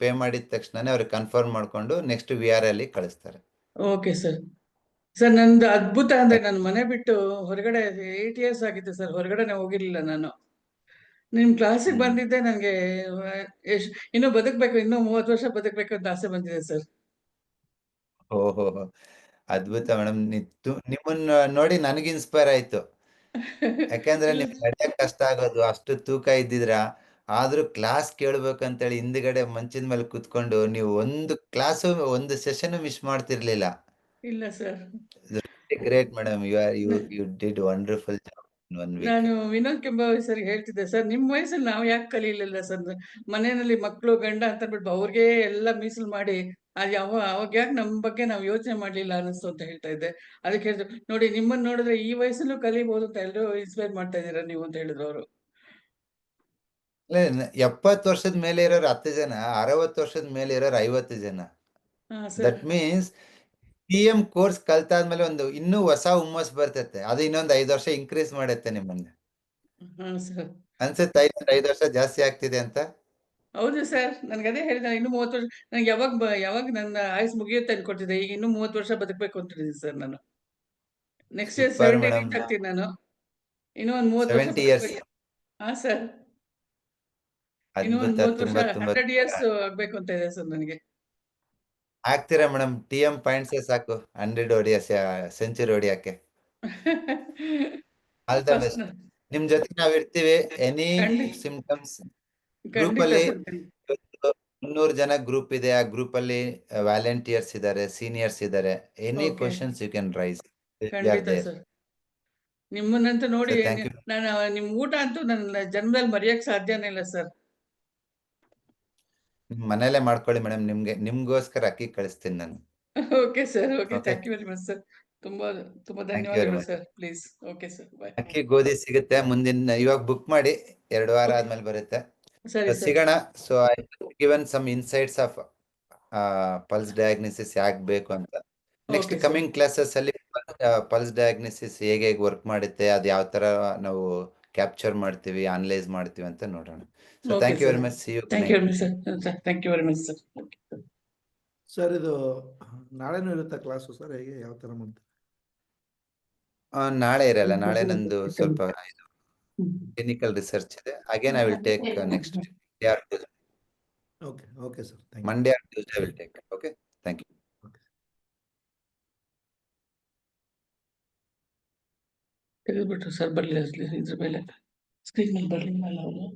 ಪೇ ಮಾಡಿದ ತಕ್ಷಣ ಅವ್ರಿಗೆ ಕನ್ಫರ್ಮ್ ಮಾಡ್ಕೊಂಡು ನೆಕ್ಸ್ಟ್ VR ಅಲ್ಲಿ ಕಳಿಸ್ತಾರೆ. Okay sir. ಸರ್ ನಂದು ಅದ್ಭುತ ಅಂದ್ರೆ ನಾನು ಮನೆ ಬಿಟ್ಟು ಹೊರಗಡೆ 8 ಇಯರ್ಸ್ ಆಗಿತ್ತು ಸರ್, ಹೊರಗಡೆನೆ ಹೋಗಿರ್ಲಿಲ್ಲ ನಾನು. ನಿಮ್ ಕ್ಲಾಸಿಗೆ ಬಂದಿದ್ದೆ ನನಗೆ ಇನ್ನೂ ಬದುಕ್ಬೇಕು, ಇನ್ನೂ 30 ವರ್ಷ ಬದುಕ್ಬೇಕು ಅಂತ ಆಸೆ ಬಂದಿದೆ ಸರ್. ಓಹೋ, ಅದ್ಭುತ ಮೇಡಮ್. ನಿಮ್ಮನ್ನ ನೋಡಿ ನನಗೆ ಇನ್ಸ್ಪೈರ್ ಆಯ್ತು. ಯಾಕಂದ್ರೆ ಇಲ್ಲ ನಿಮ್ಗೆ ನಡೆಯಕ್ ಕಷ್ಟ ಆಗೋದು, ಅಷ್ಟು ತೂಕ ಇದ್ದಿದ್ರ, ಆದ್ರೂ ಕ್ಲಾಸ್ ಕೇಳ್ಬೇಕಂತೇಳಿ ಹಿಂದ್ಗಡೆ ಮಂಚದ ಮೇಲೆ ಕುತ್ಕೊಂಡು ನೀವು ಒಂದು ಕ್ಲಾಸು ಒಂದು ಸೆಷನ್ ಮಿಸ್ ಮಾಡ್ತಿರ್ಲಿಲ್ಲ. ಇಲ್ಲ sir. Great madam, you did wonderful job in 1 week. ನಾನು ವಿನೋದ್ ಕೆಂಬಾವಿ ಸರ್ ಹೇಳ್ತಿದ್ದೆ ಸರ್, ನಿಮ್ಮ ವಯಸ್ಸಲ್ಲಿ ನಾವು ಯಾಕೆ ಕಲೀಲಿಲ್ಲ ಸರ್, ಮನೆಯಲ್ಲಿ ಮಕ್ಕಳು ಗಂಡ ಅಂತ ಅಂದ್ಬಿಟ್ಟು ಅವ್ರಿಗೆ ಎಲ್ಲ ಮೀಸಲು ಮಾಡಿ ಅದು ಅವಾಗ ಯಾಕೆ ನಮ್ಮ ಬಗ್ಗೆ ನಾವು ಯೋಚನೆ ಮಾಡ್ಲಿಲ್ಲ ಅನಿಸ್ತು ಅಂತ ಹೇಳ್ತಾ ಇದ್ದೆ. ಅದಕ್ಕೆ ಹೇಳಿದ್ರು, ನೋಡಿ ನಿಮ್ಮನ್ನ ನೋಡಿದ್ರೆ ಈ ವಯಸ್ಸಲ್ಲೂ ಕಲಿಬಹುದು ಅಂತ ಎಲ್ಲರೂ ಇನ್ಸ್ಪೈರ್ ಮಾಡ್ತಾ ಇದ್ದೀರಾ ನೀವು ಅಂತ ಹೇಳಿದ್ರು ಅವರು. 70 ವರ್ಷದ ಮೇಲೆ ಇರೋರು 10 ಜನ, 60 ವರ್ಷದ ಮೇಲೆ ಇರೋರು 50 ಜನ. ಹಾ sir. That means PM course ಕಲ್ತಾದ್ಮೇಲೆ ಒಂದು ಇನ್ನೂ ಹೊಸ ಹುಮ್ಮಸ್ ಬರ್ತೈತೆ, ಅದು ಇನ್ನೊಂದು 5 ವರ್ಷ ಇನ್ಕ್ರೀಸ್ ಮಾಡುತ್ತೆ ನಿಮ್ಮನ್ನ. ಹಾ ಸರ್. ಅನ್ಸುತ್ತೆ 5 ವರ್ಷ ಜಾಸ್ತಿ ಆಗ್ತಿದೆ ಅಂತ. ಹೌದು ಸರ್, ನನಗೆ ಅದೇ ಹೇಳಿದ ಇನ್ನು 30 ವರ್ಷ ನನಗೆ ಯಾವಾಗ ನನ್ನ ಆಯುಸ್ ಮುಗಿಯುತ್ತೆ ಅನ್ಕೊಳ್ತಿದ್ದೆ, ಈಗ ಇನ್ನೂ 30 ವರ್ಷ ಬದುಕಬೇಕು ಅಂತಿದ್ದೀನಿ ಸರ್ ನಾನು. Next year super 70 madam. Reach ಆಗ್ತೀನಿ ನಾನು. ಇನ್ನೂ ಒಂದು 30 ವರ್ಷ 70 ಇಯರ್ಸ್. ಬದುಕಬೇಕು. ಹಾ ಸರ್. ಇನ್ನೂ ಒಂದು ಅದ್ಭುತ, 30 ವರ್ಷ ತುಂಬಾ 100 ಇಯರ್ಸ್ ಆಗ್ಬೇಕು ಅಂತ ಇದೆ ಸರ್ ನನಗೆ. ಆಗ್ತೀರಾ ಮೇಡಮ್, TM ಪಾಯಿಂಟ್ಸೇ ಸಾಕು 100 ಹೊಡಿಯ ಸೆಂಚುರಿ ಹೊಡಿಯಕ್ಕೆ. All the first best. ನಿಮ್ ಜೊತೆ ನಾವ್ ಇರ್ತೀವಿ. ಎನಿ ಸಿಂಪ್ಟಮ್ಸ್ ಗ್ರೂಪ್ ಖಂಡಿತ ಅಲ್ಲಿ ಸರ್. 300 ಜನ ಗ್ರೂಪ್ ಇದೆ, ಆ ಗ್ರೂಪ್ ಅಲ್ಲಿ ವ್ಯಾಲೆಂಟಿಯರ್ಸ್ ಇದ್ದಾರೆ, ಸೀನಿಯರ್ಸ್ ಇದ್ದಾರೆ. Any okay. Questions you can raise, we are ಖಂಡಿತ ದೇರ್. ಸರ್. ನಿಮ್ಮನ್ನಂತೂ ನೋಡಿ ಥ್ಯಾಂಕ್ ಯು. ನಾನು ನಿಮ್ ಊಟ ಅಂತೂ ನನ್ನ ಜನ್ಮದಲ್ಲಿ ಮರೆಯಕ್ ಸಾಧ್ಯನೇ ಇಲ್ಲ ಸರ್. ಮನೇಲೆ ಮಾಡ್ಕೊಳ್ಳಿ ಮೇಡಮ್, ನಿಮ್ಗೋಸ್ಕರ ಅಕ್ಕಿ ಕಳಿಸ್ತೀನಿ ನಾನು. Okay sir. Okay. Okay, thank you very much sir. ತುಂಬಾ ತುಂಬಾ ಥ್ಯಾಂಕ್ ಯು ವೆರಿ ಧನ್ಯವಾದಗಳು much. Sir. Please. Okay sir. Bye. ಅಕ್ಕಿ ಗೋಧಿ ಸಿಗುತ್ತೆ, ಇವಾಗ ಬುಕ್ ಮಾಡಿ 2 ವಾರ ಓಕೆ. ಆದ್ಮೇಲೆ ಬರುತ್ತೆ. ಸರಿ ಸರ್. ಸಿಗೋಣ. So I given some insights of pulse diagnosis ಯಾಕೆ ಬೇಕು ಅಂತ. Next okay sir. Coming classes ಅಲ್ಲಿ ಪಲ್ಸ್ ಡಯಾಗ್ನೋಸಿಸ್ ಹೇಗೆ ವರ್ಕ್ ಮಾಡುತ್ತೆ, ಅದು ಯಾವ ತರ ನಾವು ಕ್ಯಾಪ್ಚರ್ ಮಾಡ್ತೀವಿ, ಅನಲೈಸ್ ಮಾಡ್ತೀವಿ ಅಂತ ನೋಡೋಣ. So okay thank you sir. Very much. See you thank you very much sir. Thank you very much sir. Sir ಇದು ನಾಳೆನೂ ಇರುತ್ತಾ ಕ್ಲಾಸು ಸರ್, ಹೇಗೆ ಯಾವ ತರ ಮಾಡ್ತಾರೆ? ನಾಳೆ ಇರಲ್ಲ, ನಾಳೆ ನಂದು ಸ್ವಲ್ಪ ಕ್ಲಿನಿಕಲ್ ರಿಸರ್ಚ್ ಇದೆ. Again I will take next okay okay sir, thank you. Monday or Tuesday will take. Okay, thank you. ತೆಗೆದ್ಬಿಟ್ರು ಸರ್, ಬರಲಿಲ್ಲ ಇದ್ರ ಮೇಲೆ ಸ್ಕ್ರೀನ್ ಮೇಲೆ ಬರಲಿಲ್ಲ ಅವರು.